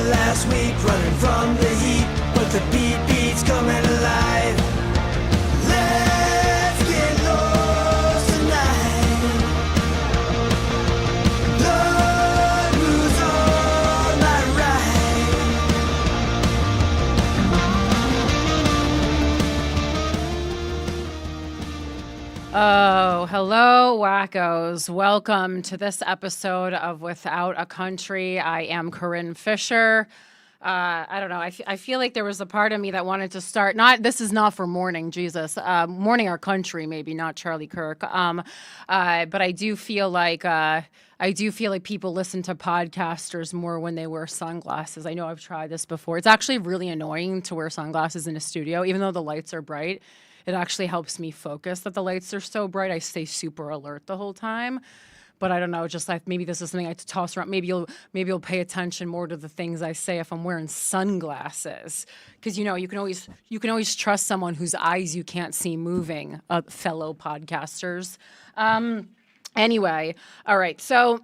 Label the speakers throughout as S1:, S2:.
S1: last week, running from the heat, but the beat's coming alive. Let's get lost tonight. Lord, who's on my right?
S2: Oh, hello, wackos. Welcome to this episode of Without a Country. I am Corinne Fisher. I don't know. I feel like there was a part of me that wanted to start. This is not for mourning Jesus. Mourning our country, maybe not Charlie Kirk. But I do feel like people listen to podcasters more when they wear sunglasses. I know I've tried this before. It's actually really annoying to wear sunglasses in a studio, even though the lights are bright. It actually helps me focus that the lights are so bright. I stay super alert the whole time. But I don't know, just like maybe this is something I have to toss around. Maybe you'll pay attention more to the things I say if I'm wearing sunglasses. Because you can always trust someone whose eyes you can't see moving, fellow podcasters. Anyway, all right. So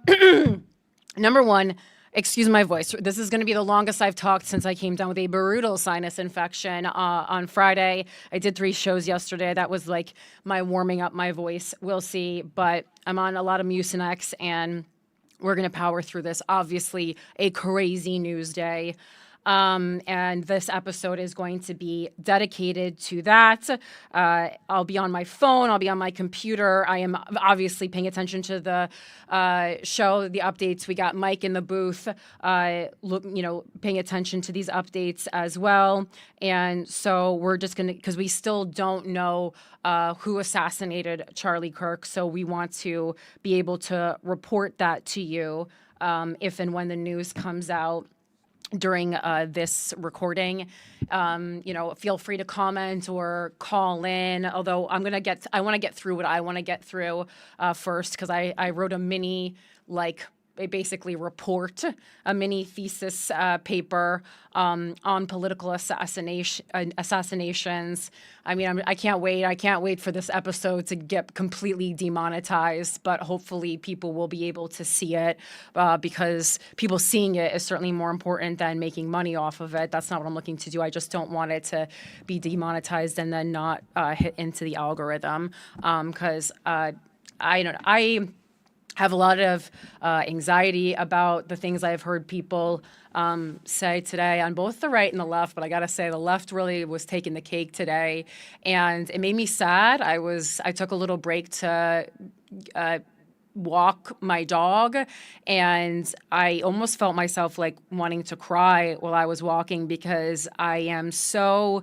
S2: number one, excuse my voice. This is going to be the longest I've talked since I came down with a brutal sinus infection on Friday. I did 3 shows yesterday. That was like my warming up my voice. We'll see. But I'm on a lot of Mucinex, and we're going to power through this. Obviously, a crazy news day. And this episode is going to be dedicated to that. I'll be on my phone. I'll be on my computer. I am obviously paying attention to the show, the updates. We got Mike in the booth, paying attention to these updates as well. And so we're just going to, because we still don't know who assassinated Charlie Kirk. So we want to be able to report that to you if and when the news comes out during this recording. Feel free to comment or call in, although I want to get through what I want to get through first, because I wrote a mini, basically report, a mini thesis paper on political assassinations. I mean, I can't wait. I can't wait for this episode to get completely demonetized, but hopefully people will be able to see it because people seeing it is certainly more important than making money off of it. That's not what I'm looking to do. I just don't want it to be demonetized and then not hit into the algorithm because I have a lot of anxiety about the things I've heard people say today on both the right and the left, but I gotta say the left really was taking the cake today, and it made me sad. I took a little break to walk my dog, and I almost felt myself like wanting to cry while I was walking because I am so,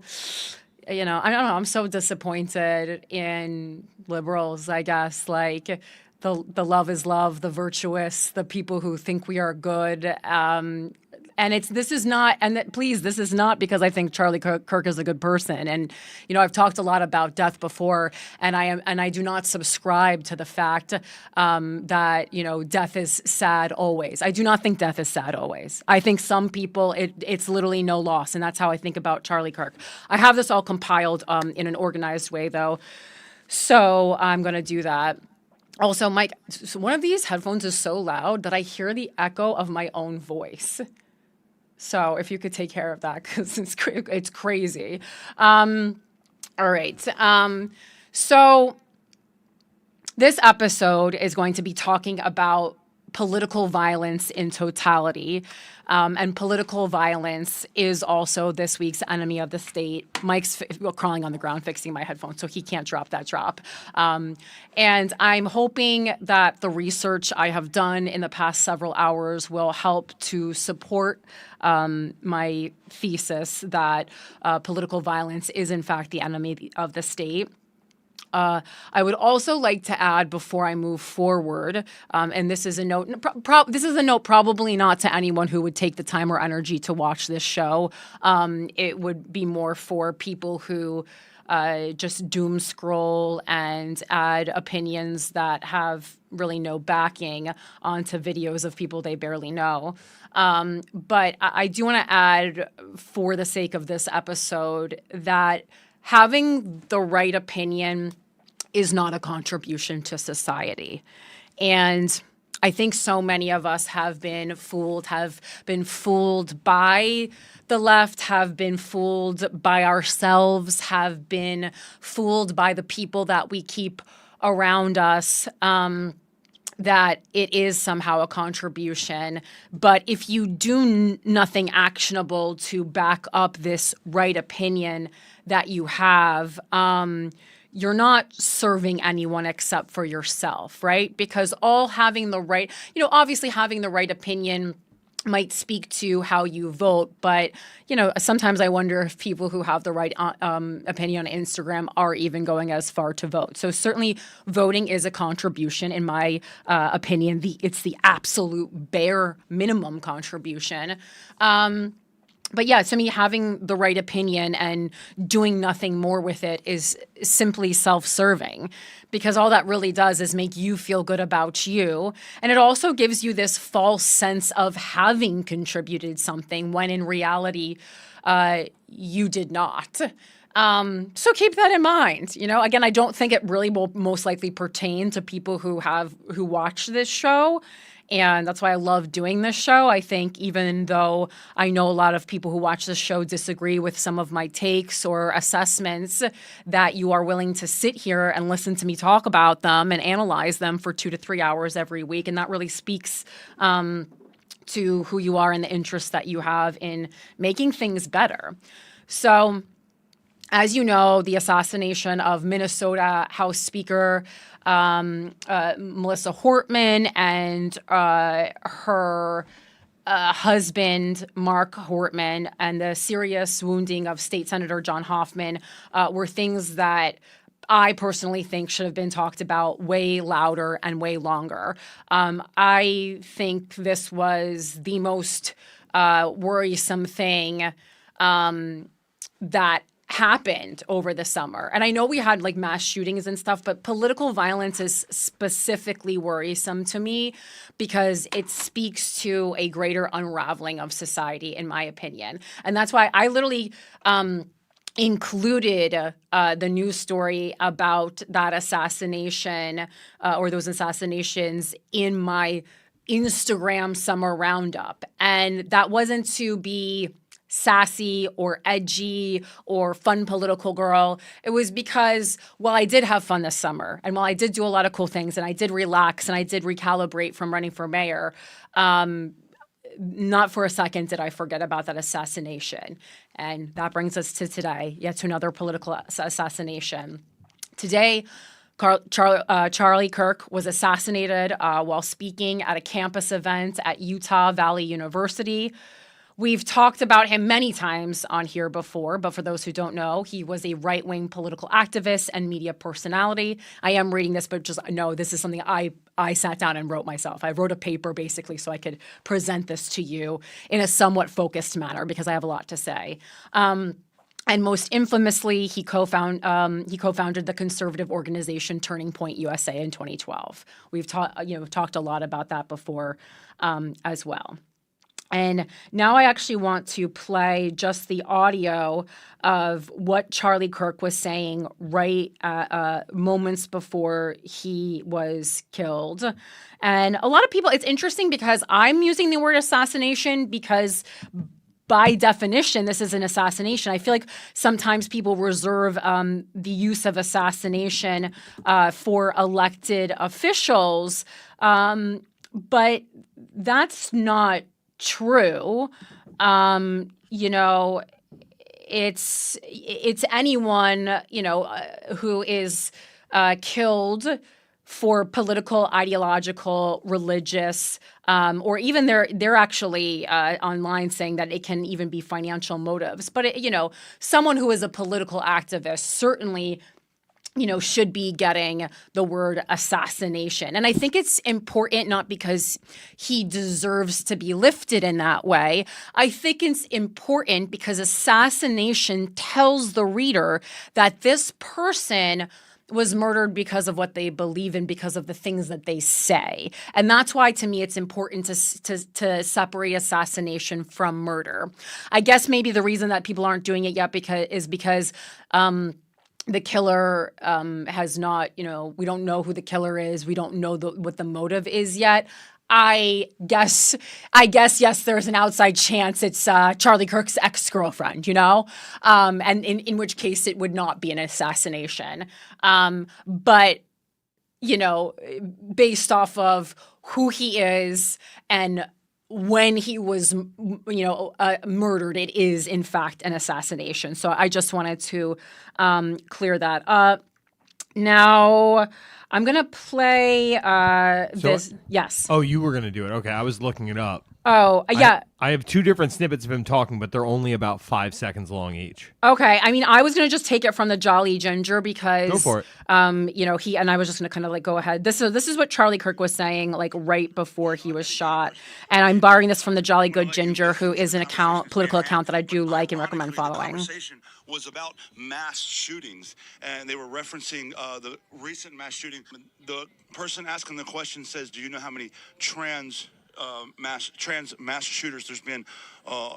S2: I don't know, I'm so disappointed in liberals, I guess, like the love is love, the virtuous, the people who think we are good. And this is not because I think Charlie Kirk is a good person. And, I've talked a lot about death before, and I do not subscribe to the fact that, death is sad always. I do not think death is sad always. I think some people, it's literally no loss. And that's how I think about Charlie Kirk. I have this all compiled in an organized way, though. So I'm going to do that. Also, Mike, one of these headphones is so loud that I hear the echo of my own voice. So if you could take care of that, because it's crazy. All right. So this episode is going to be talking about political violence in totality. And political violence is also this week's enemy of the state. Mike's crawling on the ground fixing my headphones, so he can't drop that drop. And I'm hoping that the research I have done in the past several hours will help to support my thesis that political violence is, in fact, the enemy of the state. I would also like to add before I move forward, and this is a note. This is a note probably not to anyone who would take the time or energy to watch this show. It would be more for people who just doom scroll and add opinions that have really no backing onto videos of people they barely know. But I do want to add, for the sake of this episode, that having the right opinion is not a contribution to society. And I think so many of us have been fooled by the left, have been fooled by ourselves, have been fooled by the people that we keep around us, that it is somehow a contribution. But if you do nothing actionable to back up this right opinion that you have, you're not serving anyone except for yourself, right? Because all having the right, obviously having the right opinion might speak to how you vote, but sometimes I wonder if people who have the right opinion on Instagram are even going as far to vote. So certainly voting is a contribution, in my opinion. It's the absolute bare minimum contribution. But yeah, to me, having the right opinion and doing nothing more with it is simply self-serving, because all that really does is make you feel good about you. And it also gives you this false sense of having contributed something when in reality, you did not. So keep that in mind. Again, I don't think it really will most likely pertain to people who watch this show. And that's why I love doing this show. I think even though I know a lot of people who watch this show disagree with some of my takes or assessments, that you are willing to sit here and listen to me talk about them and analyze them for 2 to 3 hours every week. And that really speaks to who you are and the interest that you have in making things better. So, as you know, the assassination of Minnesota House Speaker Melissa Hortman and her husband, Mark Hortman, and the serious wounding of State Senator John Hoffman were things that I personally think should have been talked about way louder and way longer. I think this was the most worrisome thing that happened over the summer. And I know we had like mass shootings and stuff, but political violence is specifically worrisome to me because it speaks to a greater unraveling of society, in my opinion. And that's why I literally included the news story about that assassination or those assassinations in my Instagram summer roundup. And that wasn't to be sassy or edgy or fun political girl. It was because, while I did have fun this summer, and while I did do a lot of cool things, and I did relax, and I did recalibrate from running for mayor, not for a second did I forget about that assassination. And that brings us to today, yet to another political assassination. Today, Charlie Kirk was assassinated while speaking at a campus event at Utah Valley University. We've talked about him many times on here before, but for those who don't know, he was a right-wing political activist and media personality. I am reading this, but just know this is something I sat down and wrote myself. I wrote a paper basically so I could present this to you in a somewhat focused manner because I have a lot to say. And most infamously, he co-founded the conservative organization Turning Point USA in 2012. We've talked a lot about that before as well. And now I actually want to play just the audio of what Charlie Kirk was saying right moments before he was killed. And a lot of people, it's interesting because I'm using the word assassination because by definition, this is an assassination. I feel like sometimes people reserve the use of assassination for elected officials, but that's not true. It's anyone, who is killed for political, ideological, religious, or even they're actually online saying that it can even be financial motives. But, someone who is a political activist certainly should be getting the word assassination. And I think it's important not because he deserves to be lifted in that way. I think it's important because assassination tells the reader that this person was murdered because of what they believe in, because of the things that they say. And that's why, to me, it's important to separate assassination from murder. I guess maybe the reason that people aren't doing it yet is because the killer has not, we don't know who the killer is. We don't know what the motive is yet. yes, there's an outside chance it's Charlie Kirk's ex-girlfriend, and in which case it would not be an assassination. But based off of who he is and when he was, murdered, it is in fact an assassination. So I just wanted to clear that up. Now I'm gonna play this. Yes.
S3: Oh, you were gonna do it. Okay, I was looking it up.
S2: Oh, yeah.
S3: I have two different snippets of him talking, but they're only about 5 seconds long each.
S2: Okay. I mean, I was going to just take it from the Jolly Ginger because,
S3: Go for it.
S2: he and I was just going to kind of go ahead. This is what Charlie Kirk was saying right before he was shot. And I'm borrowing this from the Jolly Good Ginger, who is an political account that I do like and recommend following.
S4: Was about mass shootings, and they were referencing the recent mass shooting. The person asking the question says, do you know how many trans mass shooters there's been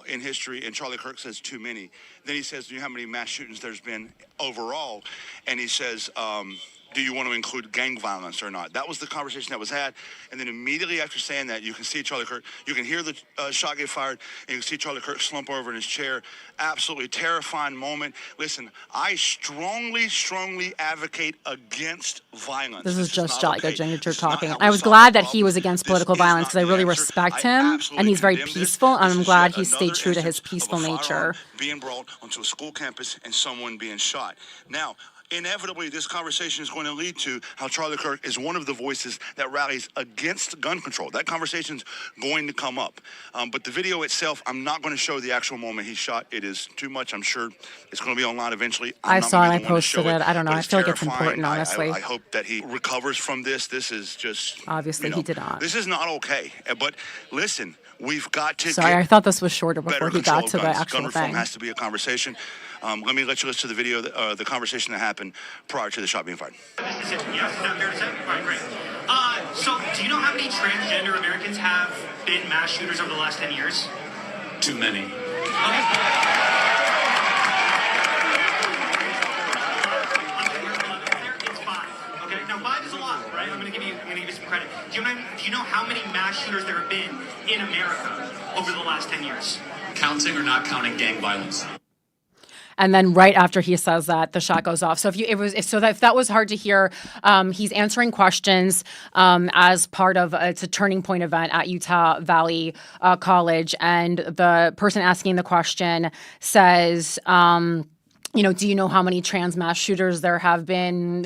S4: in history? And Charlie Kirk says too many. Then he says, do you know how many mass shootings there's been overall? And he says, do you want to include gang violence or not? That was the conversation that was had. And then immediately after saying that, you can see Charlie Kirk, you can hear the shot get fired, and you can see Charlie Kirk slump over in his chair. Absolutely terrifying moment. Listen, I strongly advocate against violence.
S2: This is just Jolly Good Ginger talking. I was glad that he was against political violence because I really respect him, and he's very peaceful, and I'm glad he stayed true to his peaceful nature.
S4: Being brought onto a school campus and someone being shot. Now, inevitably, this conversation is going to lead to how Charlie Kirk is one of the voices that rallies against gun control. That conversation's going to come up. But the video itself, I'm not going to show the actual moment he shot. It is too much. I'm sure it's going to be online eventually.
S2: I saw it. I posted it. I don't know. I feel like it's important, honestly.
S4: I hope that he recovers from this. This is just...
S2: Obviously, he did not.
S4: This is not okay. But listen, we've got to...
S2: Sorry, I thought this was shorter before he got to the actual
S4: gun reform has to be a conversation. Let me let you listen to the video, the conversation that happened prior to the shot being fired.
S5: Yes, is that fair to say? All right, great. So, do you know how many transgender Americans have been mass shooters over the last 10 years?
S6: Too many.
S5: Okay. It's 5. Okay, now 5 is a lot, right? I'm gonna give you some credit. Do you know how many mass shooters there have been in America over the last 10 years?
S6: Counting or not counting gang violence?
S2: And then right after he says that, the shot goes off. So if that was hard to hear, he's answering questions as part of it's a Turning Point event at Utah Valley College, and the person asking the question says, do you know how many trans mass shooters there have been?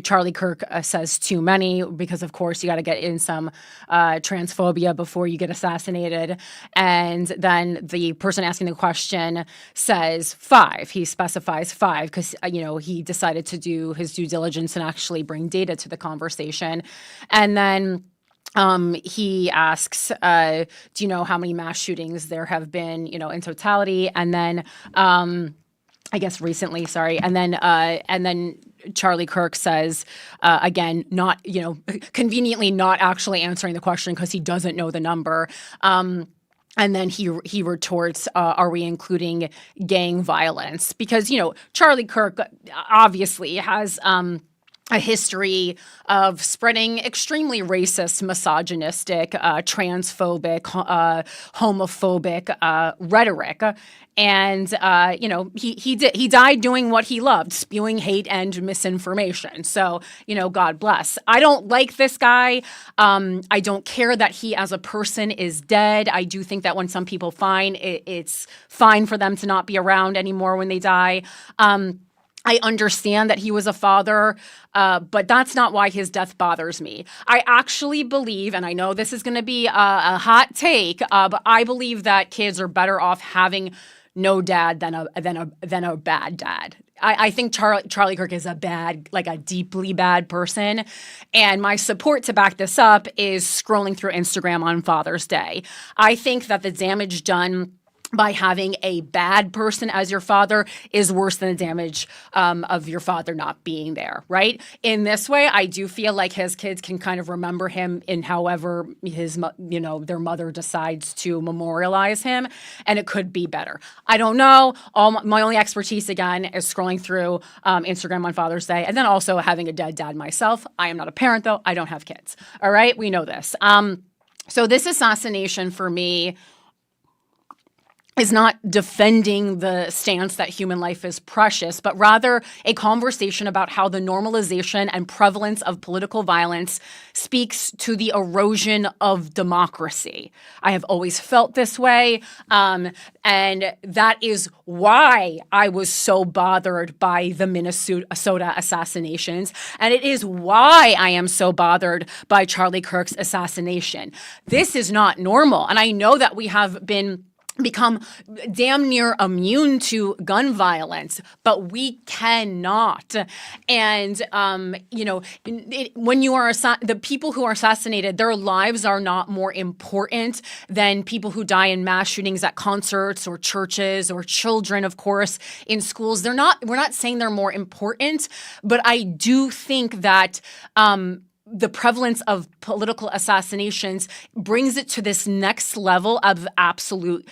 S2: Charlie Kirk says too many because, of course, you got to get in some transphobia before you get assassinated. And then the person asking the question says 5. He specifies 5 because, he decided to do his due diligence and actually bring data to the conversation. And then he asks, do you know how many mass shootings there have been, in totality? And then, I guess recently, sorry. And then Charlie Kirk says, again, not, conveniently not actually answering the question because he doesn't know the number. And then he retorts, are we including gang violence? Because, Charlie Kirk obviously has, a history of spreading extremely racist, misogynistic, transphobic, homophobic rhetoric. And, he died doing what he loved, spewing hate and misinformation. So, God bless. I don't like this guy. I don't care that he as a person is dead. I do think that when some people it's fine for them to not be around anymore when they die. I understand that he was a father, but that's not why his death bothers me. I actually believe, and I know this is going to be a hot take, but I believe that kids are better off having no dad than a bad dad. I think Charlie Kirk is a deeply bad person. And my support to back this up is scrolling through Instagram on Father's Day. I think that the damage done by having a bad person as your father is worse than the damage of your father not being there, right? In this way, I do feel like his kids can kind of remember him in however their mother decides to memorialize him, and it could be better. I don't know. My only expertise, again, is scrolling through Instagram on Father's Day, and then also having a dead dad myself. I am not a parent, though. I don't have kids. All right? We know this. So this assassination for me is not defending the stance that human life is precious, but rather a conversation about how the normalization and prevalence of political violence speaks to the erosion of democracy. I have always felt this way, and that is why I was so bothered by the Minnesota assassinations, and it is why I am so bothered by Charlie Kirk's assassination. This is not normal, and I know that we have become damn near immune to gun violence, but we cannot. And, when you are the people who are assassinated, their lives are not more important than people who die in mass shootings at concerts or churches or children, of course, in schools. We're not saying they're more important, but I do think that, the prevalence of political assassinations brings it to this next level of absolute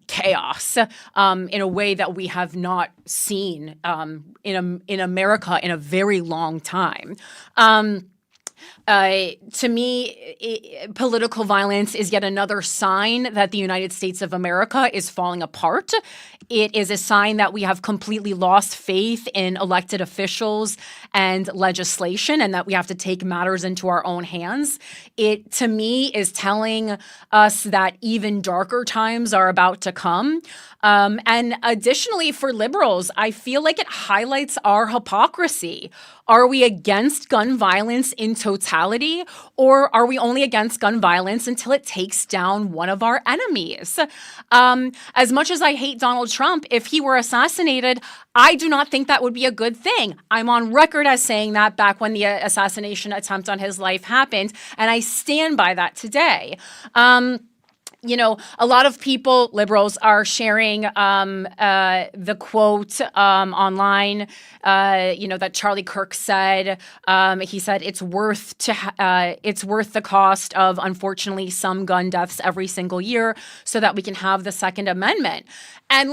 S2: chaos in a way that we have not seen in America in a very long time. To me, political violence is yet another sign that the United States of America is falling apart. It is a sign that we have completely lost faith in elected officials and legislation, and that we have to take matters into our own hands. It, to me, is telling us that even darker times are about to come. And additionally, for liberals, I feel like it highlights our hypocrisy. Are we against gun violence in totality, or are we only against gun violence until it takes down one of our enemies? As much as I hate Donald Trump, if he were assassinated, I do not think that would be a good thing. I'm on record as saying that back when the assassination attempt on his life happened, and I stand by that today. A lot of people, liberals, are sharing the quote online, that Charlie Kirk said. He said it's worth the cost of, unfortunately, some gun deaths every single year so that we can have the Second Amendment. And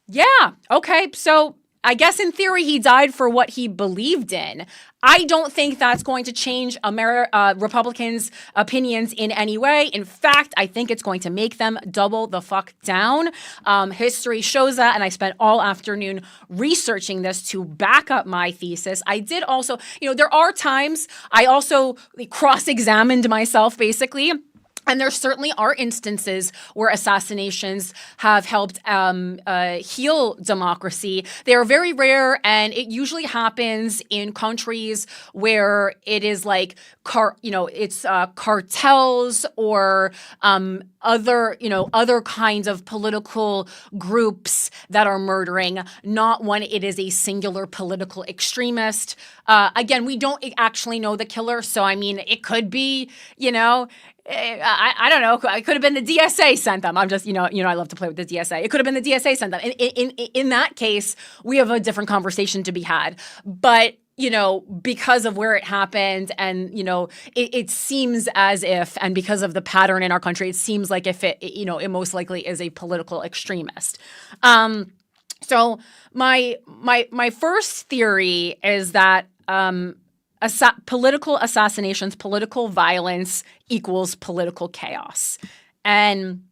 S2: yeah, okay, so I guess in theory he died for what he believed in. I don't think that's going to change Republicans' opinions in any way. In fact, I think it's going to make them double the fuck down. History shows that, and I spent all afternoon researching this to back up my thesis. I did also, there are times I also cross-examined myself, basically. And there certainly are instances where assassinations have helped heal democracy. They are very rare, and it usually happens in countries where it is cartels or other kinds of political groups that are murdering, not when it is a singular political extremist. Again, we don't actually know the killer, so it could be, I don't know. It could have been the DSA sent them. I'm just, I love to play with the DSA. It could have been the DSA sent them. In that case, we have a different conversation to be had. But, because of where it happened and, it seems as if, and because of the pattern in our country, it seems like if it most likely is a political extremist. So my first theory is that, political assassinations, political violence equals political chaos. And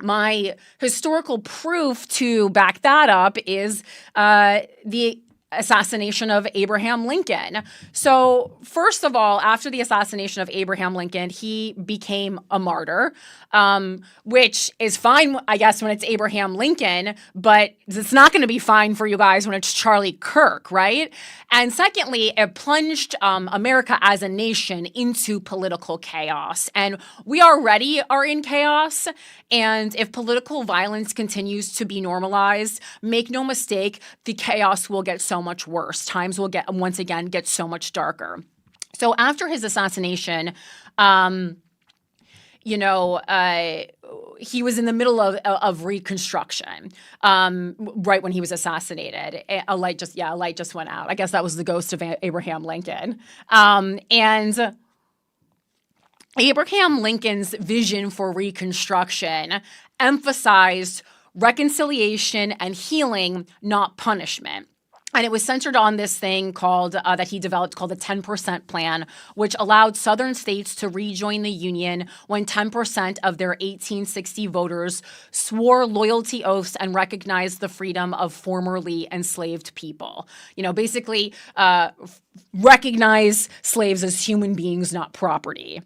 S2: my historical proof to back that up is the assassination of Abraham Lincoln. So first of all, after the assassination of Abraham Lincoln, he became a martyr, which is fine, I guess, when it's Abraham Lincoln, but it's not going to be fine for you guys when it's Charlie Kirk, right? And secondly, it plunged America as a nation into political chaos. And we already are in chaos. And if political violence continues to be normalized, make no mistake, the chaos will get so much worse. Times will once again get so much darker. So after his assassination, he was in the middle of Reconstruction, right when he was assassinated. A light just went out. I guess that was the ghost of Abraham Lincoln. And Abraham Lincoln's vision for Reconstruction emphasized reconciliation and healing, not punishment. And it was centered on this thing called that he developed called the 10% plan, which allowed Southern states to rejoin the Union when 10% of their 1860 voters swore loyalty oaths and recognized the freedom of formerly enslaved people. Basically recognize slaves as human beings, not property.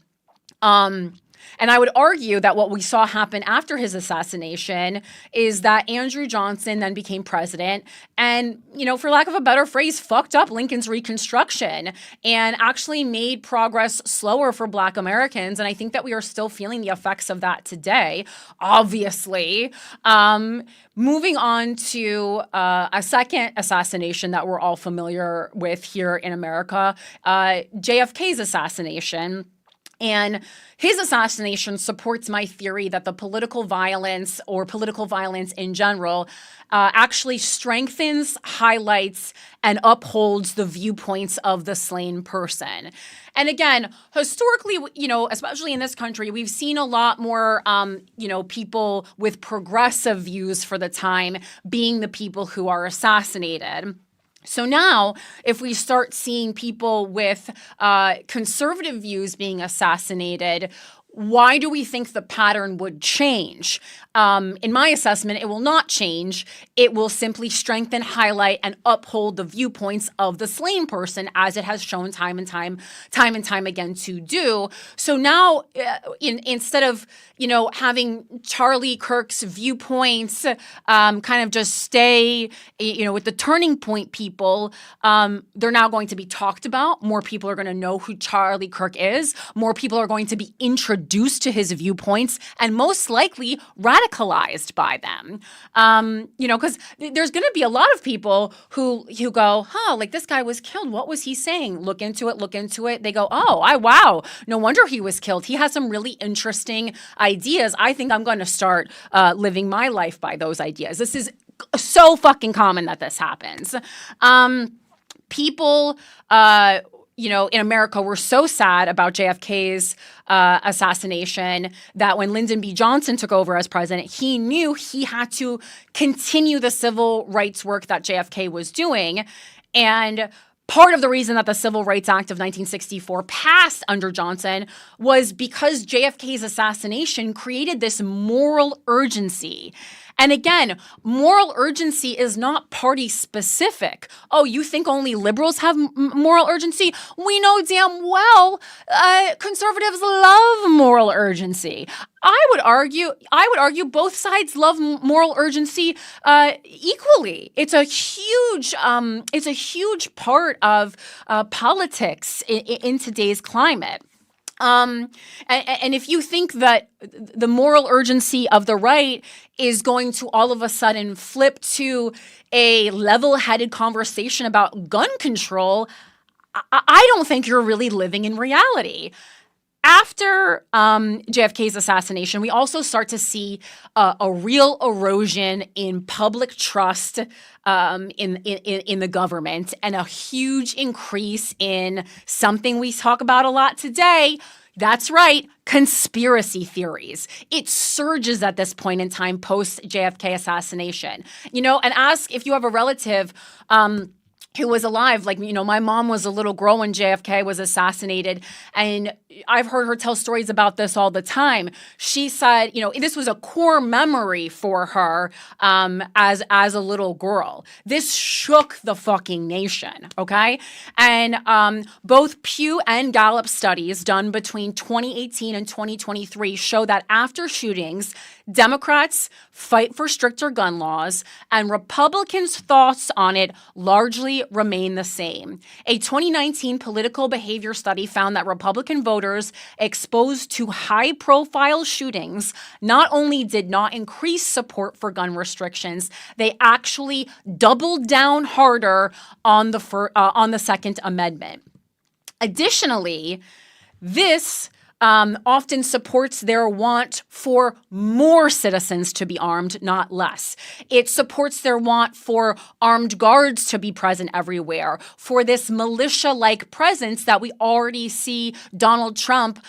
S2: And I would argue that what we saw happen after his assassination is that Andrew Johnson then became president and, for lack of a better phrase, fucked up Lincoln's Reconstruction and actually made progress slower for Black Americans. And I think that we are still feeling the effects of that today, obviously. Moving on to a second assassination that we're all familiar with here in America, JFK's assassination. And his assassination supports my theory that the political violence or political violence in general actually strengthens, highlights, and upholds the viewpoints of the slain person. And again, historically, especially in this country, we've seen a lot more, people with progressive views for the time being the people who are assassinated. So now, if we start seeing people with conservative views being assassinated, why do we think the pattern would change? In my assessment, it will not change. It will simply strengthen, highlight, and uphold the viewpoints of the slain person, as it has shown time and time again to do. So now, instead of having Charlie Kirk's viewpoints kind of just stay, with the turning point people, they're now going to be talked about. More people are going to know who Charlie Kirk is. More people are going to be introduced to his viewpoints and most likely radicalized by them. Because there's going to be a lot of people who go, like this guy was killed. What was he saying? Look into it. They go, wow. No wonder he was killed. He has some really interesting ideas. I think I'm going to start living my life by those ideas. This is so fucking common that this happens. People, in America were so sad about JFK's assassination that when Lyndon B. Johnson took over as president, he knew he had to continue the civil rights work that JFK was doing. And part of the reason that the Civil Rights Act of 1964 passed under Johnson was because JFK's assassination created this moral urgency. And again, moral urgency is not party specific. Oh, you think only liberals have moral urgency? We know damn well conservatives love moral urgency. I would argue both sides love moral urgency equally. It's a huge part of politics in today's climate. And if you think that the moral urgency of the right is going to all of a sudden flip to a level-headed conversation about gun control, I don't think you're really living in reality. After JFK's assassination, we also start to see a real erosion in public trust in the government and a huge increase in something we talk about a lot today. That's right, conspiracy theories. It surges at this point in time post JFK assassination. And ask if you have a relative who was alive. My mom was a little girl when JFK was assassinated, and I've heard her tell stories about this all the time. She said, this was a core memory for her as a little girl. This shook the fucking nation, okay? And both Pew and Gallup studies done between 2018 and 2023 show that after shootings, Democrats fight for stricter gun laws, and Republicans' thoughts on it largely remain the same. A 2019 political behavior study found that Republican voters exposed to high-profile shootings not only did not increase support for gun restrictions, they actually doubled down harder on the Second Amendment. Additionally, this often supports their want for more citizens to be armed, not less. It supports their want for armed guards to be present everywhere, for this militia-like presence that we already see Donald Trump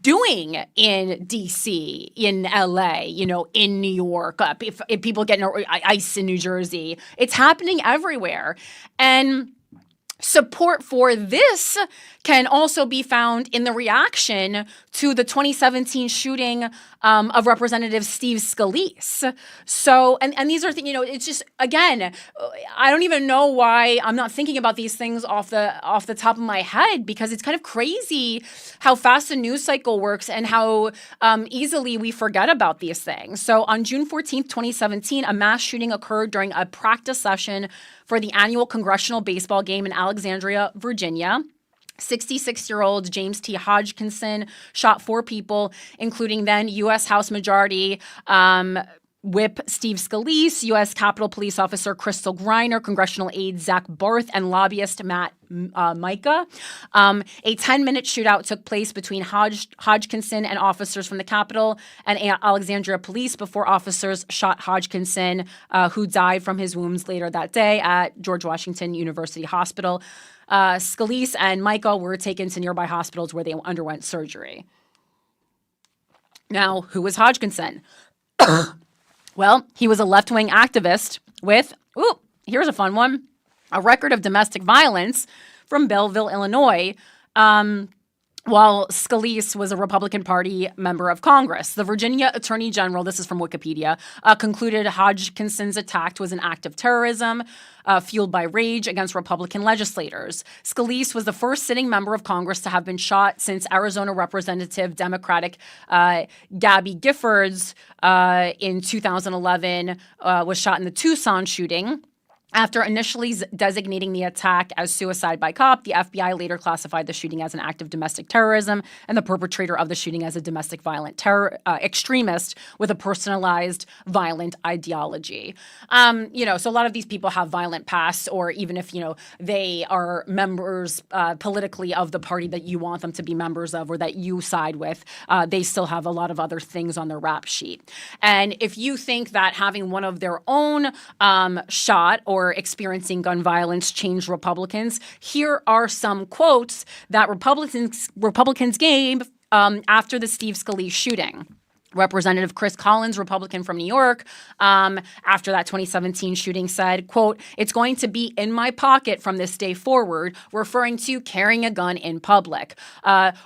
S2: doing in D.C., in L.A., in New York, if people get ICE in New Jersey. It's happening everywhere. And support for this can also be found in the reaction to the 2017 shooting of Representative Steve Scalise. So, and these are things, it's just, again, I don't even know why I'm not thinking about these things off the top of my head, because it's kind of crazy how fast the news cycle works and how easily we forget about these things. So on June 14th, 2017, a mass shooting occurred during a practice session for the annual congressional baseball game in Alexandria, Virginia. 66-year-old James T. Hodgkinson shot 4 people, including then U.S. House Majority Whip Steve Scalise, U.S. Capitol Police Officer Crystal Griner, Congressional aide Zach Barth, and lobbyist Matt Micah. A 10-minute shootout took place between Hodgkinson and officers from the Capitol and Alexandria Police before officers shot Hodgkinson, who died from his wounds later that day at George Washington University Hospital. Scalise and Micah were taken to nearby hospitals where they underwent surgery. Now, who was Hodgkinson? Well, he was a left-wing activist with, here's a fun one, a record of domestic violence from Belleville, Illinois, while Scalise was a Republican Party member of Congress. The Virginia Attorney General, this is from Wikipedia, concluded Hodgkinson's attack was an act of terrorism fueled by rage against Republican legislators. Scalise was the first sitting member of Congress to have been shot since Arizona Representative Democratic Gabby Giffords in 2011 was shot in the Tucson shooting. After initially designating the attack as suicide by cop, the FBI later classified the shooting as an act of domestic terrorism and the perpetrator of the shooting as a domestic violent terror extremist with a personalized violent ideology. So a lot of these people have violent pasts, or even if, they are members politically of the party that you want them to be members of or that you side with, they still have a lot of other things on their rap sheet. And if you think that having one of their own shot or experiencing gun violence changed Republicans, here are some quotes that Republicans gave after the Steve Scalise shooting. Representative Chris Collins, Republican from New York, after that 2017 shooting said, quote, "It's going to be in my pocket from this day forward," referring to carrying a gun in public.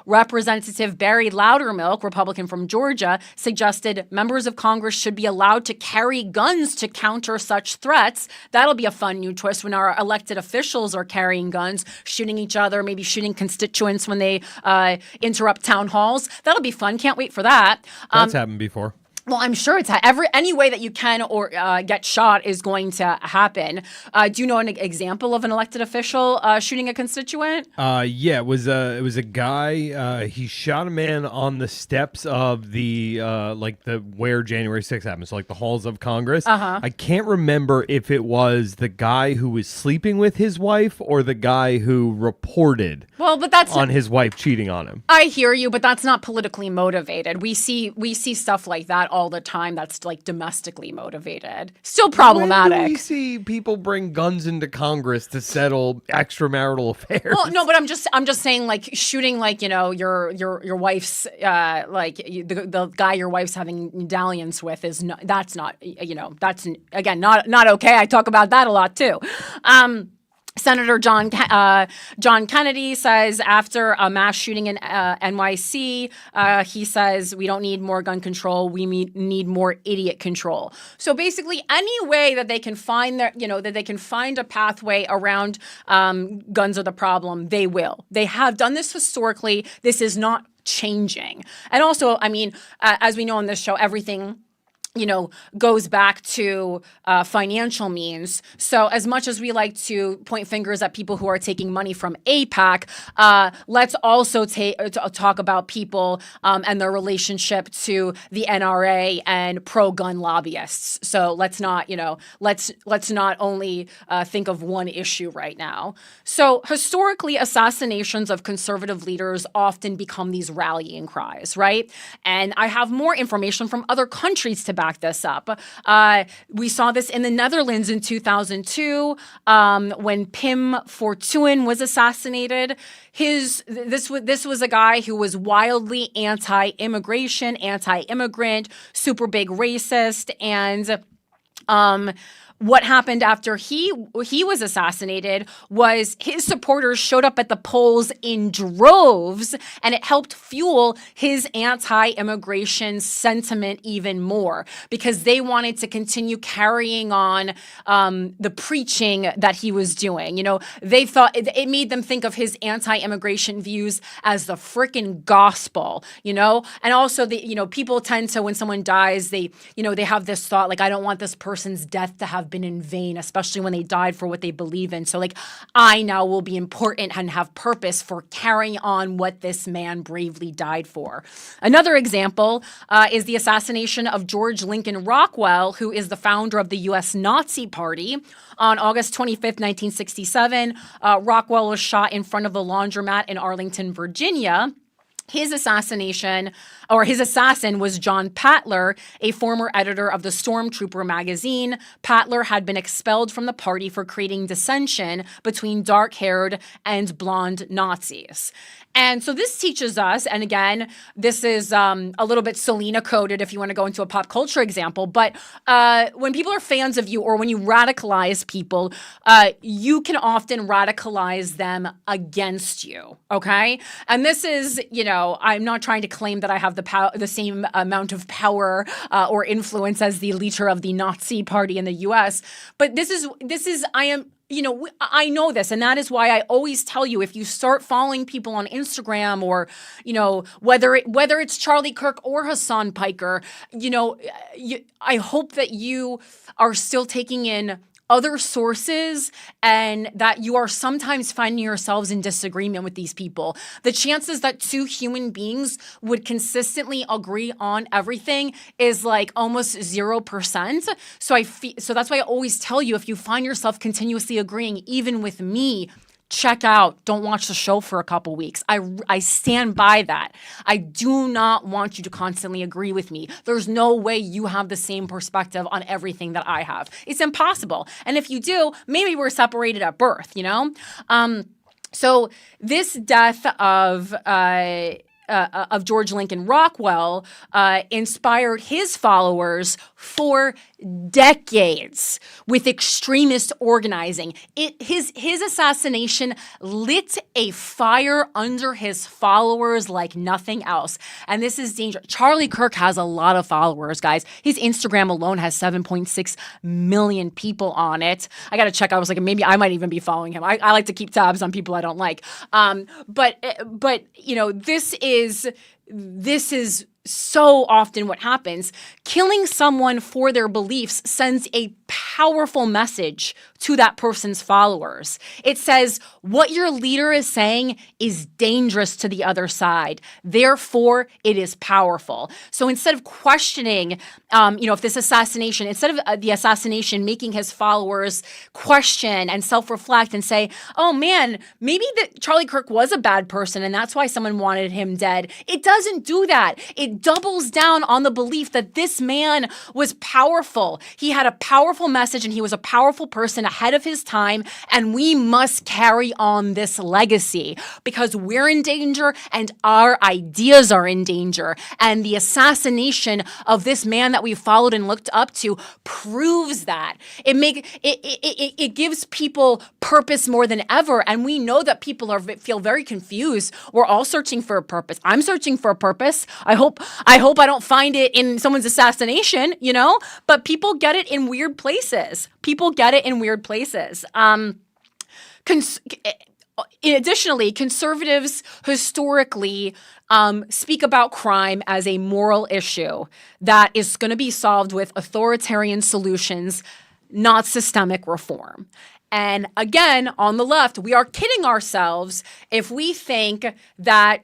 S2: Representative Barry Loudermilk, Republican from Georgia, suggested members of Congress should be allowed to carry guns to counter such threats. That'll be a fun new twist when our elected officials are carrying guns, shooting each other, maybe shooting constituents when they interrupt town halls. That'll be fun. Can't wait for that.
S3: That's happened before.
S2: Well, I'm sure it's any way that you can or get shot is going to happen. Do you know an example of an elected official shooting a constituent?
S3: Yeah, it was a guy. He shot a man on the steps of the where January 6th happened, so like the halls of Congress. I can't remember if it was the guy who was sleeping with his wife or the guy who reported.
S2: Well, but that's
S3: on his wife cheating on him.
S2: I hear you, but that's not politically motivated. We see stuff like that all the time. That's like domestically motivated. Still problematic.
S3: When do we see people bring guns into Congress to settle extramarital affairs?
S2: Well, no, but I'm just saying, like, shooting, like, your wife's the guy your wife's having dalliance with is not, that's again not okay. I talk about that a lot too. Senator John Kennedy says after a mass shooting in NYC, he says we don't need more gun control, we need more idiot control. So basically, any way that they can find that they can find a pathway around guns are the problem, they will. They have done this historically. This is not changing. And also, I mean, as we know on this show, everything goes back to financial means. So as much as we like to point fingers at people who are taking money from AIPAC, let's also talk about people and their relationship to the NRA and pro-gun lobbyists. So let's not only think of one issue right now. So historically, assassinations of conservative leaders often become these rallying cries, right? And I have more information from other countries to back this up. We saw this in the Netherlands in 2002 when Pim Fortuyn was assassinated. This was a guy who was wildly anti-immigration, anti-immigrant, super big racist, and what happened after he was assassinated was his supporters showed up at the polls in droves, and it helped fuel his anti-immigration sentiment even more because they wanted to continue carrying on the preaching that he was doing. They thought it made them think of his anti-immigration views as the frickin' gospel, and also people tend to, when someone dies, they have this thought like, I don't want this person's death to have been in vain, especially when they died for what they believe in. So I now will be important and have purpose for carrying on what this man bravely died for. Another example is the assassination of George Lincoln Rockwell, who is the founder of the U.S. Nazi Party. On August 25th, 1967, Rockwell was shot in front of a laundromat in Arlington, Virginia. His assassin was John Patler, a former editor of the Stormtrooper magazine. Patler had been expelled from the party for creating dissension between dark-haired and blonde Nazis. And so this teaches us, and again, this is a little bit Selena coded if you want to go into a pop culture example, but when people are fans of you or when you radicalize people, you can often radicalize them against you, okay? And this is, I'm not trying to claim that I have the same amount of power or influence as the leader of the Nazi party in the U.S., but I know this, and that is why I always tell you, if you start following people on Instagram or, whether it's Charlie Kirk or Hassan Piker, I hope that you are still taking in other sources and that you are sometimes finding yourselves in disagreement with these people. The chances that two human beings would consistently agree on everything is almost 0%. So that's why I always tell you, if you find yourself continuously agreeing, even with me, check out, don't watch the show for a couple weeks. I stand by that. I do not want you to constantly agree with me. There's no way you have the same perspective on everything that I have. It's impossible. And if you do, maybe we're separated at birth, So this death of George Lincoln Rockwell inspired his followers for decades with extremist organizing. His assassination lit a fire under his followers like nothing else. And this is dangerous. Charlie Kirk has a lot of followers, guys. His Instagram alone has 7.6 million people on it. I got to check. I was like, maybe I might even be following him. I like to keep tabs on people I don't like. But this is so often what happens. Killing someone for their beliefs sends a powerful message to that person's followers. It says, what your leader is saying is dangerous to the other side. Therefore, it is powerful. So instead of questioning, if this assassination, instead of the assassination making his followers question and self-reflect and say, oh man, maybe that Charlie Kirk was a bad person and that's why someone wanted him dead. It doesn't do that. It doubles down on the belief that this man was powerful. He had a powerful message and he was a powerful person ahead of his time, and we must carry on this legacy because we're in danger and our ideas are in danger. And the assassination of this man that we followed and looked up to proves that. It gives people purpose more than ever, and we know that people feel very confused. We're all searching for a purpose. I'm searching for a purpose. I hope I don't find it in someone's assassination, but people get it in weird places. Additionally, conservatives historically speak about crime as a moral issue that is going to be solved with authoritarian solutions, not systemic reform. And again, on the left, we are kidding ourselves if we think that,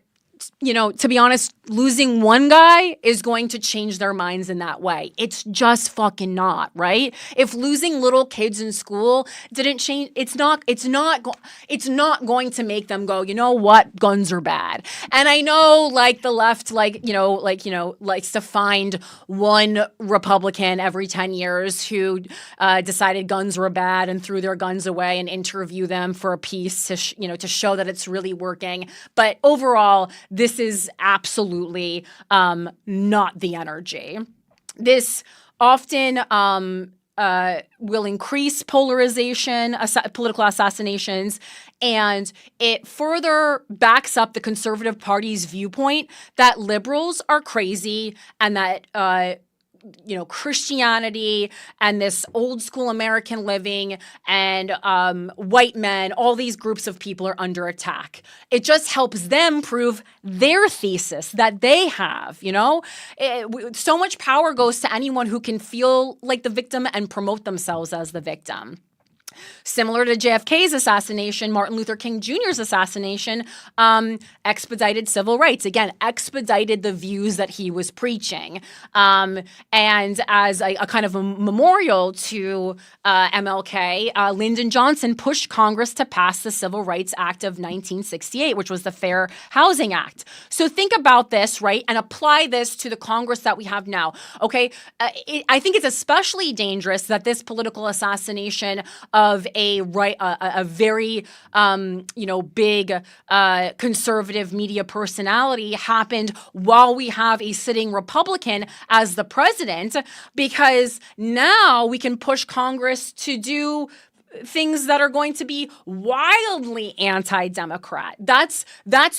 S2: to be honest, losing one guy is going to change their minds in that way. It's just fucking not, right? If losing little kids in school didn't change, it's not going to make them go, you know what, guns are bad. And I know, the left, likes to find one Republican every 10 years who decided guns were bad and threw their guns away and interview them for a piece to show that it's really working. But overall, this is absolutely not the energy. This often will increase polarization, political assassinations, and it further backs up the Conservative Party's viewpoint that liberals are crazy and that Christianity and this old school American living and white men, all these groups of people are under attack. It just helps them prove their thesis that they have, so much power goes to anyone who can feel like the victim and promote themselves as the victim. Similar to JFK's assassination, Martin Luther King Jr.'s assassination expedited civil rights. Again, expedited the views that he was preaching. And as a kind of a memorial to MLK, Lyndon Johnson pushed Congress to pass the Civil Rights Act of 1968, which was the Fair Housing Act. So think about this, right, and apply this to the Congress that we have now, okay? I think it's especially dangerous that this political assassination of a very big conservative media personality happened while we have a sitting Republican as the president, because now we can push Congress to do things that are going to be wildly anti-democrat. That's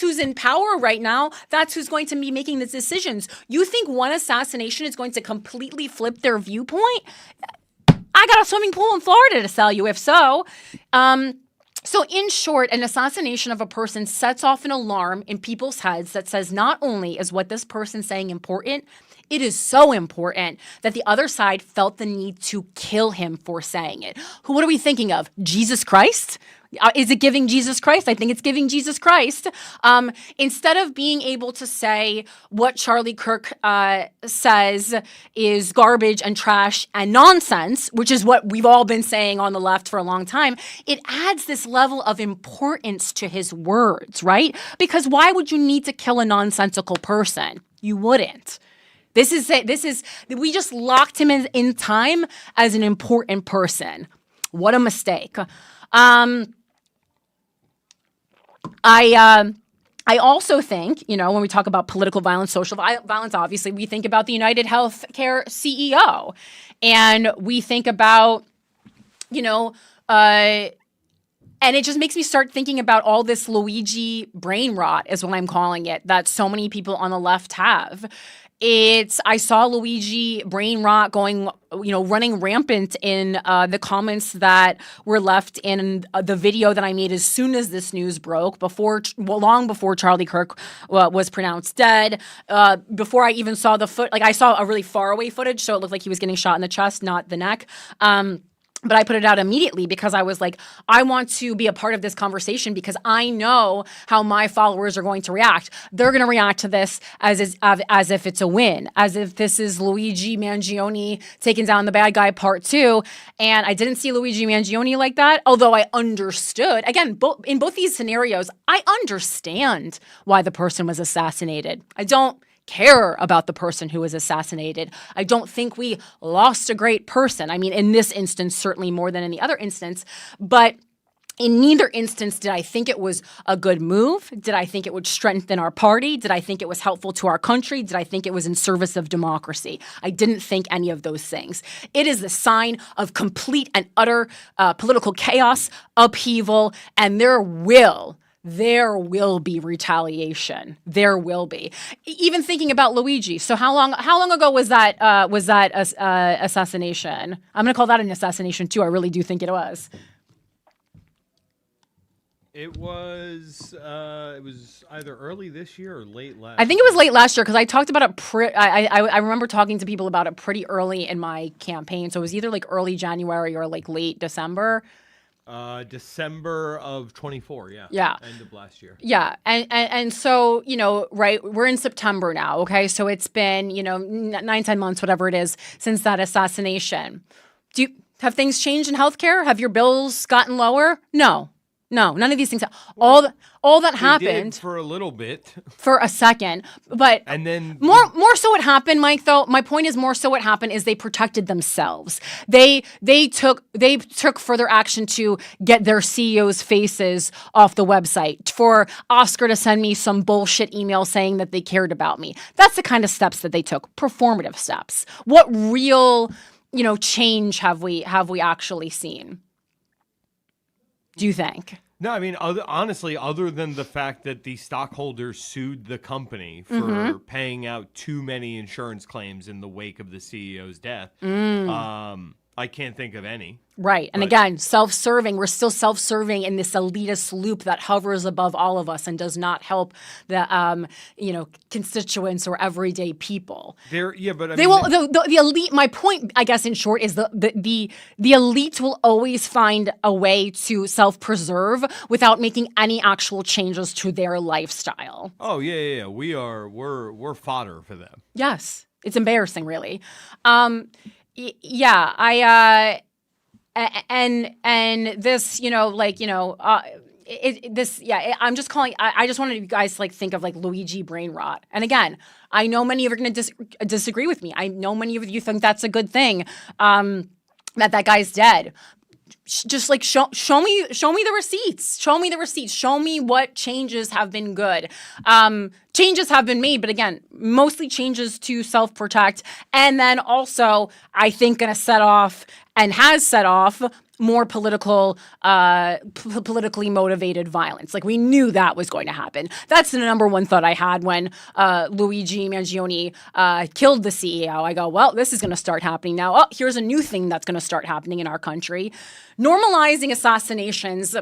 S2: who's in power right now. That's who's going to be making the decisions. You think one assassination is going to completely flip their viewpoint? I got a swimming pool in Florida to sell you, if so. So in short, an assassination of a person sets off an alarm in people's heads that says not only is what this person's saying important, it is so important that the other side felt the need to kill him for saying it. What are we thinking of? Jesus Christ? Is it giving Jesus Christ? I think it's giving Jesus Christ. Instead of being able to say what Charlie Kirk says is garbage and trash and nonsense, which is what we've all been saying on the left for a long time, it adds this level of importance to his words, right? Because why would you need to kill a nonsensical person? You wouldn't. We just locked him in time as an important person. What a mistake. I also think, when we talk about political violence, social violence, obviously we think about the United Healthcare CEO, and we think about, and it just makes me start thinking about all this Luigi brain rot, is what I'm calling it, that so many people on the left have. I saw Luigi brain rot running rampant in the comments that were left in the video that I made as soon as this news broke, long before Charlie Kirk was pronounced dead, before I even saw I saw a really far away footage, so it looked like he was getting shot in the chest, not the neck. But I put it out immediately because I was like, I want to be a part of this conversation because I know how my followers are going to react. They're going to react to this as if it's a win, as if this is Luigi Mangione taking down the bad guy part 2. And I didn't see Luigi Mangione like that, although I understood. Again, in both these scenarios, I understand why the person was assassinated. I don't care about the person who was assassinated. I don't think we lost a great person. I mean, in this instance, certainly more than in the other instance, but in neither instance did I think it was a good move. Did I think it would strengthen our party? Did I think it was helpful to our country? Did I think it was in service of democracy? I didn't think any of those things. It is the sign of complete and utter political chaos, upheaval, and there will be retaliation. There will be. Even thinking about Luigi. So how long ago was that assassination? I'm going to call that an assassination too. I really do think it was.
S3: It was either early this year or late last.
S2: I think it was late last year because I talked about it. I remember talking to people about it pretty early in my campaign. So it was either like early January or like late December.
S3: December of 24. Yeah.
S2: Yeah.
S3: End of last year.
S2: Yeah. And so, right, we're in September now. Okay. So it's been, 9-10 months, whatever it is, since that assassination. Have things changed in healthcare? Have your bills gotten lower? No, none of these things. All that happened
S3: did for a little bit,
S2: for a second, but
S3: and then
S2: more so what happened, Mike. Though my point is more so what happened is they protected themselves. They took further action to get their CEOs' faces off the website, for Oscar to send me some bullshit email saying that they cared about me. That's the kind of steps that they took, performative steps. What real change have we actually seen? Do you think?
S3: No, I mean, honestly, other than the fact that the stockholders sued the company for paying out too many insurance claims in the wake of the CEO's death, I can't think of any.
S2: Right. And again, self-serving. We're still self-serving in this elitist loop that hovers above all of us and does not help the, constituents or everyday people.
S3: But I
S2: they
S3: mean,
S2: will. The elite. My point, I guess, in short, is the elite will always find a way to self-preserve without making any actual changes to their lifestyle.
S3: Oh yeah. We're fodder for them.
S2: Yes, it's embarrassing, really. And this, I'm just calling. I just wanted you guys to think of Luigi brain rot. And again, I know many of you are going to disagree with me. I know many of you think that's a good thing. That guy's dead. Just show me the receipts. Show me the receipts. Show me what changes have been good. Changes have been made, but again, mostly changes to self-protect. And then also, I think going to set off and has set off more politically motivated violence. We knew that was going to happen. That's the number one thought I had when Luigi Mangione killed the CEO. I go, well, this is going to start happening now. Oh, here's a new thing that's going to start happening in our country. Normalizing assassinations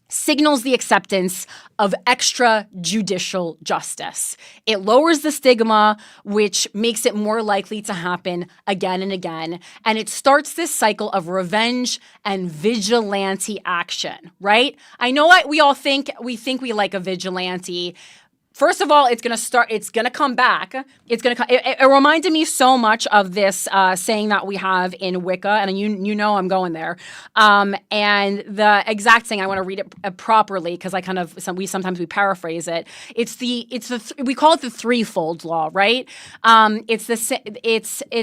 S2: signals the acceptance of extrajudicial justice. It lowers the stigma, which makes it more likely to happen again and again. And it starts this cycle of revenge and vigilante action, right? I know what we all think. We think we like a vigilante. First of all, it's going to come back. It reminded me so much of this saying that we have in Wicca, and I'm going there. And the exact thing, I want to read it properly because we sometimes paraphrase it. We call it the threefold law, right? It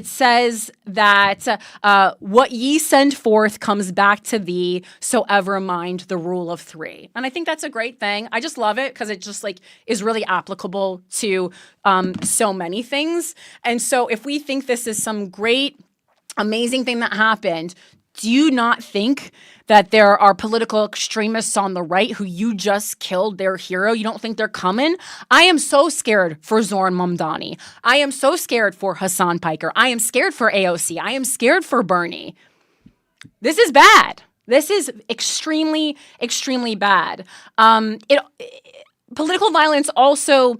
S2: says that what ye send forth comes back to thee, so ever mind the rule of three. And I think that's a great thing. I just love it because it just is really applicable to so many things. And so if we think this is some great, amazing thing that happened, do you not think that there are political extremists on the right who you just killed their hero? You don't think they're coming? I am so scared for Zoran Mamdani. I am so scared for Hassan Piker. I am scared for AOC. I am scared for Bernie. This is bad. This is extremely, extremely bad. Political violence also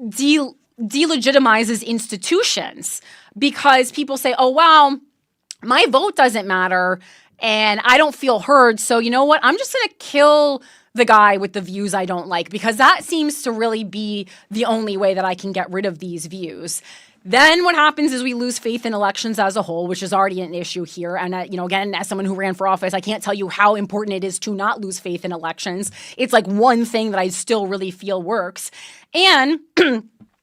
S2: delegitimizes institutions because people say, oh, wow, my vote doesn't matter and I don't feel heard. So you know what? I'm just going to kill the guy with the views I don't like because that seems to really be the only way that I can get rid of these views. Then what happens is we lose faith in elections as a whole, which is already an issue here. And, again, as someone who ran for office, I can't tell you how important it is to not lose faith in elections. It's one thing that I still really feel works. And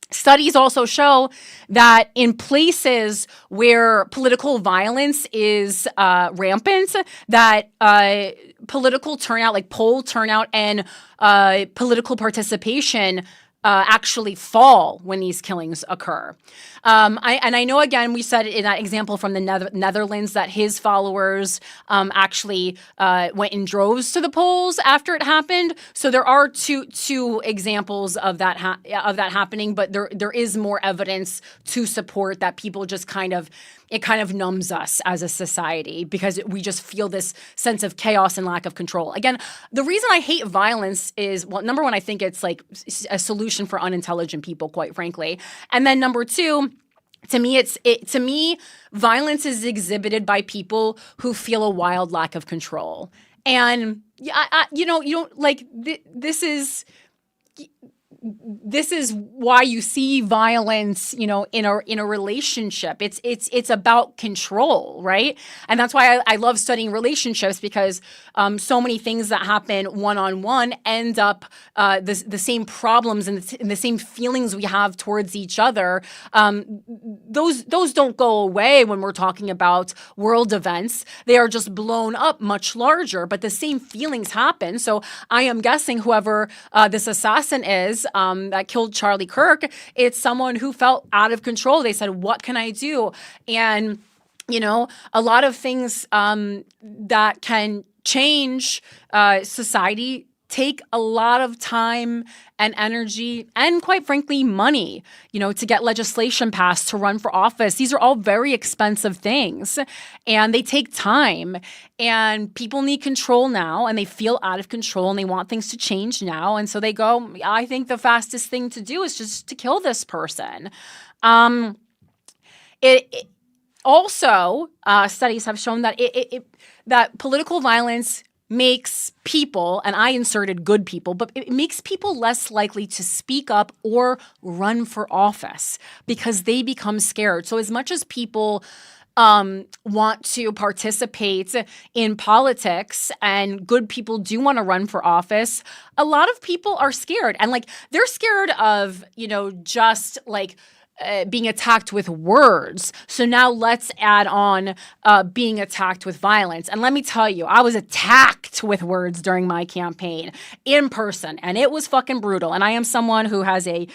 S2: studies also show that in places where political violence is rampant, that political turnout, poll turnout and political participation actually fall when these killings occur. I know, again, we said in that example from the Netherlands that his followers actually went in droves to the polls after it happened. So there are two examples of that happening, but there is more evidence to support that people just kind of numbs us as a society because we just feel this sense of chaos and lack of control. Again, the reason I hate violence is, well, number one, I think it's like a solution for unintelligent people, quite frankly. And then number two, to me, violence is exhibited by people who feel a wild lack of control. And you don't like this is why you see violence, in a relationship. It's about control, right? And that's why I love studying relationships because so many things that happen one-on-one end up the same problems and the same feelings we have towards each other. Those don't go away when we're talking about world events. They are just blown up much larger, but the same feelings happen. So I am guessing whoever this assassin is, that killed Charlie Kirk, it's someone who felt out of control. They said, what can I do? And, a lot of things that can change society take a lot of time and energy and, quite frankly, money, to get legislation passed, to run for office. These are all very expensive things and they take time, and people need control now and they feel out of control and they want things to change now. And so they go, I think the fastest thing to do is just to kill this person. Also, studies have shown that that political violence makes people, and I inserted good people, but it makes people less likely to speak up or run for office because they become scared. So as much as people want to participate in politics and good people do want to run for office, a lot of people are scared. And they're scared of, just being attacked with words. So now let's add on being attacked with violence. And let me tell you, I was attacked with words during my campaign in person, and it was fucking brutal. And I am someone who has a,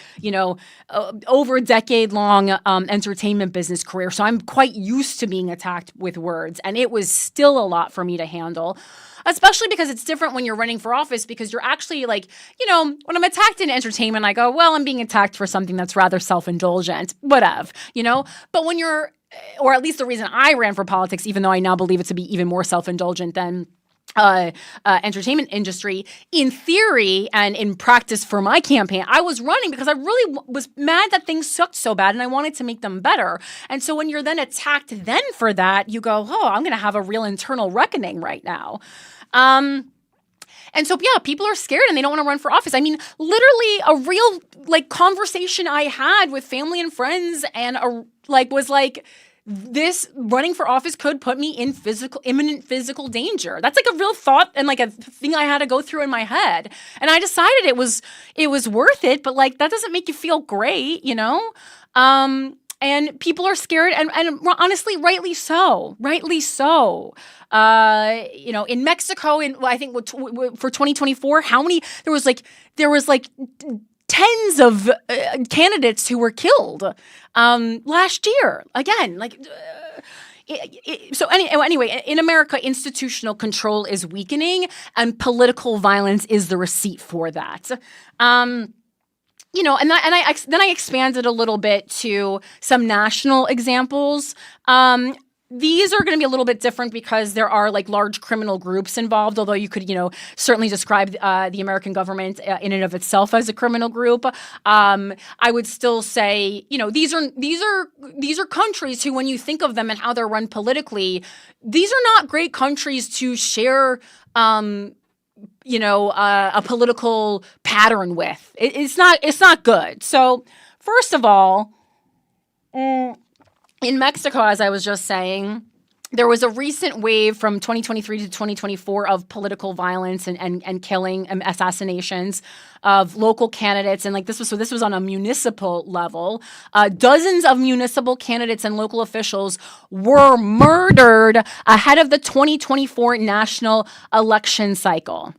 S2: over a decade-long entertainment business career, so I'm quite used to being attacked with words, and it was still a lot for me to handle. Especially because it's different when you're running for office because you're actually when I'm attacked in entertainment, I go, well, I'm being attacked for something that's rather self-indulgent, whatever, But when you're, or at least the reason I ran for politics, even though I now believe it to be even more self-indulgent than entertainment industry, in theory and in practice for my campaign, I was running because I really was mad that things sucked so bad and I wanted to make them better. And so when you're then attacked then for that, you go, oh, I'm going to have a real internal reckoning right now. And so, yeah, people are scared and they don't want to run for office. I mean, literally a real conversation I had with family and friends and was this running for office could put me in imminent physical danger. That's a real thought and a thing I had to go through in my head. And I decided it was worth it, but that doesn't make you feel great, and people are scared, and honestly, rightly so. In Mexico, I think for 2024, there was tens of candidates who were killed last year. Again, anyway, in America, institutional control is weakening, and political violence is the receipt for that. And I expanded a little bit to some national examples. These are going to be a little bit different because there are large criminal groups involved, although you could, certainly describe the American government in and of itself as a criminal group. I would still say, these are countries who, when you think of them and how they're run politically, these are not great countries to share a political pattern with. It's not good. So first of all, in Mexico, as I was just saying, there was a recent wave from 2023 to 2024 of political violence and killing and assassinations of local candidates. And this was on a municipal level. Dozens of municipal candidates and local officials were murdered ahead of the 2024 national election cycle.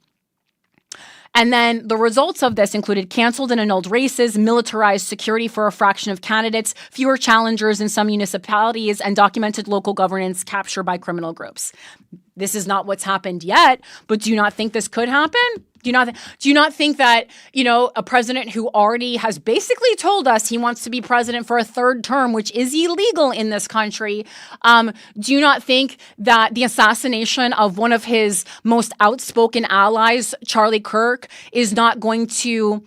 S2: And then the results of this included canceled and annulled races, militarized security for a fraction of candidates, fewer challengers in some municipalities, and documented local governance capture by criminal groups. This is not what's happened yet, but do you not think this could happen? Do you not think that, a president who already has basically told us he wants to be president for a third term, which is illegal in this country, do you not think that the assassination of one of his most outspoken allies, Charlie Kirk, is not going to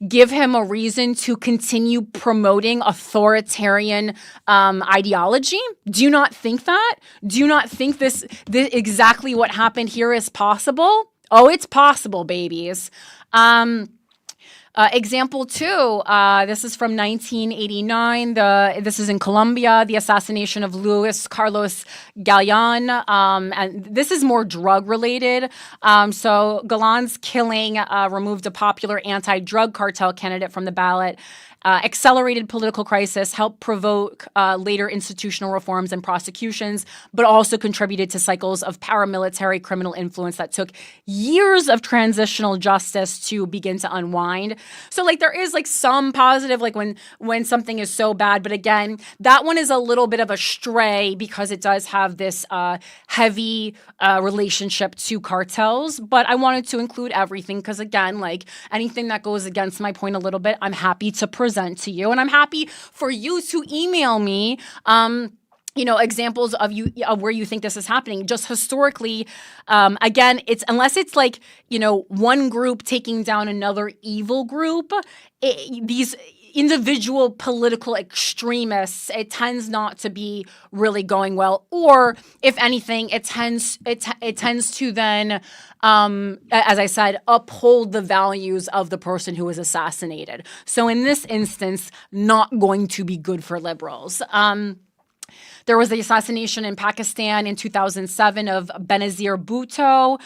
S2: give him a reason to continue promoting authoritarian ideology? Do you not think that? Do you not think this exactly what happened here is possible? Oh, it's possible, babies. Example 2, this is from 1989. This is in Colombia, the assassination of Luis Carlos Galán. And this is more drug-related. So Galán's killing removed a popular anti-drug cartel candidate from the ballot, accelerated political crisis, helped provoke later institutional reforms and prosecutions, but also contributed to cycles of paramilitary criminal influence that took years of transitional justice to begin to unwind. So there is some positive, when something is so bad, but again, that one is a little bit of a stray because it does have this heavy relationship to cartels, but I wanted to include everything because again, anything that goes against my point a little bit, I'm happy to present to you, and I'm happy for you to email me examples of where you think this is happening. Just historically, again, unless it's one group taking down another evil group, these individual political extremists, it tends not to be really going well, or if anything, it tends to then, as I said, uphold the values of the person who was assassinated. So in this instance, not going to be good for liberals. There was the assassination in Pakistan in 2007 of Benazir Bhutto.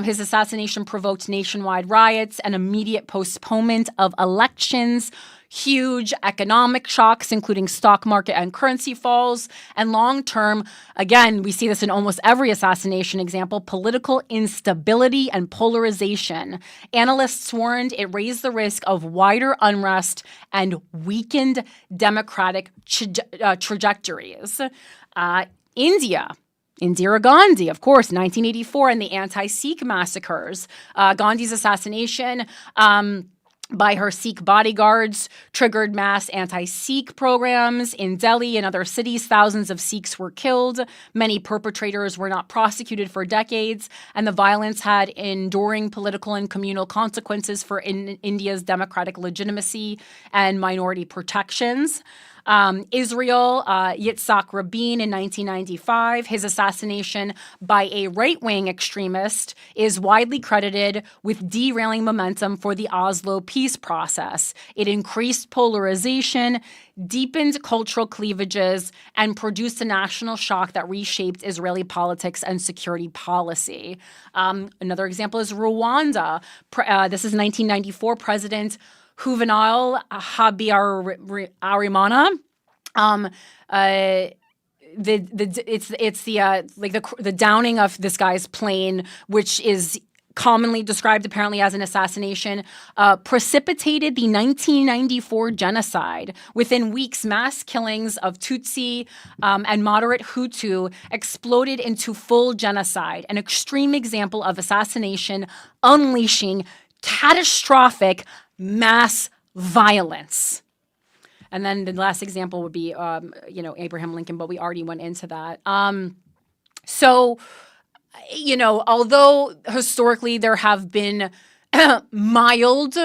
S2: His assassination provoked nationwide riots and immediate postponement of elections, huge economic shocks, including stock market and currency falls, and long-term, again, we see this in almost every assassination example, political instability and polarization. Analysts warned it raised the risk of wider unrest and weakened democratic trajectories. India. Indira Gandhi, of course, 1984, and the anti-Sikh massacres. Gandhi's assassination by her Sikh bodyguards triggered mass anti-Sikh programs in Delhi and other cities. Thousands of Sikhs were killed. Many perpetrators were not prosecuted for decades, and the violence had enduring political and communal consequences for India's democratic legitimacy and minority protections. Israel, Yitzhak Rabin in 1995, his assassination by a right-wing extremist is widely credited with derailing momentum for the Oslo peace process. It increased polarization, deepened cultural cleavages, and produced a national shock that reshaped Israeli politics and security policy. Another example is Rwanda. This is 1994, President Juvenal Habyarimana. The downing of this guy's plane, which is commonly described apparently as an assassination, precipitated the 1994 genocide. Within weeks, mass killings of Tutsi and moderate Hutu exploded into full genocide, an extreme example of assassination unleashing catastrophic mass violence. And then the last example would be, Abraham Lincoln, but we already went into that. Although historically there have been mild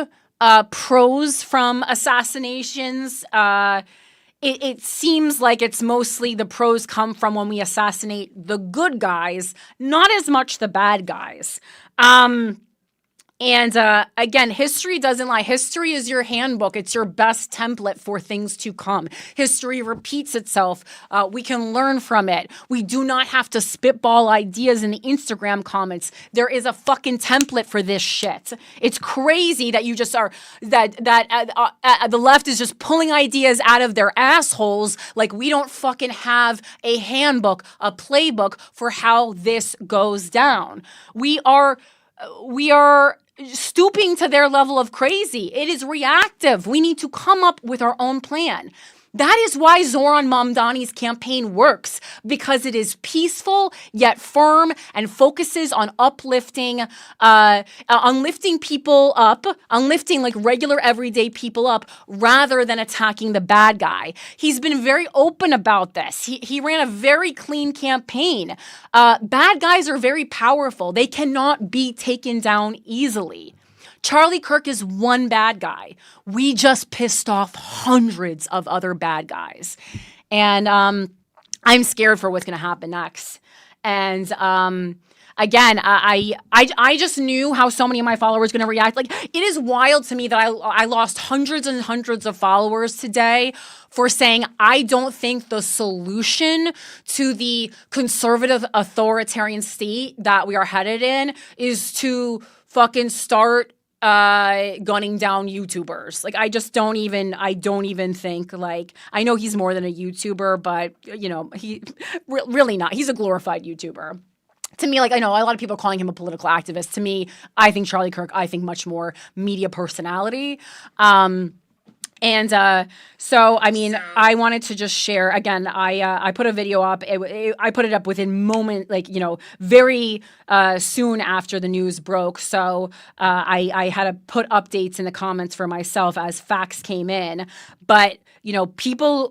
S2: pros from assassinations, it seems like it's mostly the pros come from when we assassinate the good guys, not as much the bad guys. And again, history doesn't lie. History is your handbook. It's your best template for things to come. History repeats itself. We can learn from it. We do not have to spitball ideas in the Instagram comments. There is a fucking template for this shit. It's crazy that you just are, that the left is just pulling ideas out of their assholes like we don't fucking have a handbook, a playbook for how this goes down. We are stooping to their level of crazy. It is reactive. We need to come up with our own plan. That is why Zoran Mamdani's campaign works, because it is peaceful yet firm and focuses on uplifting, on lifting people up, on lifting like regular everyday people up rather than attacking the bad guy. He's been very open about this. He ran a very clean campaign. Bad guys are very powerful. They cannot be taken down easily. Charlie Kirk is one bad guy. We just pissed off hundreds of other bad guys. And I'm scared for what's going to happen next. And again, I just knew how so many of my followers were going to react. Like, it is wild to me that I lost hundreds and hundreds of followers today for saying I don't think the solution to the conservative authoritarian state that we are headed in is to fucking start gunning down YouTubers. Like, I don't even think, like, I know he's more than a YouTuber, but you know, he really not. He's a glorified YouTuber. To me, like, I know a lot of people are calling him a political activist. To me, I think Charlie Kirk, I think much more media personality. So, I mean, I wanted to just share, again, I put a video up. I put it up within moment, like, you know, very soon after the news broke. So I had to put updates in the comments for myself as facts came in. But, you know,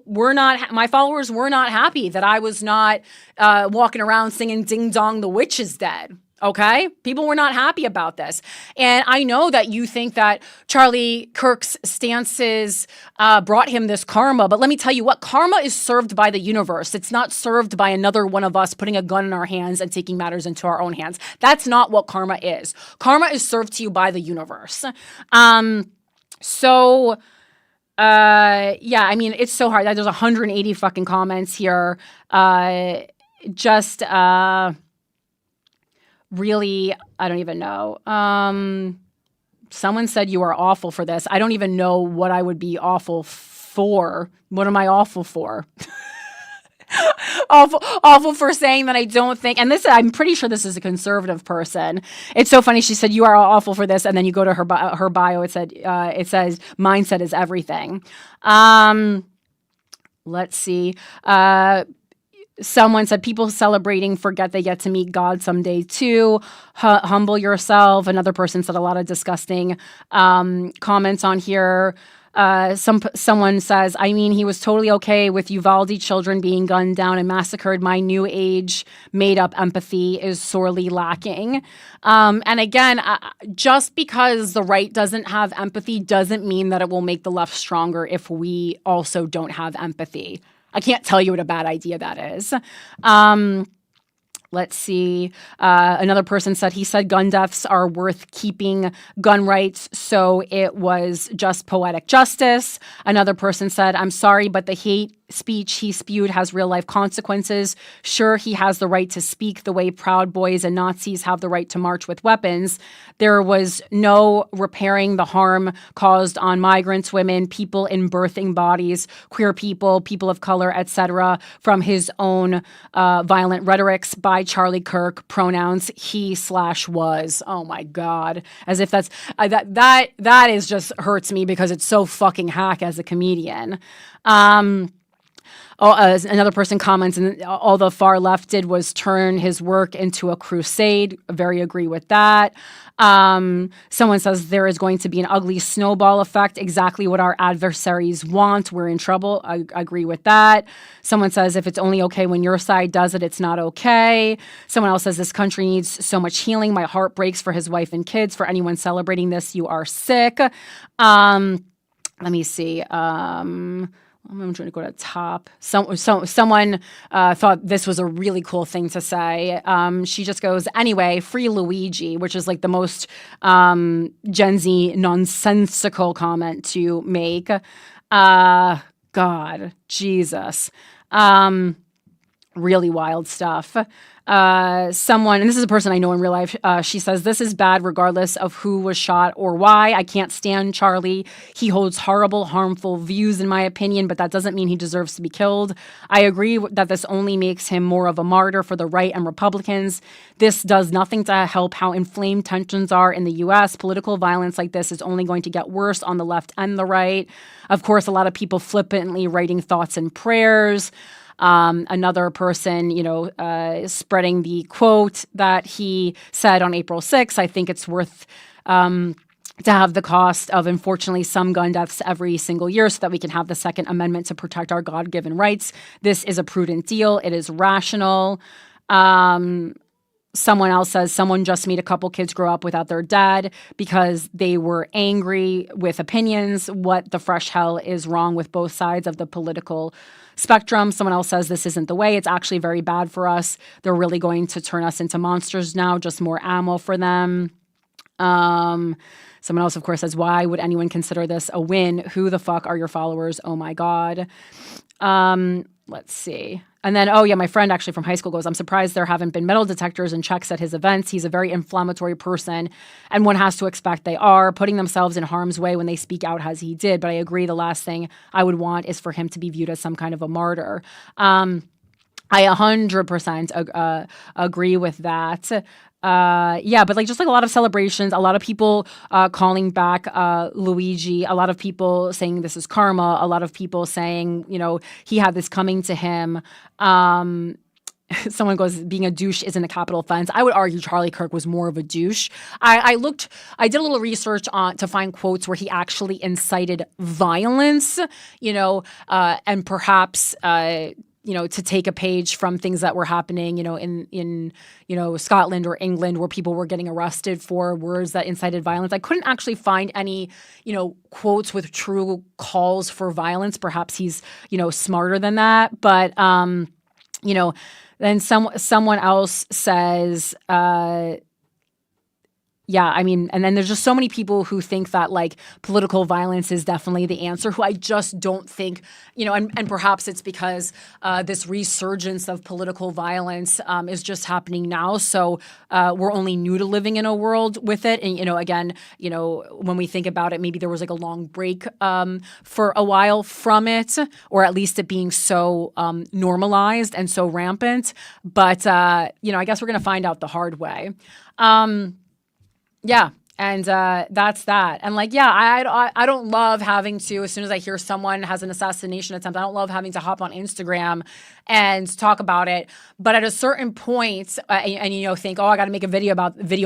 S2: my followers were not happy that I was not walking around singing Ding Dong, the Witch is Dead. Okay? People were not happy about this. And I know that you think that Charlie Kirk's stances brought him this karma, but let me tell you what, karma is served by the universe. It's not served by another one of us putting a gun in our hands and taking matters into our own hands. That's not what karma is. Karma is served to you by the universe. Yeah, I mean, it's so hard. There's 180 fucking comments here. Really, I don't even know. Someone said you are awful for this. I don't even know what I would be awful for. What am I awful for? awful for saying that I don't think, and this, I'm pretty sure this is a conservative person. It's so funny. She said you are awful for this, and then you go to her bio. It says mindset is everything. Let's see. Someone said people celebrating forget they get to meet God someday too. Humble yourself. Another person said a lot of disgusting comments on here. Someone says, I mean, he was totally okay with Uvalde children being gunned down and massacred. My new age made up empathy is sorely lacking. And again, just because the right doesn't have empathy doesn't mean that it will make the left stronger if we also don't have empathy. I can't tell you what a bad idea that is. Let's see. Another person said, he said gun deaths are worth keeping gun rights, so it was just poetic justice. Another person said, I'm sorry, but the hate speech he spewed has real life consequences. Sure, he has the right to speak the way Proud Boys and Nazis have the right to march with weapons. There was no repairing the harm caused on migrants, women, people in birthing bodies, queer people, people of color, etc., from his own violent rhetorics by Charlie Kirk, pronouns he/was. Oh my God. As if that's that is just hurts me because it's so fucking hack as a comedian. Another person comments, and all the far left did was turn his work into a crusade. Very agree with that. Someone says there is going to be an ugly snowball effect, exactly what our adversaries want. We're in trouble. I agree with that. Someone says if it's only okay when your side does it, it's not okay. Someone else says this country needs so much healing. My heart breaks for his wife and kids. For anyone celebrating this, you are sick. Let me see. I'm trying to go to the top. Someone thought this was a really cool thing to say. She just goes, anyway, free Luigi, which is like the most Gen Z nonsensical comment to make. God, Jesus. Really wild stuff. Someone, and this is a person I know in real life, she says, this is bad regardless of who was shot or why. I can't stand Charlie. He holds horrible, harmful views in my opinion, but that doesn't mean he deserves to be killed. I agree that this only makes him more of a martyr for the right and Republicans. This does nothing to help how inflamed tensions are in the U.S. Political violence like this is only going to get worse on the left and the right. Of course, a lot of people flippantly writing thoughts and prayers. Another person, spreading the quote that he said on April 6th. I think it's worth to have the cost of, unfortunately, some gun deaths every single year so that we can have the Second Amendment to protect our God-given rights. This is a prudent deal. It is rational. Someone else says, someone just made a couple kids grow up without their dad because they were angry with opinions. What the fresh hell is wrong with both sides of the political spectrum? Someone else says, this isn't the way. It's actually very bad for us. They're really going to turn us into monsters now, just more ammo for them. Someone else, of course, says, why would anyone consider this a win? Who the fuck are your followers? Oh, my God. Let's see. And then, my friend actually from high school goes, I'm surprised there haven't been metal detectors and checks at his events. He's a very inflammatory person, and one has to expect they are, putting themselves in harm's way when they speak out as he did. But I agree, the last thing I would want is for him to be viewed as some kind of a martyr. I 100% agree with that. But just a lot of celebrations, a lot of people calling back Luigi, a lot of people saying this is karma, a lot of people saying, he had this coming to him. Someone goes, being a douche isn't a capital offense. I would argue Charlie Kirk was more of a douche. I did a little research to find quotes where he actually incited violence, and perhaps to take a page from things that were happening, in Scotland or England, where people were getting arrested for words that incited violence. I couldn't actually find any, quotes with true calls for violence. Perhaps he's, smarter than that. But, then someone else says, and then there's just so many people who think that political violence is definitely the answer, who I just don't think, and perhaps it's because this resurgence of political violence is just happening now. So we're only new to living in a world with it. And, again, when we think about it, maybe there was a long break for a while from it, or at least it being so normalized and so rampant. But, I guess we're going to find out the hard way. And that's that. And I don't love having to, as soon as I hear someone has an assassination attempt, I don't love having to hop on Instagram and talk about it. But at a certain point, and think, I got to make a video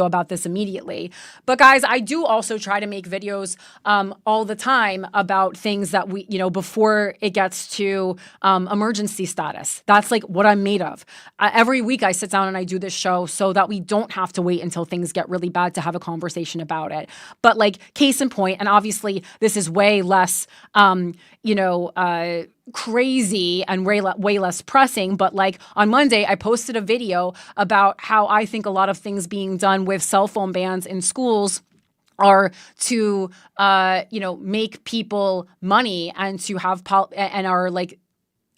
S2: about this immediately. But guys, I do also try to make videos all the time about things that we, before it gets to emergency status. That's what I'm made of. Every week I sit down and I do this show so that we don't have to wait until things get really bad to have a conversation about it. But case in point, and obviously this is way less, crazy and way less pressing. But on Monday, I posted a video about how I think a lot of things being done with cell phone bans in schools are to, make people money and to have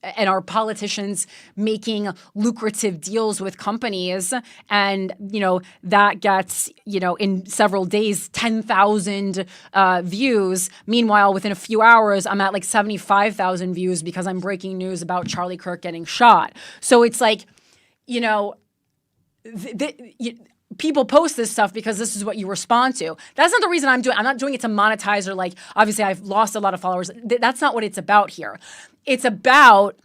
S2: and our politicians making lucrative deals with companies. And, that gets, in several days, 10,000 views. Meanwhile, within a few hours, I'm at 75,000 views because I'm breaking news about Charlie Kirk getting shot. So it's people post this stuff because this is what you respond to. That's not the reason I'm doing it. I'm not doing it to monetize or obviously I've lost a lot of followers. That's not what it's about here. It's about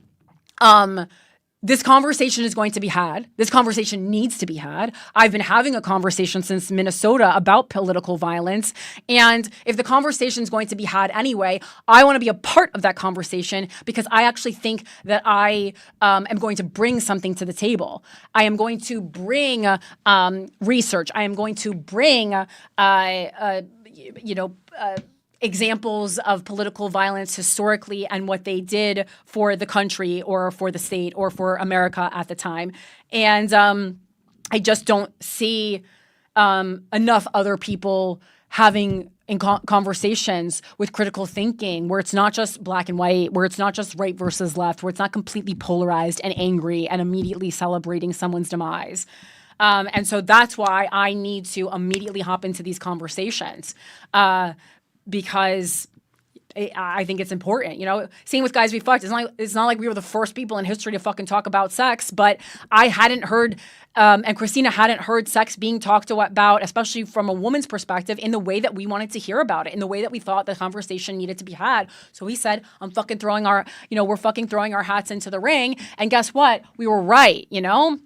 S2: this conversation is going to be had. This conversation needs to be had. I've been having a conversation since Minnesota about political violence. And if the conversation is going to be had anyway, I want to be a part of that conversation because I actually think that I am going to bring something to the table. I am going to bring research. I am going to bring examples of political violence historically and what they did for the country or for the state or for America at the time. And I just don't see enough other people having in conversations with critical thinking, where it's not just black and white, where it's not just right versus left, where it's not completely polarized and angry and immediately celebrating someone's demise. And so that's why I need to immediately hop into these conversations because I think it's important. You know, same with Guys We Fucked. It's not like we were the first people in history to fucking talk about sex, but I hadn't heard, and Christina hadn't heard sex being talked about, especially from a woman's perspective, in the way that we wanted to hear about it, in the way that we thought the conversation needed to be had. So we said, we're fucking throwing our hats into the ring. And guess what? We were right, you know?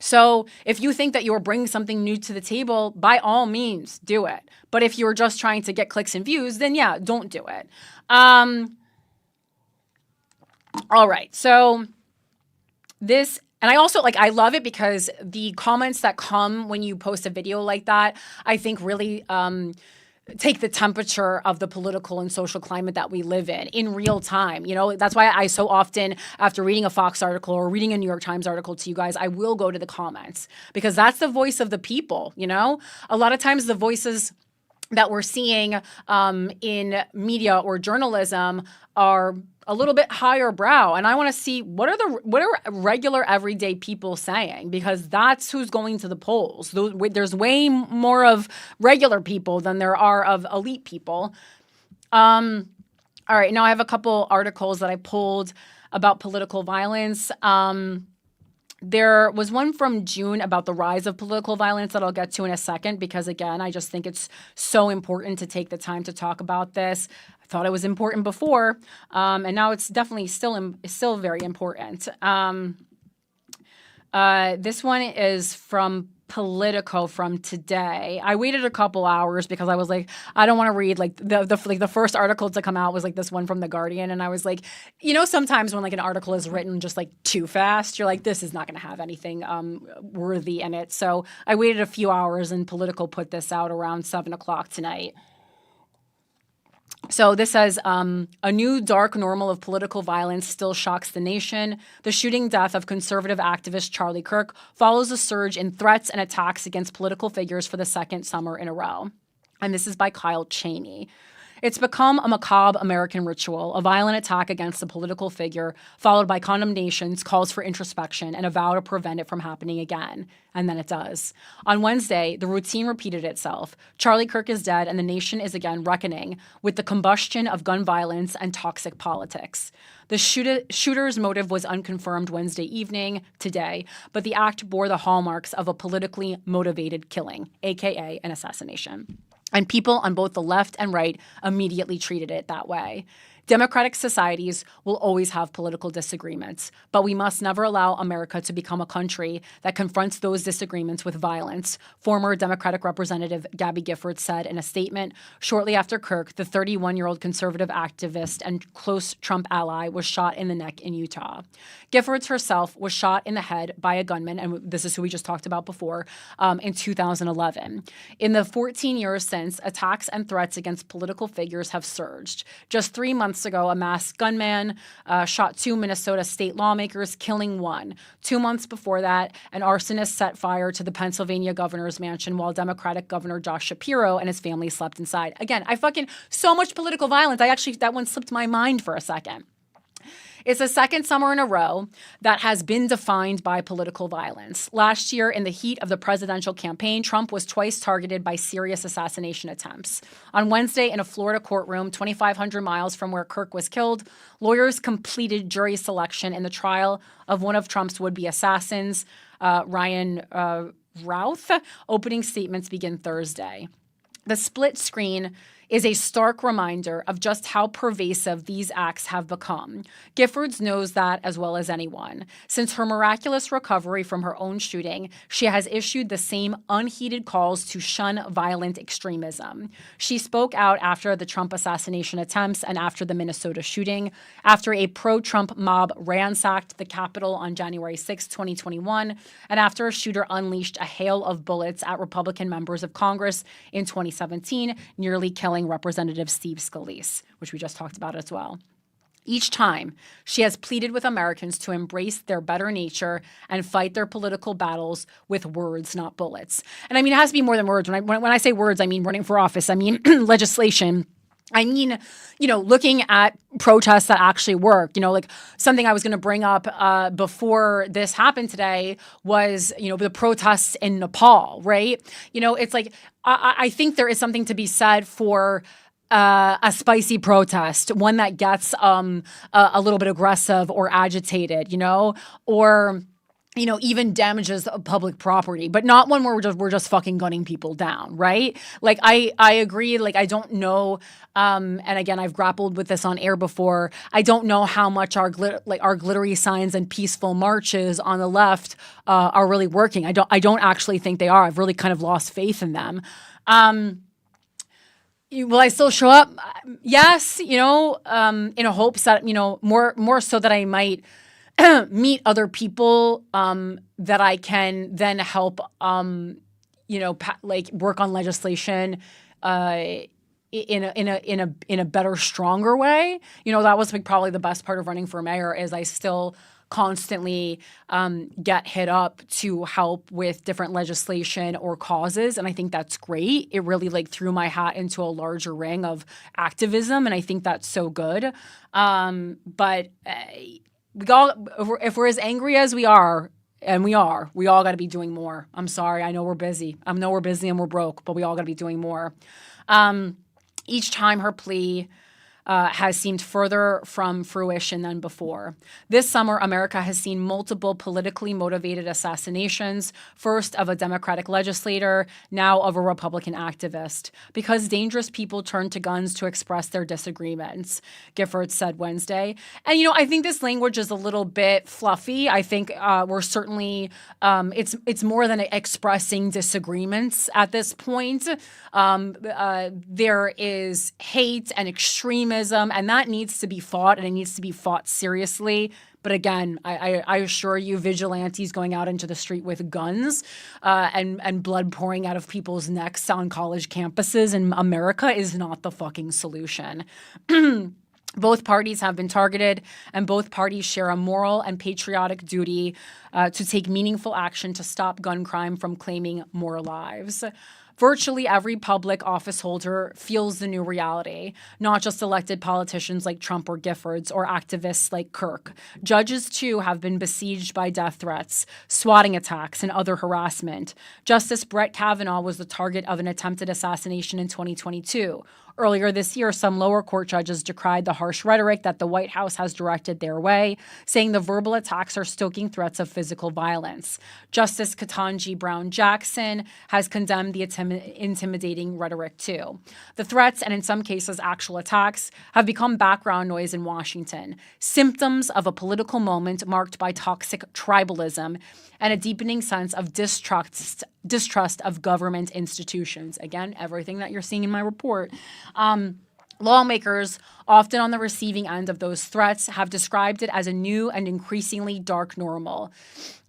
S2: So if you think that you're bringing something new to the table, by all means, do it. But if you're just trying to get clicks and views, then yeah, don't do it. All right. So this, and I also I love it because the comments that come when you post a video like that, I think really take the temperature of the political and social climate that we live in real time. You know, that's why I so often, after reading a Fox article or reading a New York Times article to you guys, I will go to the comments because that's the voice of the people, you know? A lot of times the voices that we're seeing in media or journalism are a little bit higher brow, and I want to see what are regular everyday people saying, because that's who's going to the polls. There's way more of regular people than there are of elite people. All right, now I have a couple articles that I pulled about political violence. There was one from June about the rise of political violence that I'll get to in a second, because again, I just think it's so important to take the time to talk about this. I thought it was important before, and now it's definitely still very important. This one is from Politico from today. I waited a couple hours because I was like, I don't want to read the first article to come out was this one from The Guardian, and I was like, you know, sometimes when an article is written just too fast, you're like, this is not going to have anything worthy in it. So I waited a few hours, and Politico put this out around 7:00 tonight. So this says, a new dark normal of political violence still shocks the nation. The shooting death of conservative activist Charlie Kirk follows a surge in threats and attacks against political figures for the second summer in a row. And this is by Kyle Cheney. It's become a macabre American ritual, a violent attack against a political figure, followed by condemnations, calls for introspection, and a vow to prevent it from happening again. And then it does. On Wednesday, the routine repeated itself. Charlie Kirk is dead, and the nation is again reckoning with the combustion of gun violence and toxic politics. The shooter's motive was unconfirmed Wednesday evening, today, but the act bore the hallmarks of a politically motivated killing, aka an assassination. And people on both the left and right immediately treated it that way. Democratic societies will always have political disagreements, but we must never allow America to become a country that confronts those disagreements with violence, former Democratic Representative Gabby Giffords said in a statement shortly after Kirk, the 31-year-old conservative activist and close Trump ally, was shot in the neck in Utah. Giffords herself was shot in the head by a gunman, and this is who we just talked about before, in 2011. In the 14 years since, attacks and threats against political figures have surged. Just 3 months ago, a masked gunman shot 2 Minnesota state lawmakers, killing one. 2 months before that, an arsonist set fire to the Pennsylvania governor's mansion while Democratic Governor Josh Shapiro and his family slept inside. Again, so much political violence. That one slipped my mind for a second. It's the second summer in a row that has been defined by political violence. Last year, in the heat of the presidential campaign, Trump was twice targeted by serious assassination attempts. On Wednesday, in a Florida courtroom 2,500 miles from where Kirk was killed, lawyers completed jury selection in the trial of one of Trump's would-be assassins, Ryan Routh. Opening statements begin Thursday. The split screen is a stark reminder of just how pervasive these acts have become. Giffords knows that as well as anyone. Since her miraculous recovery from her own shooting, she has issued the same unheeded calls to shun violent extremism. She spoke out after the Trump assassination attempts and after the Minnesota shooting, after a pro-Trump mob ransacked the Capitol on January 6, 2021, and after a shooter unleashed a hail of bullets at Republican members of Congress in 2017, nearly killing Representative Steve Scalise, which we just talked about as well. Each time, she has pleaded with Americans to embrace their better nature and fight their political battles with words, not bullets. And I mean, it has to be more than words. When I say words, I mean running for office. I mean legislation. I mean, looking at protests that actually work. Like something I was going to bring up before this happened today was, the protests in Nepal, right? It's like I think there is something to be said for a spicy protest, one that gets a little bit aggressive or agitated, or even damages public property, but not one where we're just fucking gunning people down, right? Like I agree. Like I don't know, and again I've grappled with this on air before. I don't know how much our glittery signs and peaceful marches on the left are really working. I don't actually think they are. I've really kind of lost faith in them. Will I still show up? Yes, in a hopes that, more so that I might meet other people that I can then help, work on legislation in a better, stronger way. That was probably the best part of running for mayor is I still constantly get hit up to help with different legislation or causes. And I think that's great. It really threw my hat into a larger ring of activism. And I think that's so good. But if we're as angry as we are, and we all got to be doing more. I'm sorry. I know we're busy. I know we're busy and we're broke, but we all got to be doing more. Each time her plea has seemed further from fruition than before. This summer, America has seen multiple politically motivated assassinations, first of a Democratic legislator, now of a Republican activist, because dangerous people turn to guns to express their disagreements, Giffords said Wednesday. And, I think this language is a little bit fluffy. I think we're certainly, it's more than expressing disagreements at this point. There is hate and extremism, and that needs to be fought, and it needs to be fought seriously. But again, I assure you, vigilantes going out into the street with guns and blood pouring out of people's necks on college campuses in America is not the fucking solution. Both parties have been targeted, and both parties share a moral and patriotic duty to take meaningful action to stop gun crime from claiming more lives. Virtually every public office holder feels the new reality, not just elected politicians like Trump or Giffords or activists like Kirk. Judges, too, have been besieged by death threats, swatting attacks, and other harassment. Justice Brett Kavanaugh was the target of an attempted assassination in 2022. Earlier this year, some lower court judges decried the harsh rhetoric that the White House has directed their way, saying the verbal attacks are stoking threats of physical violence. Justice Ketanji Brown Jackson has condemned the intimidating rhetoric, too. The threats, and in some cases actual attacks, have become background noise in Washington, symptoms of a political moment marked by toxic tribalism and a deepening sense of distrust of government institutions. Again, everything that you're seeing in my report. Lawmakers, often on the receiving end of those threats, have described it as a new and increasingly dark normal.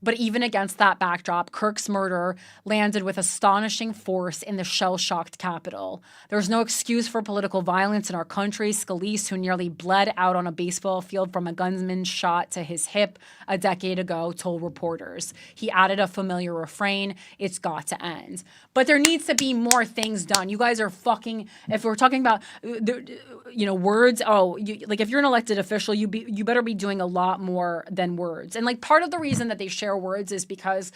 S2: But even against that backdrop, Kirk's murder landed with astonishing force in the shell-shocked Capitol. There's no excuse for political violence in our country. Scalise, who nearly bled out on a baseball field from a gunman's shot to his hip a decade ago, told reporters. He added a familiar refrain, "It's got to end." But there needs to be more things done. You guys are fucking, if we're talking about, words, if you're an elected official, you better be doing a lot more than words. And part of the reason that they share words is because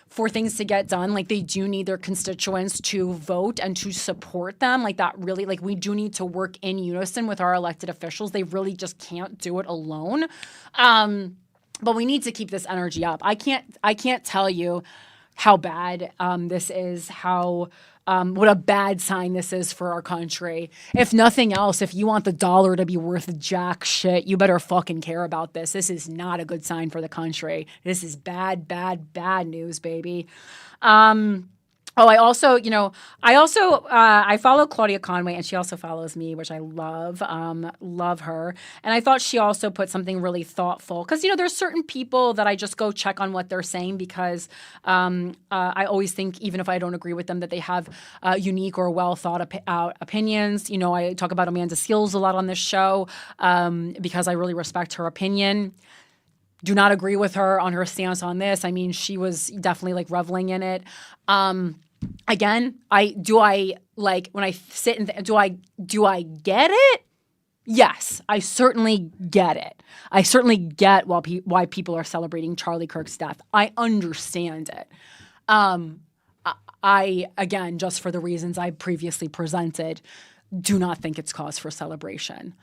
S2: for things to get done, they do need their constituents to vote and to support them. That really, we do need to work in unison with our elected officials. They really just can't do it alone. But we need to keep this energy up. I can't tell you how bad this is, what a bad sign this is for our country. If nothing else, if you want the dollar to be worth jack shit, you better fucking care about this. This is not a good sign for the country. This is bad, bad, bad news, baby. Oh, I follow Claudia Conway, and she also follows me, which I love, love her. And I thought she also put something really thoughtful because there's certain people that I just go check on what they're saying because I always think, even if I don't agree with them, that they have unique or well thought out opinions. I talk about Amanda Seales a lot on this show because I really respect her opinion. Do not agree with her on her stance on this. I mean, she was definitely like reveling in it. Again, do I get it? Yes, I certainly get it. I certainly get why people are celebrating Charlie Kirk's death. I understand it. I again, just for the reasons I previously presented, do not think it's cause for celebration.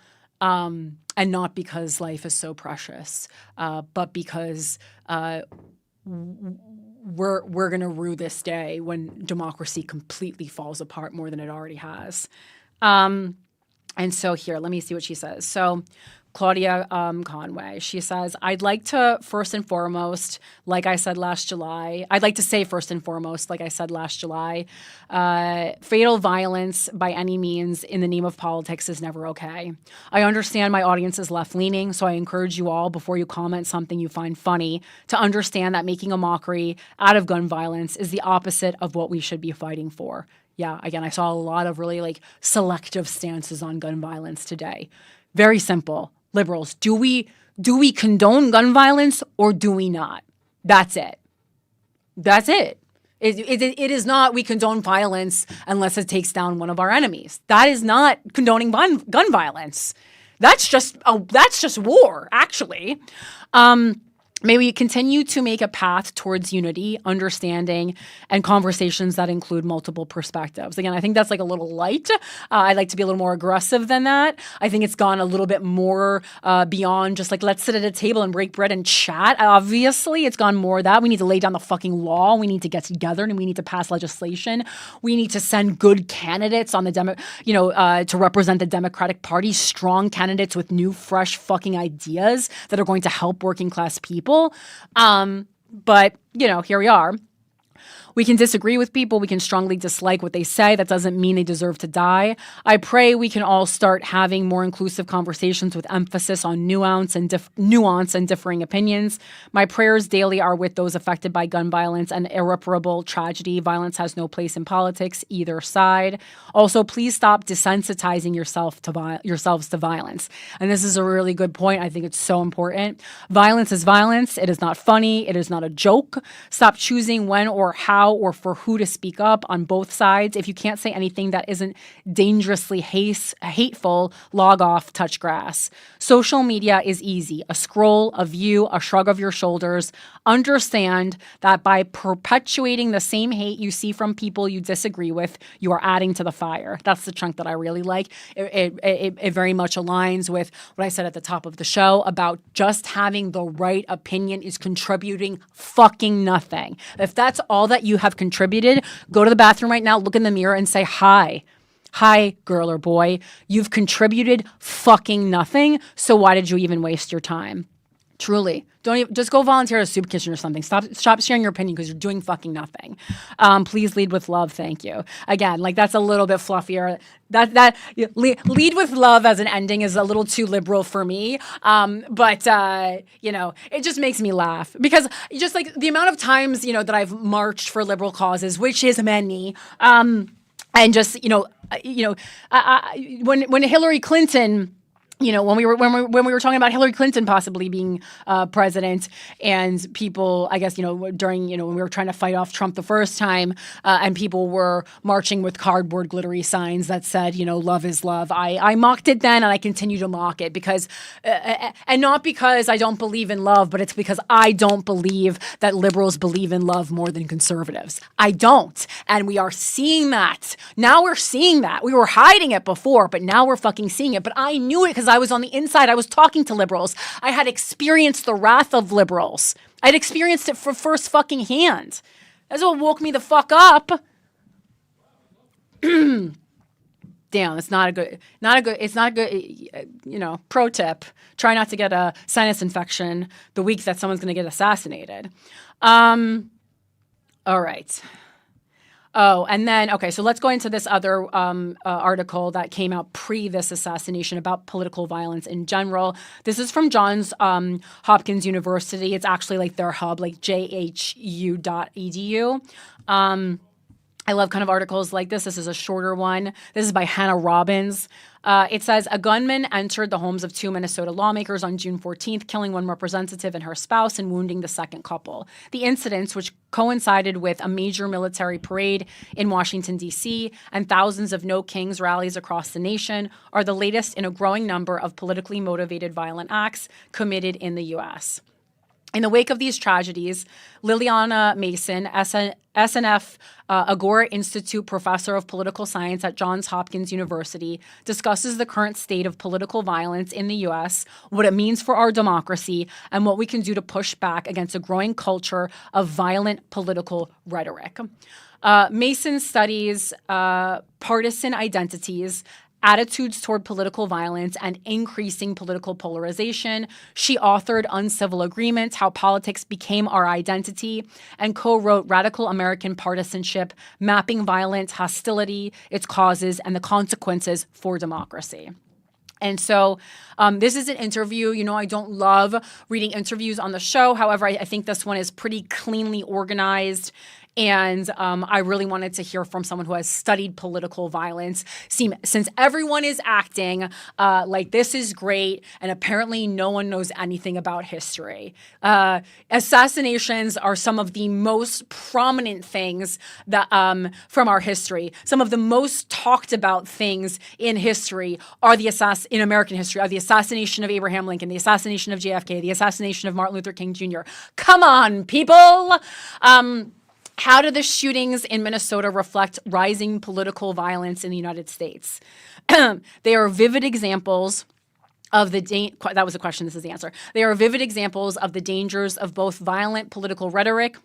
S2: And not because life is so precious, but because we're going to rue this day when democracy completely falls apart more than it already has. And so here, let me see what she says. So Claudia Conway, she says, I'd like to say first and foremost, like I said last July, fatal violence by any means in the name of politics is never okay. I understand my audience is left-leaning, so I encourage you all, before you comment something you find funny, to understand that making a mockery out of gun violence is the opposite of what we should be fighting for. Yeah, again, I saw a lot of really selective stances on gun violence today. Very simple. Liberals, do we condone gun violence or do we not? That's it. That's it. It is not we condone violence unless it takes down one of our enemies. That is not condoning gun violence. That's just war, actually. May we continue to make a path towards unity, understanding, and conversations that include multiple perspectives. Again, I think that's a little light. I'd like to be a little more aggressive than that. I think it's gone a little bit more beyond just let's sit at a table and break bread and chat. Obviously, it's gone more that. We need to lay down the fucking law. We need to get together and we need to pass legislation. We need to send good candidates on the to represent the Democratic Party, strong candidates with new, fresh fucking ideas that are going to help working class people. But here we are. We can disagree with people. We can strongly dislike what they say. That doesn't mean they deserve to die. I pray we can all start having more inclusive conversations with emphasis on nuance and differing opinions. My prayers daily are with those affected by gun violence and irreparable tragedy. Violence has no place in politics, either side. Also, please stop desensitizing yourselves to violence. And this is a really good point. I think it's so important. Violence is violence. It is not funny. It is not a joke. Stop choosing when or how or for who to speak up on both sides. If you can't say anything that isn't dangerously hateful, log off, touch grass. Social media is easy. A scroll, a view, a shrug of your shoulders. Understand that by perpetuating the same hate you see from people you disagree with, you are adding to the fire. That's the chunk that I really like. It very much aligns with what I said at the top of the show about just having the right opinion is contributing fucking nothing. If that's all that you have contributed, go to the bathroom right now, look in the mirror and say, hi, girl or boy, you've contributed fucking nothing. So why did you even waste your time? Truly. Don't even, just go volunteer at a soup kitchen or something. Stop sharing your opinion because you're doing fucking nothing. Please lead with love. Thank you. Again, that's a little bit fluffier. Lead with love as an ending is a little too liberal for me. But it just makes me laugh because just the amount of times, that I've marched for liberal causes, which is many, and just, when Hillary Clinton, when we were talking about Hillary Clinton possibly being president, and people, I guess, during, when we were trying to fight off Trump the first time, and people were marching with cardboard glittery signs that said, love is love. I mocked it then, and I continue to mock it because, and not because I don't believe in love, but it's because I don't believe that liberals believe in love more than conservatives. I don't, and we are seeing that now. We're seeing that. We were hiding it before, but now we're fucking seeing it. But I knew it because I was on the inside. I was talking to liberals. I had experienced the wrath of liberals. I'd experienced it for first fucking hand. That's what woke me the fuck up. Damn, it's not a good, pro tip. Try not to get a sinus infection the week that someone's going to get assassinated. All right. Oh, and then, okay, so let's go into this other article that came out pre this assassination about political violence in general. This is from Johns Hopkins University. It's actually like their hub, like jhu.edu. I love kind of articles like this. This is a shorter one. This is by Hannah Robbins. It says, a gunman entered the homes of 2 Minnesota lawmakers on June 14th, killing one representative and her spouse and wounding the second couple. The incidents, which coincided with a major military parade in Washington, D.C., and thousands of No Kings rallies across the nation, are the latest in a growing number of politically motivated violent acts committed in the U.S. In the wake of these tragedies, Liliana Mason, SNF Agora Institute professor of political science at Johns Hopkins University, discusses the current state of political violence in the U.S., what it means for our democracy, and what we can do to push back against a growing culture of violent political rhetoric. Mason studies partisan identities, attitudes toward political violence, and increasing political polarization. She authored Uncivil Agreements, How Politics Became Our Identity, and co-wrote Radical American Partisanship, Mapping Violent Hostility, Its Causes, and the Consequences for Democracy. And so this is an interview. You know, I don't love reading interviews on the show. However, I think this one is pretty cleanly organized. And I really wanted to hear from someone who has studied political violence. Since everyone is acting like this is great, and apparently no one knows anything about history. Assassinations are some of the most prominent things that from our history. Some of the most talked about things in history are in American history are the assassination of Abraham Lincoln, the assassination of JFK, the assassination of Martin Luther King Jr. Come on, people. How do the shootings in Minnesota reflect rising political violence in the United States? They are vivid examples of that was a question, this is the answer. They are vivid examples of the dangers of both violent political rhetoric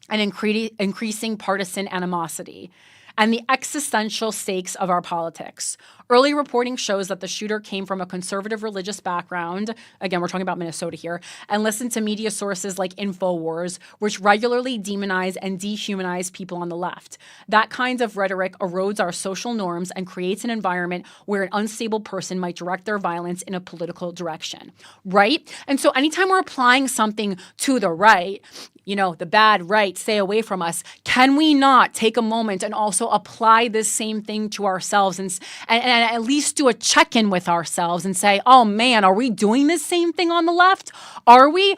S2: and increasing partisan animosity, and the existential stakes of our politics. Early reporting shows that the shooter came from a conservative religious background, again, we're talking about Minnesota here, and listened to media sources like InfoWars, which regularly demonize and dehumanize people on the left. That kind of rhetoric erodes our social norms and creates an environment where an unstable person might direct their violence in a political direction, right? And so anytime we're applying something to the right, you know, the bad right, stay away from us, can we not take a moment and also apply this same thing to ourselves and at least do a check-in with ourselves and say, oh man, are we doing this same thing on the left? Are we?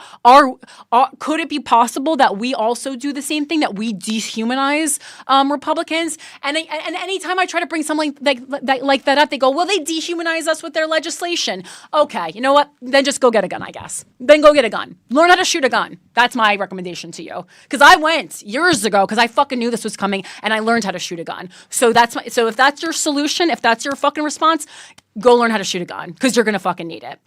S2: Could it be possible that we also do the same thing, that we dehumanize Republicans? And anytime I try to bring something like that up, they go, well, they dehumanize us with their legislation. Okay, you know what? Then just go get a gun, I guess. Then go get a gun. Learn how to shoot a gun. That's my recommendation to you. Because I went years ago because I fucking knew this was coming and I learned how to shoot a gun. So if that's your solution, if that's your fucking response, go learn how to shoot a gun because you're going to fucking need it.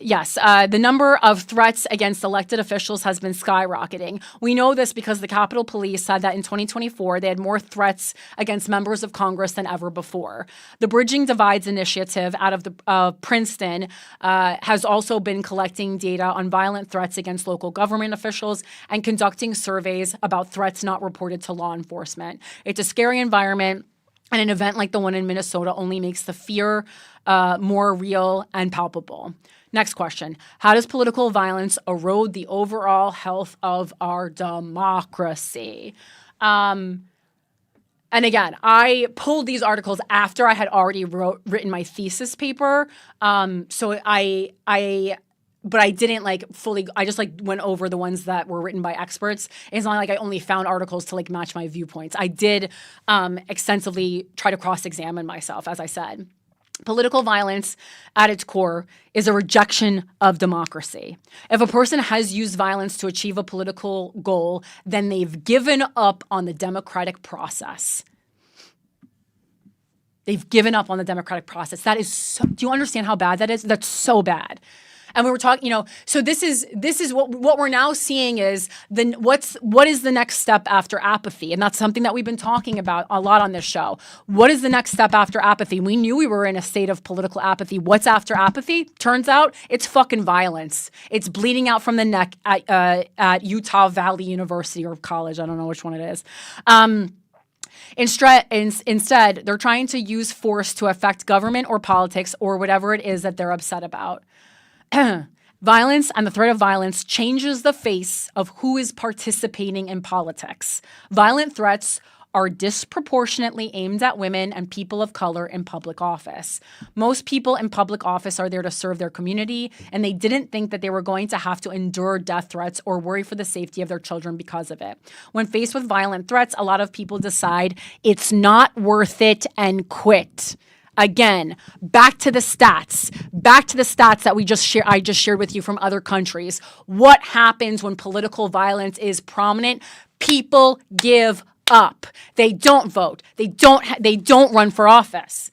S2: Yes, the number of threats against elected officials has been skyrocketing. We know this because the Capitol Police said that in 2024, they had more threats against members of Congress than ever before. The Bridging Divides initiative out of Princeton has also been collecting data on violent threats against local government officials and conducting surveys about threats not reported to law enforcement. It's a scary environment. And an event like the one in Minnesota only makes the fear more real and palpable. Next question. How does political violence erode the overall health of our democracy? And again, I pulled these articles after I had already written my thesis paper. But I didn't fully, I just went over the ones that were written by experts. It's not like I only found articles to match my viewpoints. I did extensively try to cross-examine myself, as I said. Political violence at its core is a rejection of democracy. If a person has used violence to achieve a political goal, then they've given up on the democratic process. They've given up on the democratic process. That is so, do you understand how bad that is? That's so bad. And we were talking, so this is what we're now seeing is what is the next step after apathy? And that's something that we've been talking about a lot on this show. What is the next step after apathy? We knew we were in a state of political apathy. What's after apathy? Turns out it's fucking violence. It's bleeding out from the neck at Utah Valley University or college. I don't know which one it is. Instead, they're trying to use force to affect government or politics or whatever it is that they're upset about. Violence and the threat of violence changes the face of who is participating in politics. Violent threats are disproportionately aimed at women and people of color in public office. Most people in public office are there to serve their community, and they didn't think that they were going to have to endure death threats or worry for the safety of their children because of it. When faced with violent threats, a lot of people decide it's not worth it and quit. Again, back to the stats that I just shared with you from other countries. What happens when political violence is prominent? People give up. They don't vote. They don't run for office.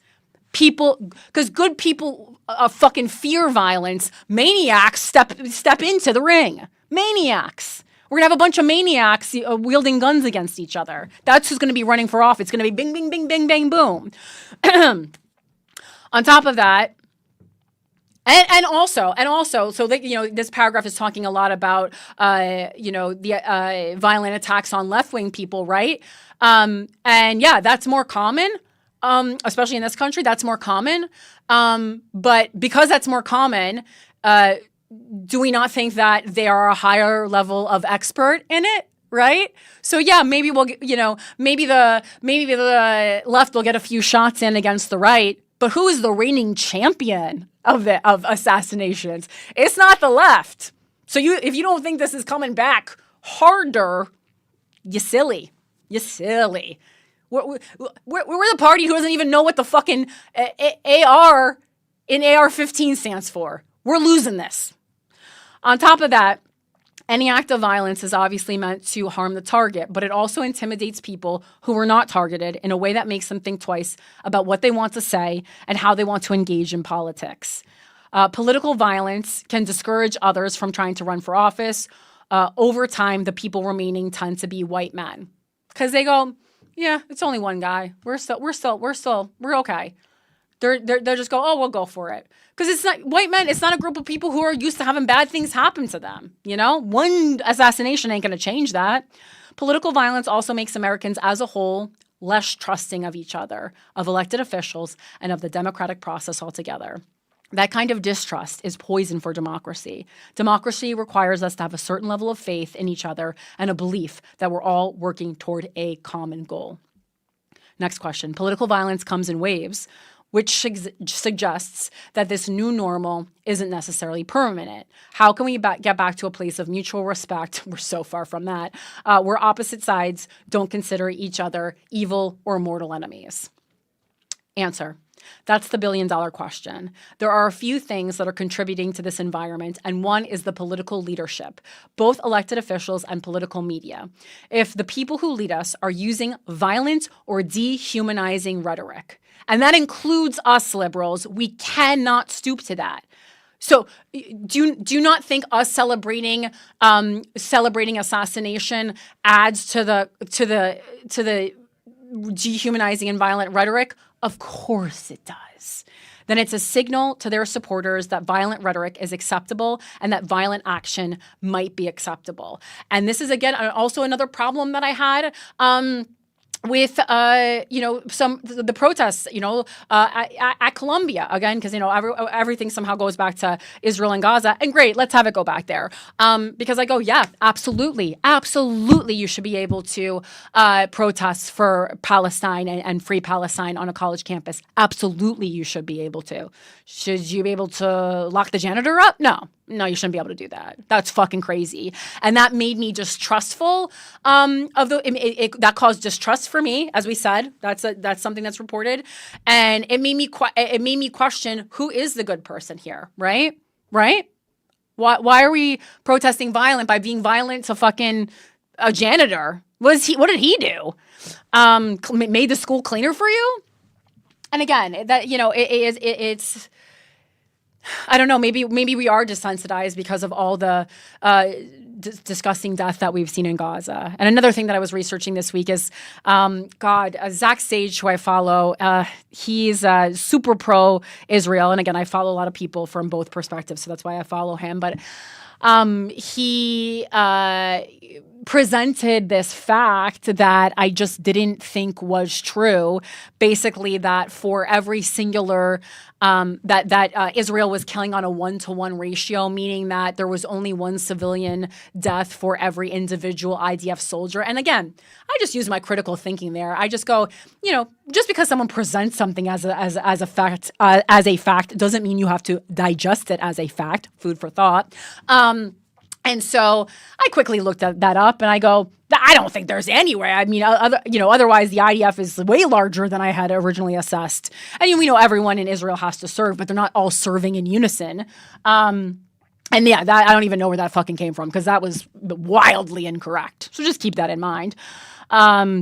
S2: Because good people fucking fear violence. Maniacs step into the ring. Maniacs. We're going to have a bunch of maniacs wielding guns against each other. That's who's going to be running for office. It's going to be bing, bing, bing, bing, bang, boom. On top of that, and also, so that, this paragraph is talking a lot about, the violent attacks on left-wing people, right? And yeah, that's more common, especially in this country. That's more common. But because that's more common, do we not think that they are a higher level of expert in it? Right? So yeah, maybe maybe the left will get a few shots in against the right. But who is the reigning champion of assassinations? It's not the left. So if you don't think this is coming back harder, you're silly. You're silly. We're the party who doesn't even know what the fucking AR in AR-15 stands for. We're losing this. On top of that, any act of violence is obviously meant to harm the target, but it also intimidates people who were not targeted in a way that makes them think twice about what they want to say and how they want to engage in politics. Political violence can discourage others from trying to run for office. Over time, the people remaining tend to be white men because they go, yeah, it's only one guy. We're okay. They're just go, oh, we'll go for it. Because it's not white men. It's not a group of people who are used to having bad things happen to them. One assassination ain't going to change that. Political violence also makes Americans as a whole less trusting of each other, of elected officials, and of the democratic process altogether. That kind of distrust is poison for democracy. Democracy requires us to have a certain level of faith in each other and a belief that we're all working toward a common goal. Next question. Political violence comes in waves, which suggests that this new normal isn't necessarily permanent. How can we get back to a place of mutual respect? We're so far from that, where opposite sides don't consider each other evil or mortal enemies. Answer. That's the billion-dollar question. There are a few things that are contributing to this environment, and one is the political leadership, both elected officials and political media. If the people who lead us are using violent or dehumanizing rhetoric, and that includes us liberals, we cannot stoop to that. So do you not think us celebrating assassination adds to the dehumanizing and violent rhetoric? Of course it does. Then it's a signal to their supporters that violent rhetoric is acceptable and that violent action might be acceptable. And this is, again, also another problem that I had with the protests at Colombia, again, because everything somehow goes back to Israel and Gaza, and great, let's have it go back there, because I go, yeah, absolutely you should be able to protest for Palestine and free Palestine on a college campus. Absolutely, you should be able to. Should you be able to lock the janitor up? No, you shouldn't be able to do that. That's fucking crazy. And that made me distrustful that caused distrust for me, as we said. That's something that's reported. And it made me question, who is the good person here, right? Right? Why are we protesting violent by being violent to fucking a janitor? What did he do? Made the school cleaner for you? And again, that it's I don't know. Maybe we are desensitized because of all the disgusting death that we've seen in Gaza. And another thing that I was researching this week is, Zach Sage, who I follow, he's super pro-Israel. And again, I follow a lot of people from both perspectives, so that's why I follow him. But he presented this fact that I just didn't think was true. Basically, that for every singular that Israel was killing on a 1-to-1 ratio, meaning that there was only one civilian death for every individual IDF soldier. And again, I just use my critical thinking there. I just go, just because someone presents something as a fact doesn't mean you have to digest it as a fact. Food for thought. And so I quickly looked that up, and I go, I don't think there's any way. I mean, otherwise the IDF is way larger than I had originally assessed. And we know everyone in Israel has to serve, but they're not all serving in unison. And yeah, that I don't even know where that fucking came from, because that was wildly incorrect. So just keep that in mind.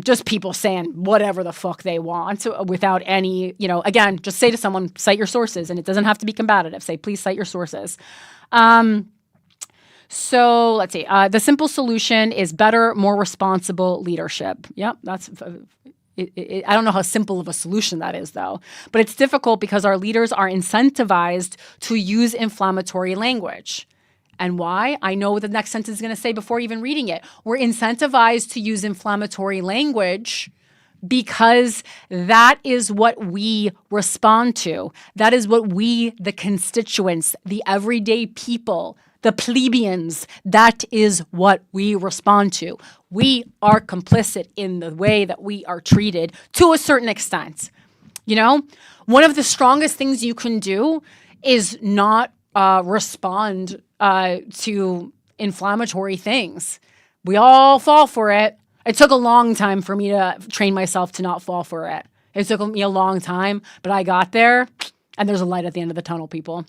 S2: Just people saying whatever the fuck they want without any, again, just say to someone, cite your sources, and it doesn't have to be combative. Say, please cite your sources. So let's see. The simple solution is better, more responsible leadership. Yep, that's. I don't know how simple of a solution that is, though. But it's difficult because our leaders are incentivized to use inflammatory language. And why? I know what the next sentence is going to say before even reading it. We're incentivized to use inflammatory language because that is what we respond to. That is what we, the constituents, the everyday people, the plebeians, that is what we respond to. We are complicit in the way that we are treated to a certain extent. One of the strongest things you can do is not respond to inflammatory things. We all fall for it. It took a long time for me to train myself to not fall for it. It took me a long time, but I got there, and there's a light at the end of the tunnel, people.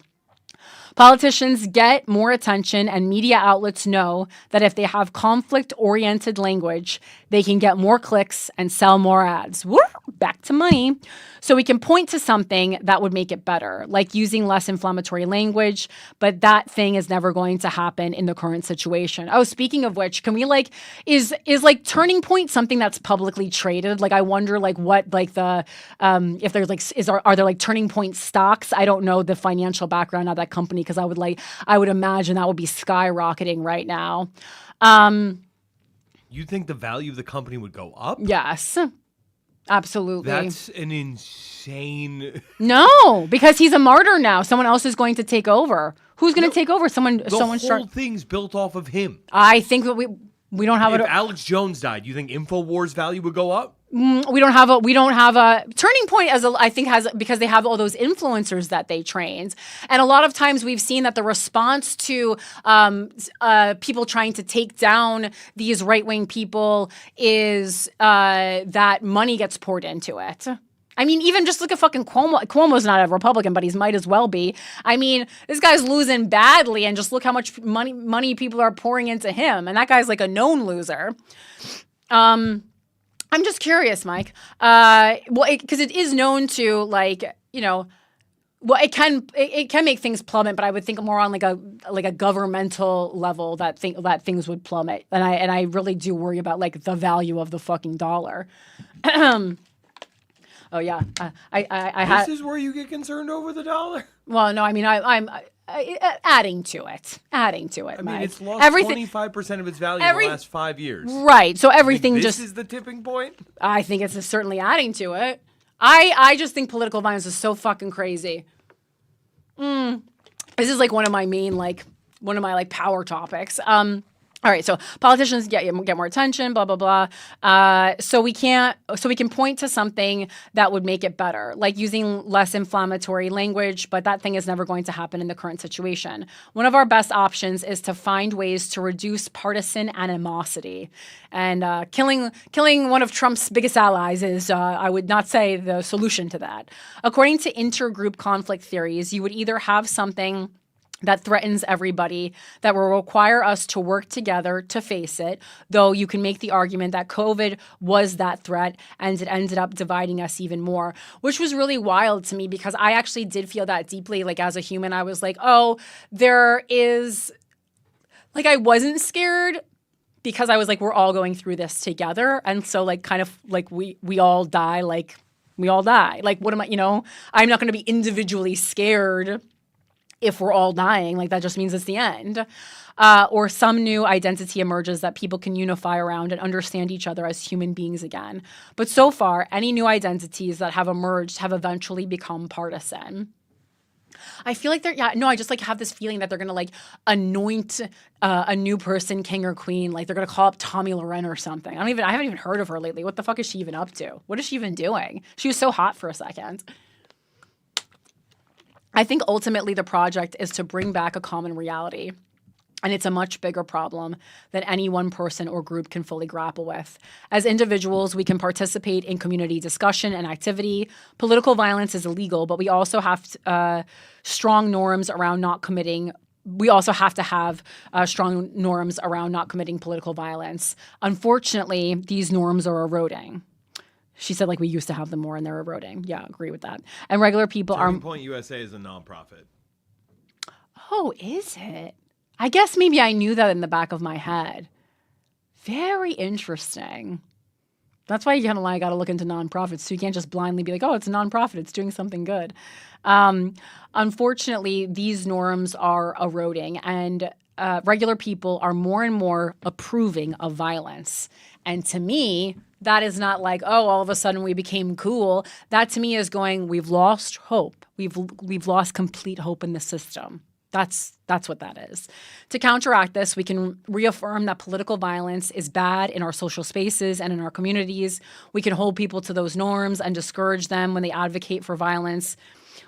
S2: Politicians get more attention, and media outlets know that if they have conflict-oriented language, they can get more clicks and sell more ads. Woo! Back to money. So we can point to something that would make it better, like using less inflammatory language, but that thing is never going to happen in the current situation. Oh, speaking of which, can we is Turning Point something that's publicly traded? I wonder what the if there's are there Turning Point stocks? I don't know the financial background of that company, because I would imagine that would be skyrocketing right now.
S3: You think the value of the company would go up?
S2: Yes. Absolutely.
S3: That's an insane...
S2: No, because he's a martyr now. Someone else is going to take over. Who's going to take over?
S3: The whole thing's built off of him.
S2: I think that we don't have...
S3: If Alex Jones died, you think InfoWars value would go up?
S2: We don't have a Turning Point because they have all those influencers that they trained. And a lot of times we've seen that the response to people trying to take down these right-wing people is that money gets poured into it. I mean, even just look at fucking Cuomo. Cuomo's not a Republican, but he might as well be. I mean, this guy's losing badly, and just look how much money people are pouring into him. And that guy's a known loser. I'm just curious, Mike. Because it is known to it can make things plummet, but I would think more on a governmental level that things would plummet, and I really do worry about the value of the fucking dollar. Oh yeah,
S3: This is where you get concerned over the dollar.
S2: Well, no, I mean I'm adding to it. I mean,
S3: Mike. It's lost 25% of its value in the last 5 years.
S2: Right. So everything
S3: this is the tipping point?
S2: I think it's certainly adding to it. I just think political violence is so fucking crazy. This is one of my main one of my power topics. All right, so politicians get more attention, blah blah blah. So we can point to something that would make it better, like using less inflammatory language, but that thing is never going to happen in the current situation. One of our best options is to find ways to reduce partisan animosity, and killing one of Trump's biggest allies is, I would not say, the solution to that. According to intergroup conflict theories, you would either have something that threatens everybody, that will require us to work together to face it, though you can make the argument that COVID was that threat and it ended up dividing us even more, which was really wild to me because I actually did feel that deeply. Like as a human, I was like, oh, there is, like I wasn't scared because I was like, we're all going through this together. And so like kind of like we all die, like we all die. Like what am I, I'm not going to be individually scared if we're all dying, like that just means it's the end. Or some new identity emerges that people can unify around and understand each other as human beings again. But so far, any new identities that have emerged have eventually become partisan. I feel like I just like have this feeling that they're going to like anoint a new person king or queen. Like they're going to call up Tommy Loren or something. I haven't even heard of her lately. What the fuck is she even up to? What is she even doing? She was so hot for a second. I think ultimately the project is to bring back a common reality. And it's a much bigger problem than any one person or group can fully grapple with. As individuals, we can participate in community discussion and activity. Political violence is illegal, but we also have strong norms around not committing. We also have to have strong norms around not committing political violence. Unfortunately, these norms are eroding. She said, like, we used to have them more and they're eroding. Yeah, agree with that. And regular people
S3: Turning Point USA is a nonprofit.
S2: Oh, is it? I guess maybe I knew that in the back of my head. Very interesting. That's why you kind of like got to look into nonprofits. So you can't just blindly be like, oh, it's a nonprofit. It's doing something good. Unfortunately, these norms are eroding and regular people are more and more approving of violence. And to me, that is not like, oh, all of a sudden we became cool. That to me is going, we've lost hope. We've lost complete hope in the system. That's what that is. To counteract this, we can reaffirm that political violence is bad in our social spaces and in our communities. We can hold people to those norms and discourage them when they advocate for violence.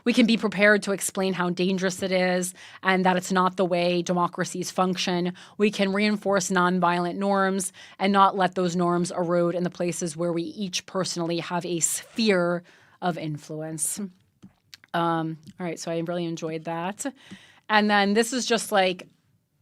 S2: We can be prepared to explain how dangerous it is and that it's not the way democracies function. We can reinforce nonviolent norms and not let those norms erode in the places where we each personally have a sphere of influence. All right, so I really enjoyed that. And then this is just like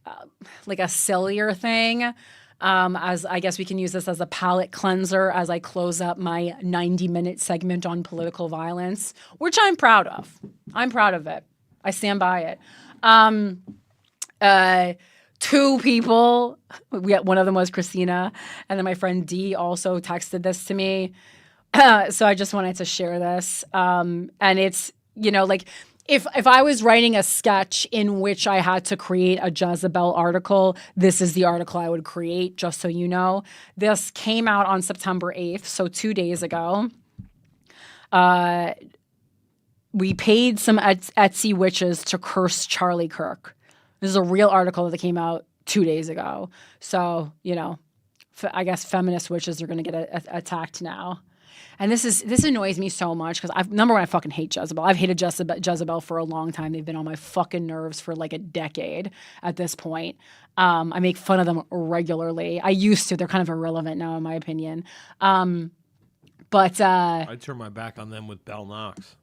S2: a sillier thing. As I guess we can use this as a palate cleanser as I close up my 90-minute segment on political violence, which I'm proud of. I'm proud of it. I stand by it. Two people, one of them was Christina, and then my friend Dee also texted this to me. So I just wanted to share this. And it's, like, If I was writing a sketch in which I had to create a Jezebel article, this is the article I would create, just so you know. This came out on September 8th, so 2 days ago. We paid some Etsy witches to curse Charlie Kirk. This is a real article that came out 2 days ago. So, I guess feminist witches are going to get attacked now. And this annoys me so much because number one, I fucking hate Jezebel. I've hated Jezebel for a long time. They've been on my fucking nerves for like a decade at this point. I make fun of them regularly. I used to. They're kind of irrelevant now, in my opinion. But
S3: I turned my back on them with Belle Knox.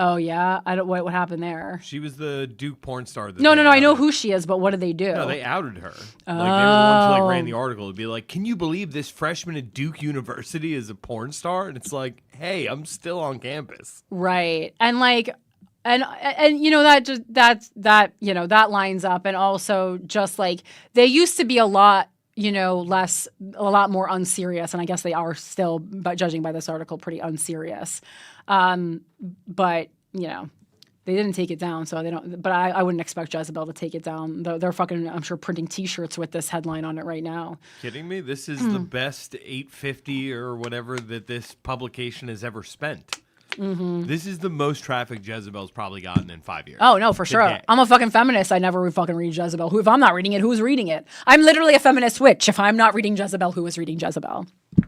S2: Oh yeah, what happened there?
S3: She was the Duke porn star.
S2: No. I know who she is, but what did they do?
S3: No, they outed her. They were the ones who ran the article. It'd be like, can you believe this freshman at Duke University is a porn star? And it's like, hey, I'm still on campus.
S2: Right, and like, and that lines up, and also just like they used to be a lot more unserious, and I guess they are still, but judging by this article, pretty unserious. But they didn't take it down, so they don't. But I wouldn't expect Jezebel to take it down. They're fucking, I'm sure, printing T-shirts with this headline on it right now.
S3: Kidding me? This is the best $8.50 or whatever that this publication has ever spent. Mm-hmm. This is the most traffic Jezebel's probably gotten in 5 years.
S2: Oh, no, for sure. I'm a fucking feminist. I never fucking read Jezebel. If I'm not reading it, who's reading it? I'm literally a feminist witch. If I'm not reading Jezebel, who is reading Jezebel?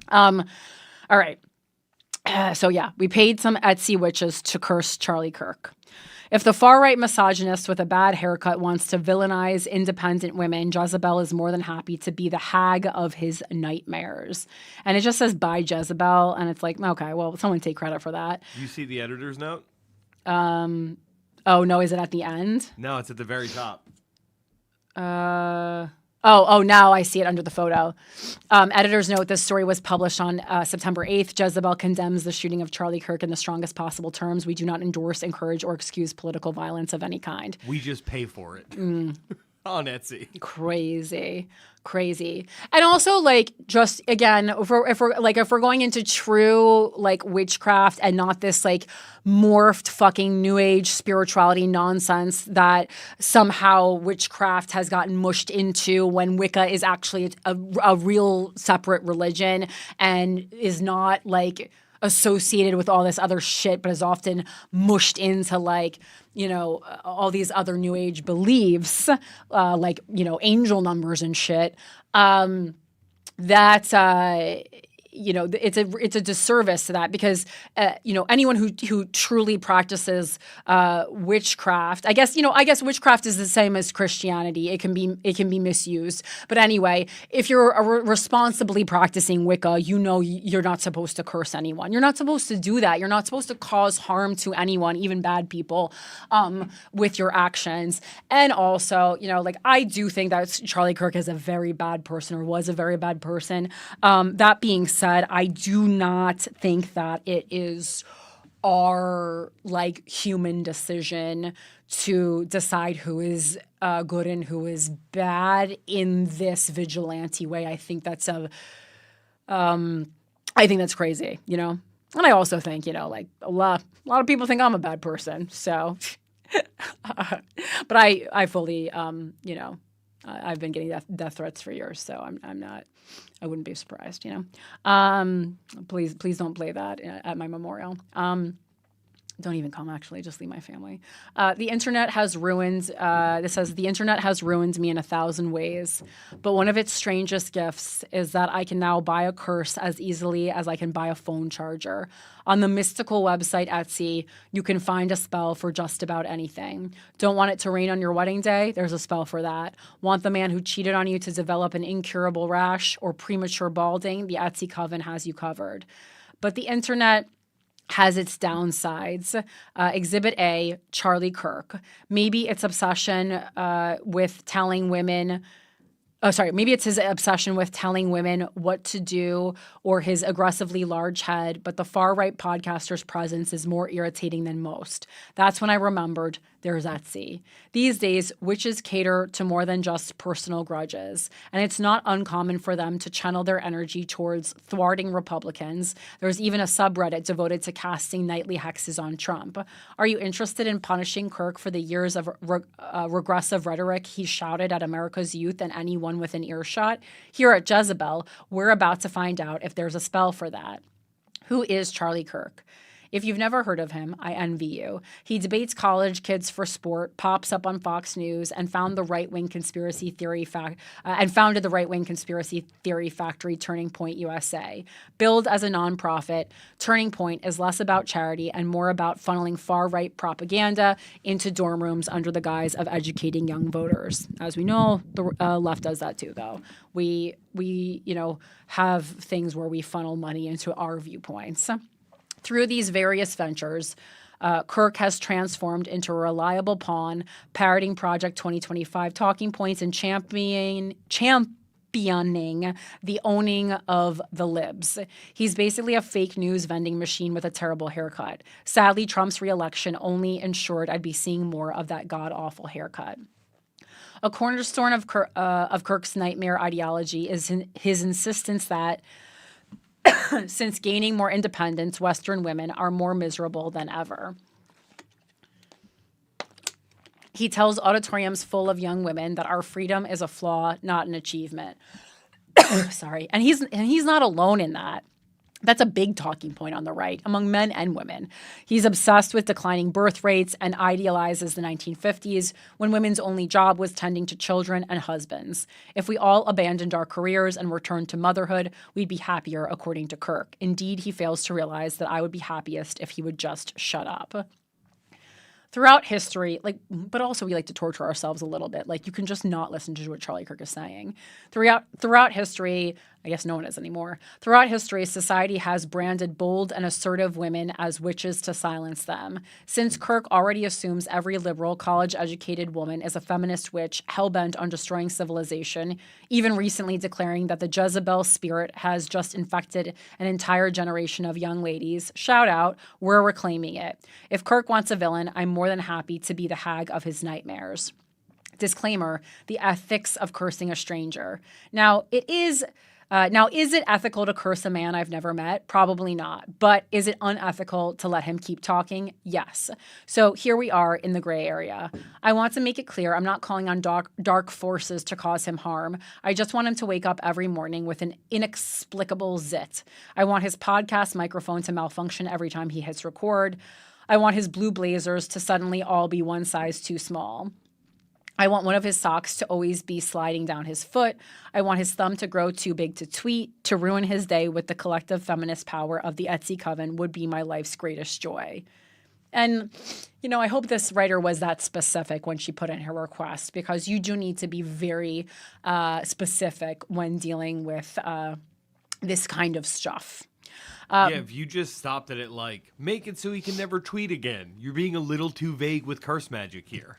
S2: All right. So yeah, we paid some Etsy witches to curse Charlie Kirk. If the far-right misogynist with a bad haircut wants to villainize independent women, Jezebel is more than happy to be the hag of his nightmares. And it just says by Jezebel, and it's like, okay, well, someone take credit for that.
S3: You see the editor's note?
S2: Oh, no, is it at the end?
S3: No, it's at the very top.
S2: Oh, now I see it under the photo. Editors note this story was published on September 8th. Jezebel condemns the shooting of Charlie Kirk in the strongest possible terms. We do not endorse, encourage, or excuse political violence of any kind.
S3: We just pay for it. On Etsy. Crazy. And also, like, just again, if we're going into true like witchcraft and not this like morphed fucking new age spirituality nonsense that somehow witchcraft has gotten mushed into when Wicca is actually a real separate religion and is not like associated with all this other shit, but is often mushed into like, you know, all these other new age beliefs, like, you know, angel numbers and shit. You know, it's a disservice to that because, you know, anyone who truly practices witchcraft, I guess witchcraft is the same as Christianity. It can be misused. But anyway, if you're responsibly practicing Wicca, you know you're not supposed to curse anyone. You're not supposed to do that. You're not supposed to cause harm to anyone, even bad people, with your actions. And also, you know, like I do think that Charlie Kirk is a very bad person or was a very bad person. That being said, I do not think that it is our like human decision to decide who is good and who is bad in this vigilante way. I think that's crazy, you know. And I also think, you know, like a lot of people think I'm a bad person. So, but I fully, you know, I've been getting death threats for years, so I'm not. I wouldn't be surprised, you know. Please don't play that at my memorial. Don't even come, actually. Just leave my family. The internet has ruined, this says, the internet has ruined me in 1,000 ways. But one of its strangest gifts is that I can now buy a curse as easily as I can buy a phone charger. On the mystical website Etsy, you can find a spell for just about anything. Don't want it to rain on your wedding day? There's a spell for that. Want the man who cheated on you to develop an incurable rash or premature balding? The Etsy coven has you covered. But the internet has its downsides. Exhibit A, Charlie Kirk. Maybe it's obsession with telling women maybe it's his obsession with telling women what to do or his aggressively large head, but the far-right podcaster's presence is more irritating than most. That's when I remembered there's Etsy. These days, witches cater to more than just personal grudges, and it's not uncommon for them to channel their energy towards thwarting Republicans. There's even a subreddit devoted to casting nightly hexes on Trump. Are you interested in punishing Kirk for the years of regressive rhetoric he shouted at America's youth and anyone within earshot? Here at Jezebel, we're about to find out if there's a spell for that. Who is Charlie Kirk? If you've never heard of him, I envy you. He debates college kids for sport, pops up on Fox News, and founded the right-wing conspiracy theory factory Turning Point USA. Billed as a nonprofit, Turning Point is less about charity and more about funneling far-right propaganda into dorm rooms under the guise of educating young voters. As we know, the left does that too, though. We have things where we funnel money into our viewpoints. Through these various ventures, Kirk has transformed into a reliable pawn, parroting Project 2025 talking points and championing the owning of the libs. He's basically a fake news vending machine with a terrible haircut. Sadly, Trump's reelection only ensured I'd be seeing more of that god-awful haircut. A cornerstone of Kirk's nightmare ideology is his insistence that since gaining more independence, Western women are more miserable than ever. He tells auditoriums full of young women that our freedom is a flaw, not an achievement. Sorry. And he's not alone in that. That's a big talking point on the right, among men and women. He's obsessed with declining birth rates and idealizes the 1950s, when women's only job was tending to children and husbands. If we all abandoned our careers and returned to motherhood, we'd be happier, according to Kirk. Indeed, he fails to realize that I would be happiest if he would just shut up. Throughout history, but also we like to torture ourselves a little bit. You can just not listen to what Charlie Kirk is saying. Throughout history,
S2: I guess no one is anymore. Throughout history, society has branded bold and assertive women as witches to silence them. Since Kirk already assumes every liberal, college-educated woman is a feminist witch hell-bent on destroying civilization, even recently declaring that the Jezebel spirit has just infected an entire generation of young ladies, shout out, we're reclaiming it. If Kirk wants a villain, I'm more than happy to be the hag of his nightmares. Disclaimer, the ethics of cursing a stranger. Now, is it ethical to curse a man I've never met? Probably not. But is it unethical to let him keep talking? Yes. So here we are in the gray area. I want to make it clear I'm not calling on dark forces to cause him harm. I just want him to wake up every morning with an inexplicable zit. I want his podcast microphone to malfunction every time he hits record. I want his blue blazers to suddenly all be one size too small. I want one of his socks to always be sliding down his foot. I want his thumb to grow too big to tweet. To ruin his day with the collective feminist power of the Etsy coven would be my life's greatest joy. And, I hope this writer was that specific when she put in her request, because you do need to be very specific when dealing with this kind of stuff.
S3: If you just stopped it at make it so he can never tweet again, you're being a little too vague with curse magic here.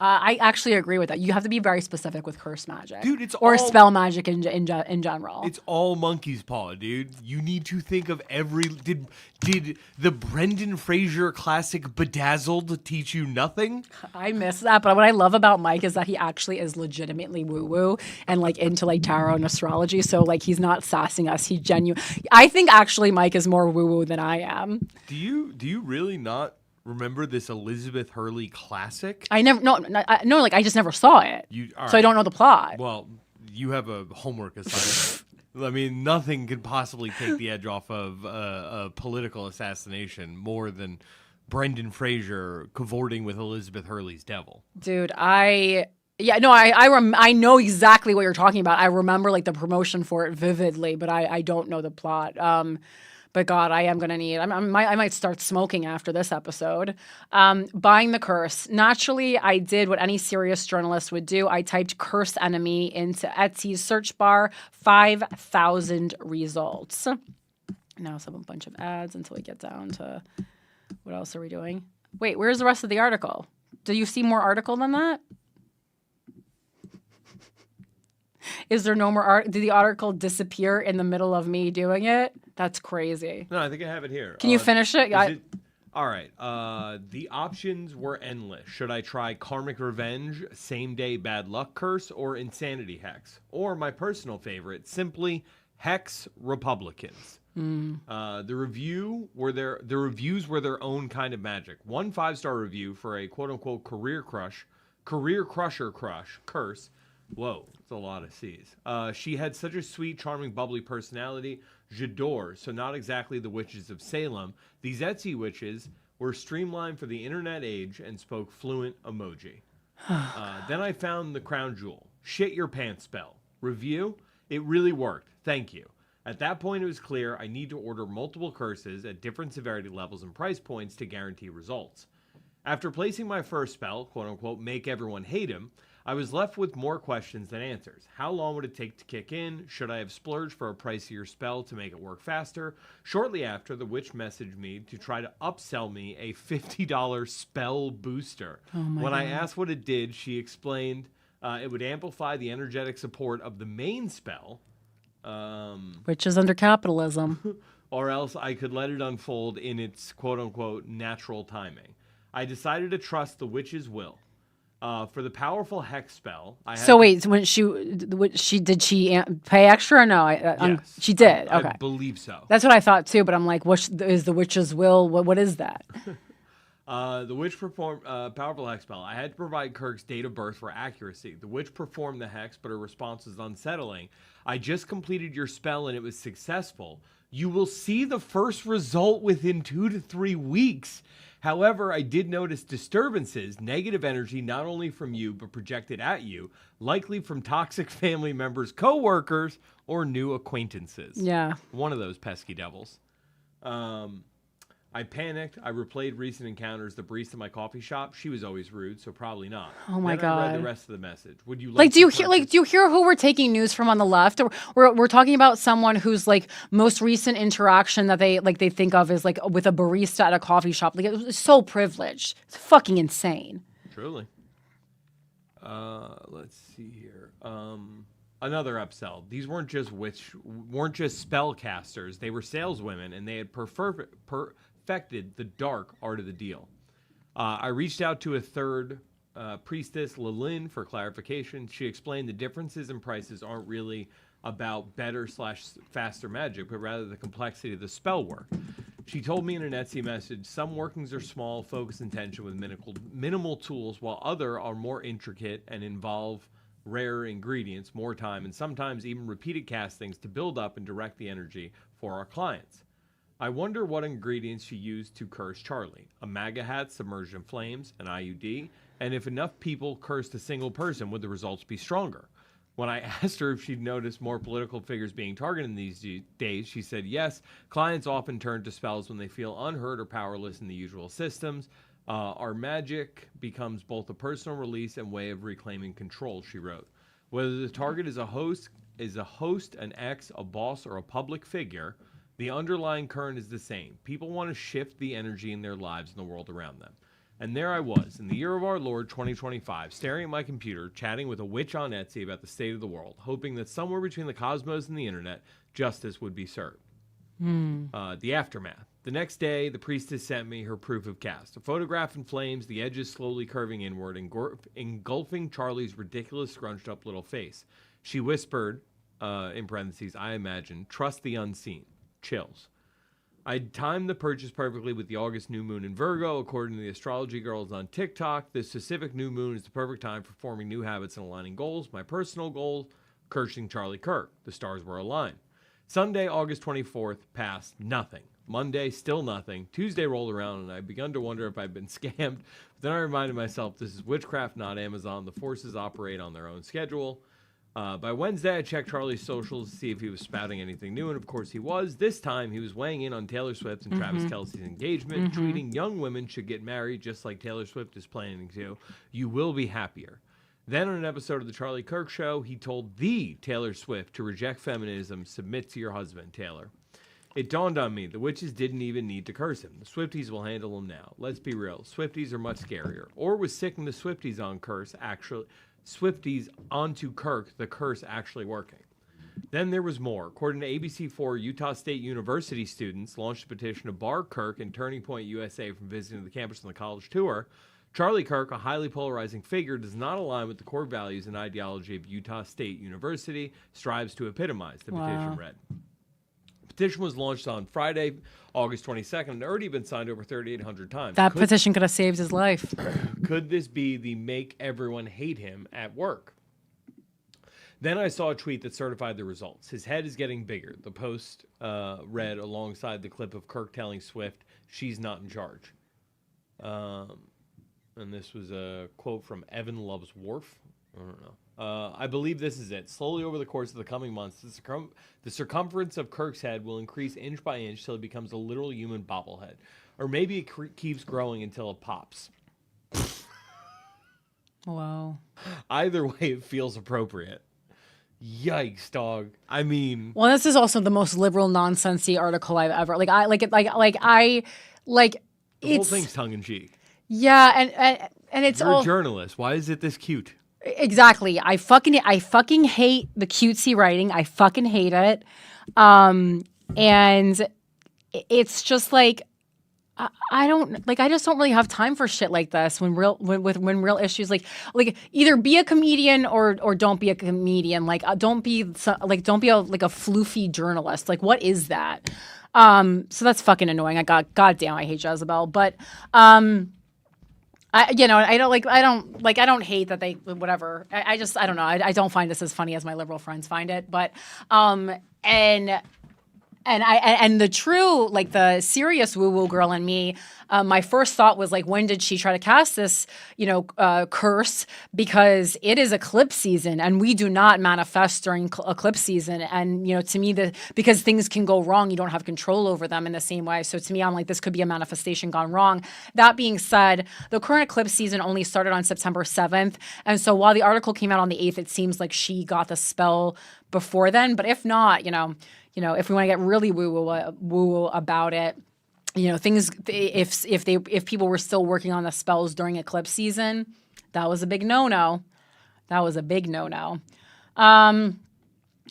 S2: I actually agree with that. You have to be very specific with curse magic.
S3: Dude, it's
S2: or
S3: all,
S2: spell magic in general.
S3: It's all monkey's paw, dude. You need to think of every... Did the Brendan Fraser classic Bedazzled teach you nothing?
S2: I miss that, but what I love about Mike is that he actually is legitimately woo-woo and into tarot and astrology, so he's not sassing us. He I think actually Mike is more woo-woo than I am.
S3: Do you really not remember this Elizabeth Hurley classic?
S2: I just never saw it. I don't know the plot.
S3: Well, you have a homework assignment. I mean, nothing could possibly take the edge off of a political assassination more than Brendan Fraser cavorting with Elizabeth Hurley's devil.
S2: Dude, I know exactly what you're talking about. I remember the promotion for it vividly, but I don't know the plot. But God, I am going to need, I might start smoking after this episode. Buying the curse. Naturally, I did what any serious journalist would do. I typed curse enemy into Etsy's search bar, 5,000 results. Now some a bunch of ads until we get down to, what else are we doing? Wait, where's the rest of the article? Do you see more article than that? Is there no more art? Did the article disappear in the middle of me doing it? That's crazy.
S3: No, I think I have it here.
S2: Can you finish it?
S3: All right. The options were endless. Should I try Karmic Revenge, Same Day Bad Luck Curse, or Insanity Hex? Or my personal favorite, simply Hex Republicans. The reviews were their own kind of magic. One 5-star review for a quote-unquote career crusher curse. Whoa, it's a lot of C's. She had such a sweet, charming, bubbly personality. J'adore, so not exactly the witches of Salem. These Etsy witches were streamlined for the internet age and spoke fluent emoji. Then I found the crown jewel. Shit your pants spell. Review? It really worked. Thank you. At that point, it was clear I need to order multiple curses at different severity levels and price points to guarantee results. After placing my first spell, quote-unquote, make everyone hate him, I was left with more questions than answers. How long would it take to kick in? Should I have splurged for a pricier spell to make it work faster? Shortly after, the witch messaged me to try to upsell me a $50 spell booster. When I asked what it did, she explained it would amplify the energetic support of the main spell.
S2: Which is under capitalism.
S3: Or else I could let it unfold in its quote-unquote natural timing. I decided to trust the witch's will. For the powerful hex spell,
S2: when she did she pay extra or no?
S3: Yes,
S2: she did. Okay,
S3: I believe so.
S2: That's what I thought too. But I'm like, what is the witch's will? What is that?
S3: The witch performed powerful hex spell. I had to provide Kirk's date of birth for accuracy. The witch performed the hex, but her response was unsettling. I just completed your spell and it was successful. You will see the first result within 2 to 3 weeks. However, I did notice disturbances, negative energy, not only from you, but projected at you, likely from toxic family members, co-workers, or new acquaintances.
S2: Yeah.
S3: One of those pesky devils. I panicked. I replayed recent encounters. The barista in my coffee shop. She was always rude, so probably not.
S2: Oh my
S3: Then I read
S2: God.
S3: the rest of the message. Would you
S2: Do you hear who we're taking news from on the left? We're talking about someone whose like most recent interaction that they think of is like with a barista at a coffee shop. Like, it was so privileged. It's fucking insane.
S3: Truly. Let's see here. Another upsell. These weren't just spellcasters. They were saleswomen, and they had perfected the dark art of the deal. I reached out to a third priestess, Lilin, for clarification. She explained the differences in prices aren't really about better/faster magic, but rather the complexity of the spell work. She told me in an Etsy message, some workings are small, focus intention with minimal tools, while other are more intricate and involve rare ingredients, more time, and sometimes even repeated castings to build up and direct the energy for our clients. I wonder what ingredients she used to curse Charlie. A MAGA hat submerged in flames, an IUD, and if enough people cursed a single person, would the results be stronger? When I asked her if she'd noticed more political figures being targeted in these days, she said yes. Clients often turn to spells when they feel unheard or powerless in the usual systems. Our magic becomes both a personal release and way of reclaiming control, she wrote. Whether the target is a host, an ex, a boss, or a public figure, the underlying current is the same. People want to shift the energy in their lives and the world around them. And there I was, in the year of our Lord 2025, staring at my computer, chatting with a witch on Etsy about the state of the world, hoping that somewhere between the cosmos and the internet, justice would be served. The aftermath. The next day, the priestess sent me her proof of cast. A photograph in flames, the edges slowly curving inward, engulfing Charlie's ridiculous scrunched up little face. She whispered, in parentheses, I imagine, trust the unseen. Chills. I'd timed the purchase perfectly with the August new moon in Virgo. According to the astrology girls on TikTok, this specific new moon is the perfect time for forming new habits and aligning goals. My personal goal, cursing Charlie Kirk. The stars were aligned. Sunday, August 24th, passed. Nothing. Monday, still nothing. Tuesday rolled around, and I begun to wonder if I'd been scammed. But then I reminded myself, this is witchcraft, not Amazon. The forces operate on their own schedule. By Wednesday, I checked Charlie's socials to see if he was spouting anything new, and of course he was. This time, he was weighing in on Taylor Swift and Travis Kelce's engagement, tweeting young women should get married just like Taylor Swift is planning to. You will be happier. Then on an episode of the Charlie Kirk Show, he told the Taylor Swift to reject feminism, submit to your husband, Taylor. It dawned on me, the witches didn't even need to curse him. The Swifties will handle him now. Let's be real, Swifties are much scarier. Or was sicking the Swifties on curse actually... Swifties onto Kirk, the curse actually working. Then there was more. According to ABC4, Utah State University students launched a petition to bar Kirk and Turning Point USA from visiting the campus on the college tour. Charlie Kirk, a highly polarizing figure, does not align with the core values and ideology of Utah State University, strives to epitomize, the petition read. The petition was launched on Friday, August 22nd, and already been signed over 3,800 times.
S2: That petition could have saved his life.
S3: Could this be the make everyone hate him at work? Then I saw a tweet that certified the results. His head is getting bigger. The post read alongside the clip of Kirk telling Swift, she's not in charge. And this was a quote from Evan Loves Worf. I don't know. I believe this is it. Slowly over the course of the coming months, the circumference of Kirk's head will increase inch by inch till it becomes a literal human bobblehead. Or maybe it keeps growing until it pops.
S2: Wow.
S3: Either way, it feels appropriate. Yikes, dog. I mean...
S2: Well, this is also the most liberal, nonsensy article I've ever... The
S3: whole thing's tongue-in-cheek.
S2: Yeah, and it's
S3: You're
S2: all...
S3: a journalist. Why is it this cute?
S2: Exactly. I fucking hate the cutesy writing. I fucking hate it. And it's just like I just don't really have time for shit like this when real issues like either be a comedian or don't be a comedian. Don't be a floofy journalist. Like, what is that? So that's fucking annoying. Goddamn, I hate Jezebel, but I don't hate that they whatever. I don't know. I don't find this as funny as my liberal friends find it. But and And the true, like the serious woo-woo girl in me, my first thought was like, when did she try to cast this, curse? Because it is eclipse season, and we do not manifest during eclipse season. And to me, because things can go wrong, you don't have control over them in the same way. So to me, I'm like, this could be a manifestation gone wrong. That being said, the current eclipse season only started on September 7th, and so while the article came out on the 8th, it seems like she got the spell before then. But if not, if we want to get really woo about it, things. If people were still working on the spells during eclipse season, that was a big no-no.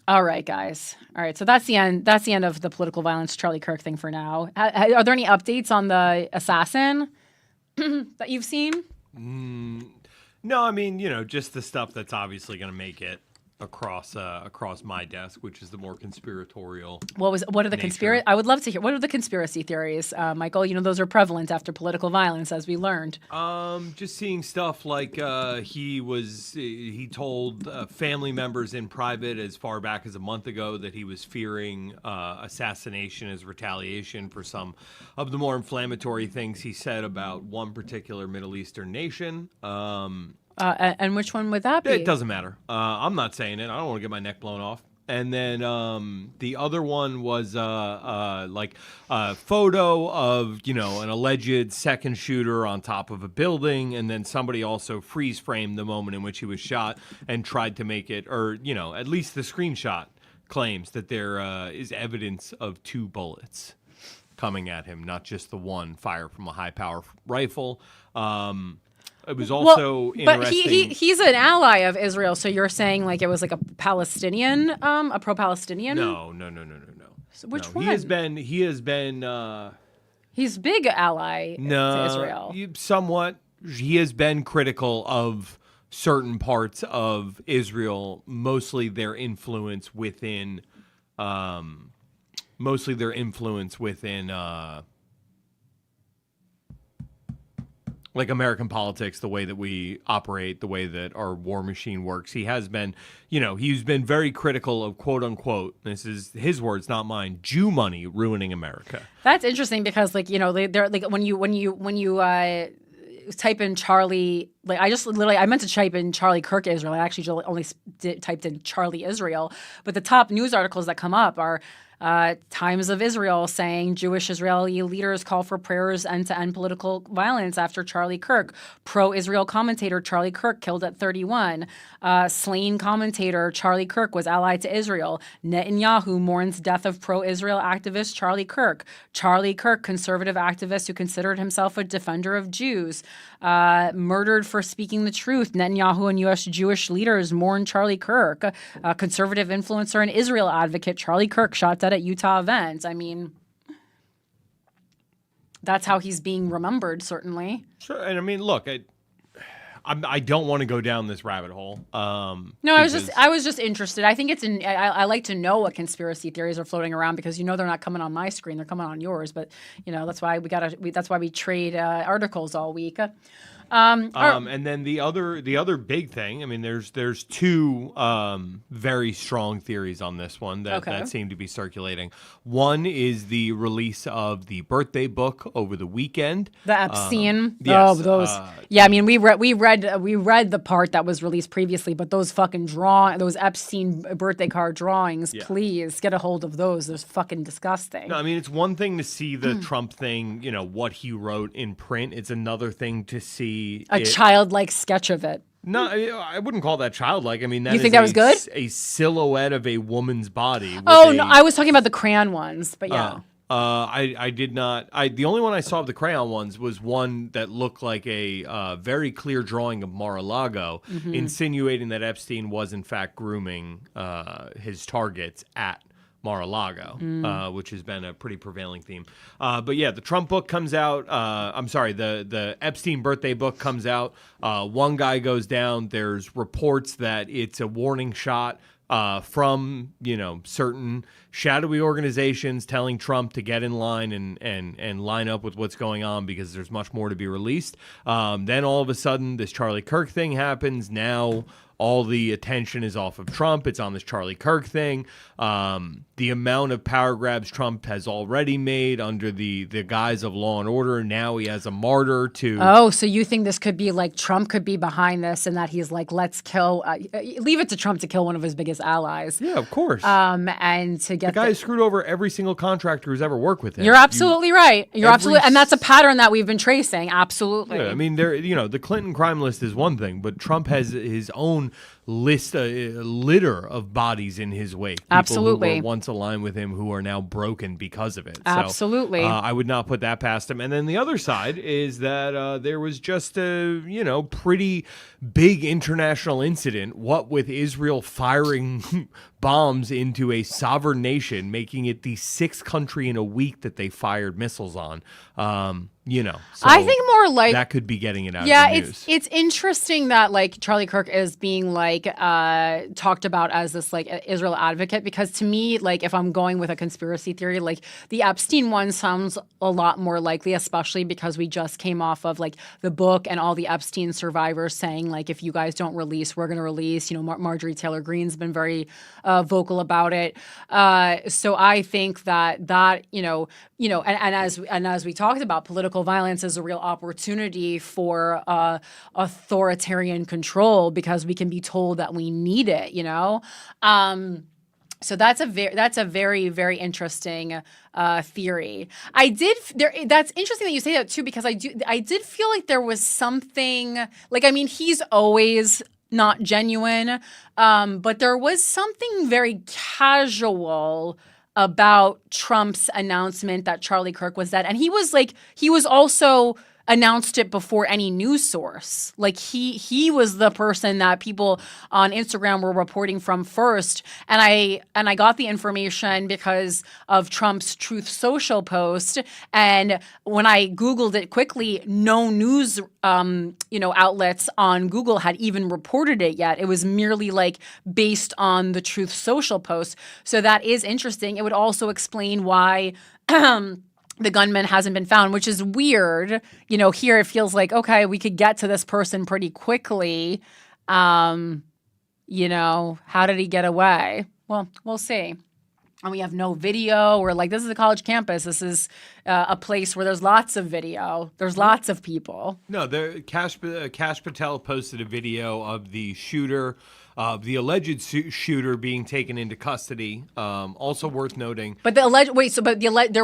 S2: All right, guys. All right, so that's the end. That's the end of the political violence Charlie Kirk thing for now. Are there any updates on the assassin that you've seen?
S3: No, I mean, just the stuff that's obviously going to make it across my desk, which is the more conspiratorial.
S2: What are the conspiracy? I would love to hear. What are the conspiracy theories, Michael? Those are prevalent after political violence, as we learned.
S3: Just seeing stuff like he told family members in private as far back as a month ago that he was fearing assassination as retaliation for some of the more inflammatory things he said about one particular Middle Eastern nation.
S2: And which one would that be?
S3: It doesn't matter. I'm not saying it. I don't want to get my neck blown off. And then the other one was like a photo of, an alleged second shooter on top of a building. And then somebody also freeze framed the moment in which he was shot and tried to make it, or, at least the screenshot claims that there is evidence of 2 bullets coming at him, not just the one fired from a high power rifle. It was also interesting.
S2: But he's an ally of Israel, so you're saying like it was like a Palestinian, a pro-Palestinian?
S3: No.
S2: So which one?
S3: He has been.
S2: He's big ally to Israel.
S3: Somewhat. He has been critical of certain parts of Israel, mostly their influence within. Like American politics, the way that we operate, the way that our war machine works. He has been, he's been very critical of quote unquote, this is his words, not mine, Jew money ruining America.
S2: That's interesting because they're like when you type in Charlie, like I meant to type in Charlie Kirk Israel. I actually only typed in Charlie Israel, but the top news articles that come up are Times of Israel saying Jewish Israeli leaders call for prayers and to end political violence after Charlie Kirk. Pro-Israel commentator Charlie Kirk killed at 31. Slain commentator Charlie Kirk was allied to Israel. Netanyahu mourns death of pro-Israel activist Charlie Kirk. Charlie Kirk, conservative activist who considered himself a defender of Jews, murdered for speaking the truth. Netanyahu and U.S. Jewish leaders mourn Charlie Kirk. Conservative influencer and Israel advocate Charlie Kirk shot dead at Utah event. I mean, that's how he's being remembered, certainly.
S3: Sure, and I mean, look, I don't want to go down this rabbit hole.
S2: No, I was just interested. I think I like to know what conspiracy theories are floating around because they're not coming on my screen; they're coming on yours. But that's why that's why we trade articles all week.
S3: And then the other big thing, I mean, there's 2 very strong theories on this one that seem to be circulating. One is the release of the birthday book over the weekend.
S2: The Epstein.
S3: Yes,
S2: those. I mean, we read the part that was released previously, but those fucking those Epstein birthday card drawings, please get a hold of those. They're fucking disgusting.
S3: No, I mean, it's one thing to see the Trump thing, what he wrote in print. It's another thing to see
S2: a childlike sketch of it.
S3: No, I wouldn't call that childlike. I mean,
S2: you think that was good?
S3: A silhouette of a woman's body.
S2: No, I was talking about the crayon ones, but yeah.
S3: I did not. The only one I saw of the crayon ones was one that looked like a very clear drawing of Mar-a-Lago, insinuating that Epstein was in fact grooming his targets at Mar-a-Lago, which has been a pretty prevailing theme. But yeah, the Trump book comes out. The Epstein birthday book comes out. One guy goes down. There's reports that it's a warning shot from certain shadowy organizations telling Trump to get in line and line up with what's going on because there's much more to be released. Then all of a sudden, this Charlie Kirk thing happens. Now all the attention is off of Trump. It's on this Charlie Kirk thing. The amount of power grabs Trump has already made under the guise of law and order. Now he has a martyr to.
S2: Oh, so you think this could be like Trump could be behind this, and that he's like, let's kill, leave it to Trump to kill one of his biggest allies.
S3: Yeah, of course.
S2: And to get
S3: the guy has screwed over every single contractor who's ever worked with him.
S2: You're absolutely right. You're absolutely, and that's a pattern that we've been tracing. Absolutely.
S3: Yeah, I mean, the Clinton crime list is one thing, but Trump has his own list, a litter of bodies in his wake. People
S2: Absolutely.
S3: who were once aligned with him who are now broken because of it.
S2: Absolutely.
S3: So, I would not put that past him. And then the other side is that there was just a, pretty big international incident, what with Israel firing bombs into a sovereign nation, making it the 6th country in a week that they fired missiles on. So
S2: I think more like
S3: that could be getting it out of the news.
S2: It's interesting that like Charlie Kirk is being like talked about as this like Israel advocate, because to me, like if I'm going with a conspiracy theory, like the Epstein one sounds a lot more likely, especially because we just came off of like the book and all the Epstein survivors saying like, if you guys don't release, we're going to release. Marjorie Taylor Greene's been very vocal about it. So I think that and as we talked about, political violence is a real opportunity for authoritarian control because we can be told that we need it. So that's a very, very interesting theory. That's interesting that you say that too, because I did feel like there was something like, I mean, he's always not genuine, but there was something very casual about Trump's announcement that Charlie Kirk was dead. And he was also announced it before any news source. Like he was the person that people on Instagram were reporting from first. And I got the information because of Trump's Truth Social post. And when I Googled it quickly, no news outlets on Google had even reported it yet. It was merely like based on the Truth Social post. So that is interesting. It would also explain why the gunman hasn't been found, which is weird. Here it feels like, okay, we could get to this person pretty quickly. How did he get away? Well, we'll see. And we have no video. We're like, this is a college campus. This is a place where there's lots of video. There's lots of people.
S3: No, Kash Patel posted a video of the shooter, the alleged shooter being taken into custody. Also worth noting.
S2: But there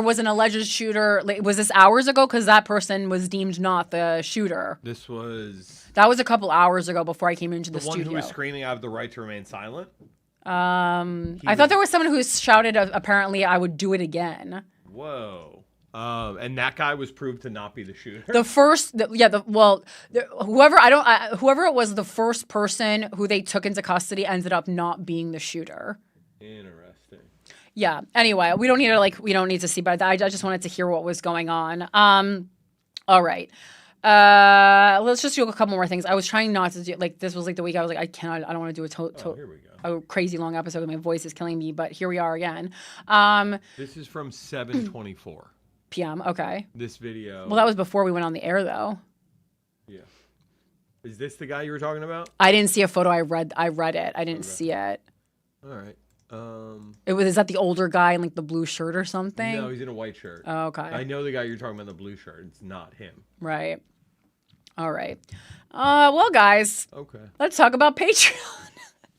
S2: was an alleged shooter. Was this hours ago? Because that person was deemed not the shooter. That was a couple hours ago before I came into the studio.
S3: The one who was screaming, "I have the right to remain silent."
S2: I thought there was someone who shouted, apparently, "I would do it again."
S3: Whoa. And that guy was proved to not be the shooter. Whoever it was, the first person who they took into custody ended up not being the shooter. Interesting.
S2: Yeah. Anyway, we don't need to see, but I just wanted to hear what was going on. All right. Let's just do a couple more things. I was trying not to do this was like the week I was like, I don't want to do
S3: Here we go.
S2: a crazy long episode. My voice is killing me, but here we are again.
S3: This is from 7:24
S2: p.m. Okay.
S3: This video.
S2: Well, that was before we went on the air, though.
S3: Yeah. Is this the guy you were talking about?
S2: I didn't see a photo. I read it. I didn't see it.
S3: All right.
S2: Is that the older guy in like the blue shirt or something?
S3: No, he's in a white shirt.
S2: Oh, okay.
S3: I know the guy you're talking about in the blue shirt. It's not him.
S2: Right. All right. Well, guys.
S3: Okay.
S2: Let's talk about Patreon.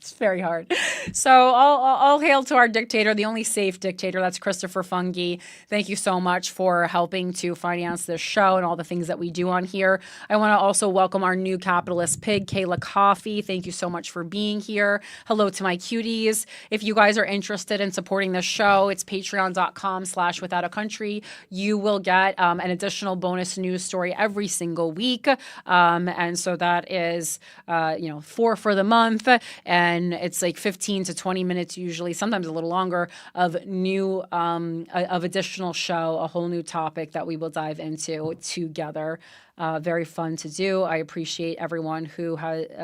S2: It's very hard. So all hail to our dictator, the only safe dictator. That's Christopher Fungi. Thank you so much for helping to finance this show and all the things that we do on here. I want to also welcome our new capitalist pig, Kayla Coffee. Thank you so much for being here. Hello to my cuties. If you guys are interested in supporting this show, it's patreon.com/withoutacountry. You will get an additional bonus news story every single week. And so that is, 4 for the month. And it's like 15 to 20 minutes usually, sometimes a little longer, of new, of additional show, a whole new topic that we will dive into together. Very fun to do. I appreciate everyone who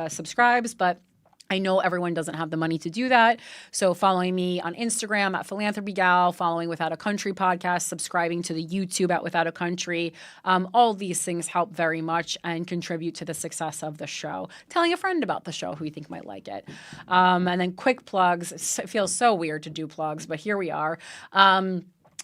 S2: subscribes, but I know everyone doesn't have the money to do that. So following me on Instagram at Philanthropy Gal, following Without a Country podcast, subscribing to the YouTube at Without a Country, all these things help very much and contribute to the success of the show. Telling a friend about the show who you think might like it. And then quick plugs. It feels so weird to do plugs, but here we are.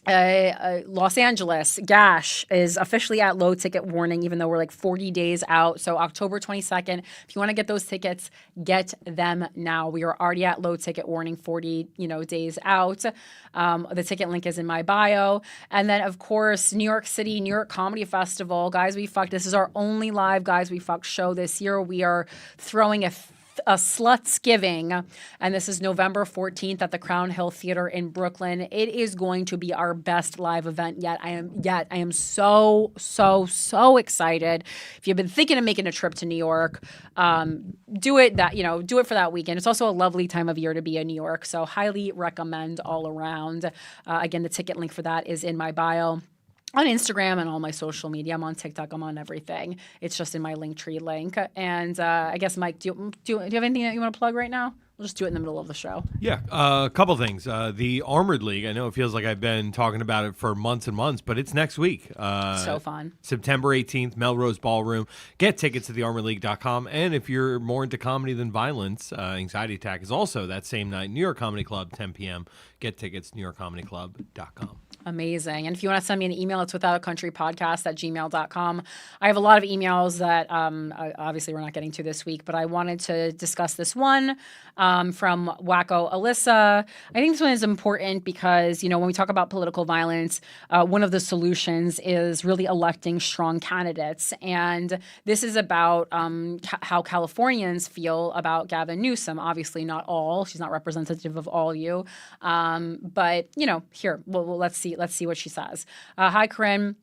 S2: Los Angeles, Gash is officially at low ticket warning, even though we're like 40 days out. So October 22nd, if you want to get those tickets, get them now. We are already at low ticket warning, 40 days out. The ticket link is in my bio. And then, of course, New York City, New York Comedy Festival. Guys, We Fucked. This is our only live Guys, We Fucked show this year. We are throwing a Slutsgiving, and this is November 14th at the Crown Hill Theater in Brooklyn. It is going to be our best live event yet. I am so excited. If you've been thinking of making a trip to New York, do it for that weekend. It's also a lovely time of year to be in New York, so highly recommend all around. Again, the ticket link for that is in my bio. On Instagram and all my social media. I'm on TikTok. I'm on everything. It's just in my Linktree link. And I guess, Mike, do you have anything that you want to plug right now? We'll just do it in the middle of the show.
S3: Yeah, a couple things. The Armored League, I know it feels like I've been talking about it for months and months, but it's next week.
S2: So fun. September
S3: 18th, Melrose Ballroom. Get tickets at thearmoredleague.com. And if you're more into comedy than violence, Anxiety Attack is also that same night. New York Comedy Club, 10 p.m. Get tickets, newyorkcomedyclub.com.
S2: Amazing. And if you want to send me an email, it's withoutacountrypodcast@gmail.com. I have a lot of emails that obviously we're not getting to this week, but I wanted to discuss this one from Wacko Alyssa. I think this one is important because, when we talk about political violence, one of the solutions is really electing strong candidates. And this is about how Californians feel about Gavin Newsome. Obviously not all. She's not representative of all you. But, here, well, let's see what she says. Hi, Corinne.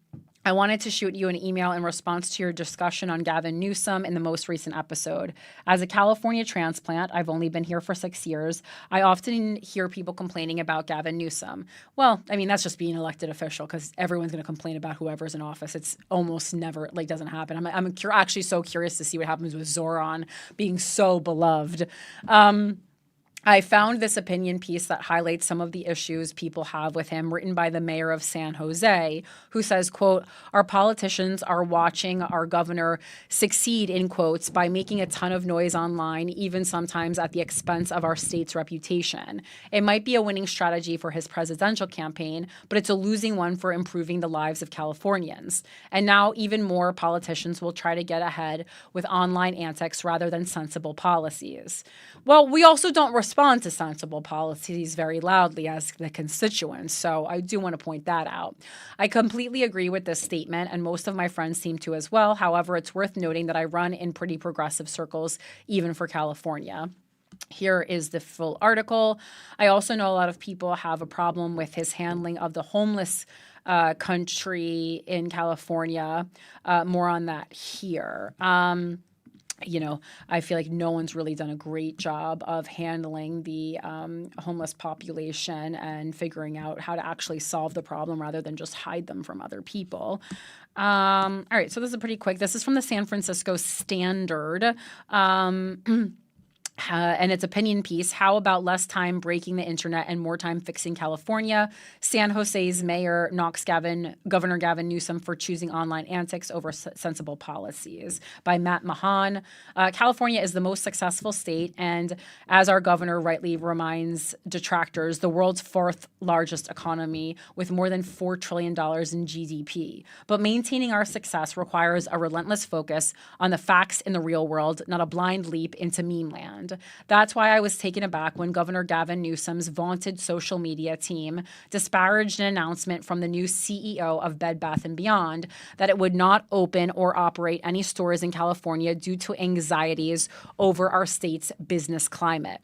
S2: I wanted to shoot you an email in response to your discussion on Gavin Newsome in the most recent episode. As a California transplant, I've only been here for 6 years. I often hear people complaining about Gavin Newsome. Well, I mean, that's just being an elected official because everyone's going to complain about whoever's in office. It's almost never, doesn't happen. I'm actually so curious to see what happens with Zoran being so beloved. I found this opinion piece that highlights some of the issues people have with him, written by the mayor of San Jose, who says, quote, "Our politicians are watching our governor succeed," in quotes, by making a ton of noise online, even sometimes at the expense of our state's reputation. It might be a winning strategy for his presidential campaign, but it's a losing one for improving the lives of Californians. And now even more politicians will try to get ahead with online antics rather than sensible policies. Well, we also don't respond to sensible policies very loudly as the constituents, so I do want to point that out. I completely agree with this statement, and most of my friends seem to as well. However, it's worth noting that I run in pretty progressive circles, even for California. Here is the full article. I also know a lot of people have a problem with his handling of the homeless country in California. More on that here. I feel like no one's really done a great job of handling the homeless population and figuring out how to actually solve the problem rather than just hide them from other people. All right, so this is pretty quick. This is from the San Francisco Standard. And its opinion piece, how about less time breaking the internet and more time fixing California? San Jose's mayor knocks Governor Gavin Newsome for choosing online antics over sensible policies, by Matt Mahan. California is the most successful state, and as our governor rightly reminds detractors, the world's fourth largest economy with more than $4 trillion in GDP. But maintaining our success requires a relentless focus on the facts in the real world, not a blind leap into meme land. That's why I was taken aback when Governor Gavin Newsome's vaunted social media team disparaged an announcement from the new CEO of Bed Bath & Beyond that it would not open or operate any stores in California due to anxieties over our state's business climate.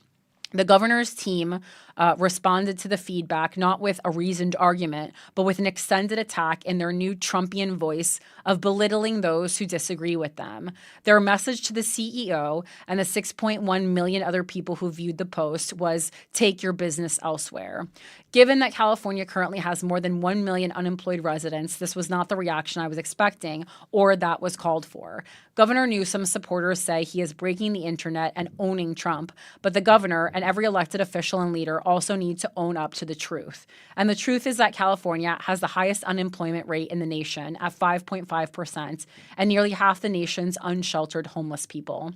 S2: The governor's team responded to the feedback not with a reasoned argument, but with an extended attack in their new Trumpian voice of belittling those who disagree with them. Their message to the CEO and the 6.1 million other people who viewed the post was, take your business elsewhere. Given that California currently has more than 1 million unemployed residents, this was not the reaction I was expecting or that was called for. Governor Newsom's supporters say he is breaking the internet and owning Trump, but the governor and every elected official and leader also need to own up to the truth. And the truth is that California has the highest unemployment rate in the nation at 5.5%, and nearly half the nation's unsheltered homeless people.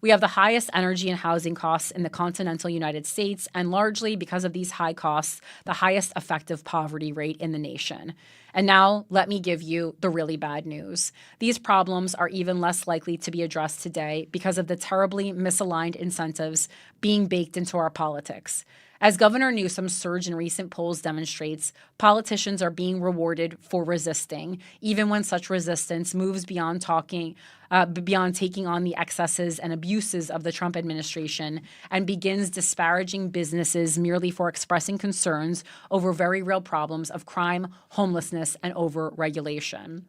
S2: We have the highest energy and housing costs in the continental United States, and largely because of these high costs, the highest effective poverty rate in the nation. And now let me give you the really bad news. These problems are even less likely to be addressed today because of the terribly misaligned incentives being baked into our politics. As Governor Newsom's surge in recent polls demonstrates, politicians are being rewarded for resisting, even when such resistance moves beyond taking on the excesses and abuses of the Trump administration and begins disparaging businesses merely for expressing concerns over very real problems of crime, homelessness, and over-regulation.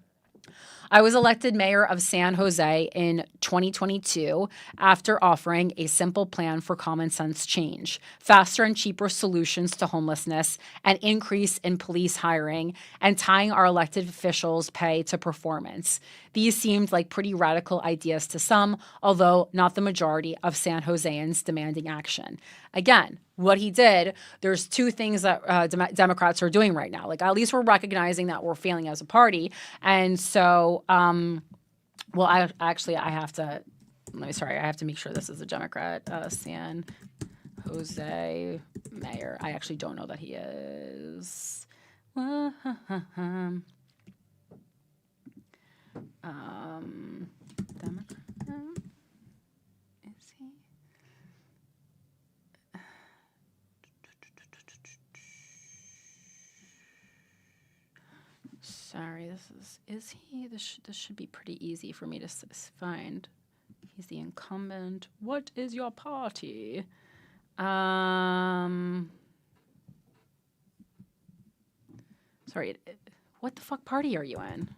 S2: I was elected mayor of San Jose in 2022 after offering a simple plan for common sense change, faster and cheaper solutions to homelessness, an increase in police hiring, and tying our elected officials' pay to performance. These seemed like pretty radical ideas to some, although not the majority of San Joseans demanding action. Again, what he did, there's two things that Democrats are doing right now. Like, at least we're recognizing that we're failing as a party. And so, I have to make sure this is a Democrat, San Jose mayor. I actually don't know that he is. Democrat. Is he? Sorry, is he? This should be pretty easy for me to find. He's the incumbent. What is your party? Sorry, what the fuck party are you in?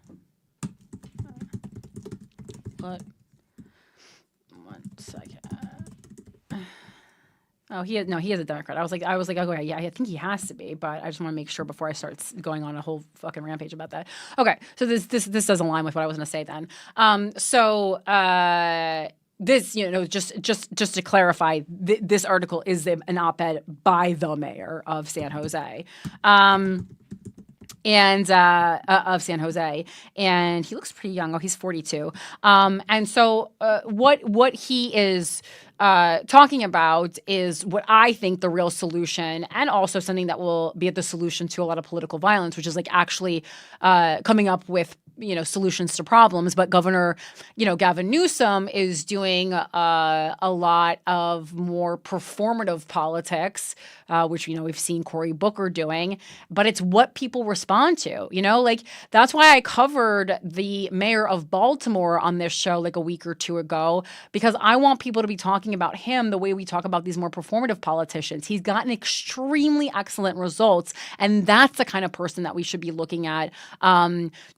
S2: What? 1 second. Oh, he is a Democrat. I was like, okay, yeah, I think he has to be, but I just want to make sure before I start going on a whole fucking rampage about that. Okay, so this doesn't align with what I was going to say then. This, just to clarify, this article is an op-ed by the mayor of San Jose. Of San Jose, and he looks pretty young. Oh, he's 42. And so what he is talking about is what I think the real solution, and also something that will be the solution to a lot of political violence, which is like actually coming up with solutions to problems. But Governor, Gavin Newsome is doing a lot of more performative politics, which, we've seen Cory Booker doing, but it's what people respond to, that's why I covered the mayor of Baltimore on this show like a week or two ago, because I want people to be talking about him the way we talk about these more performative politicians. He's gotten extremely excellent results, and that's the kind of person that we should be looking at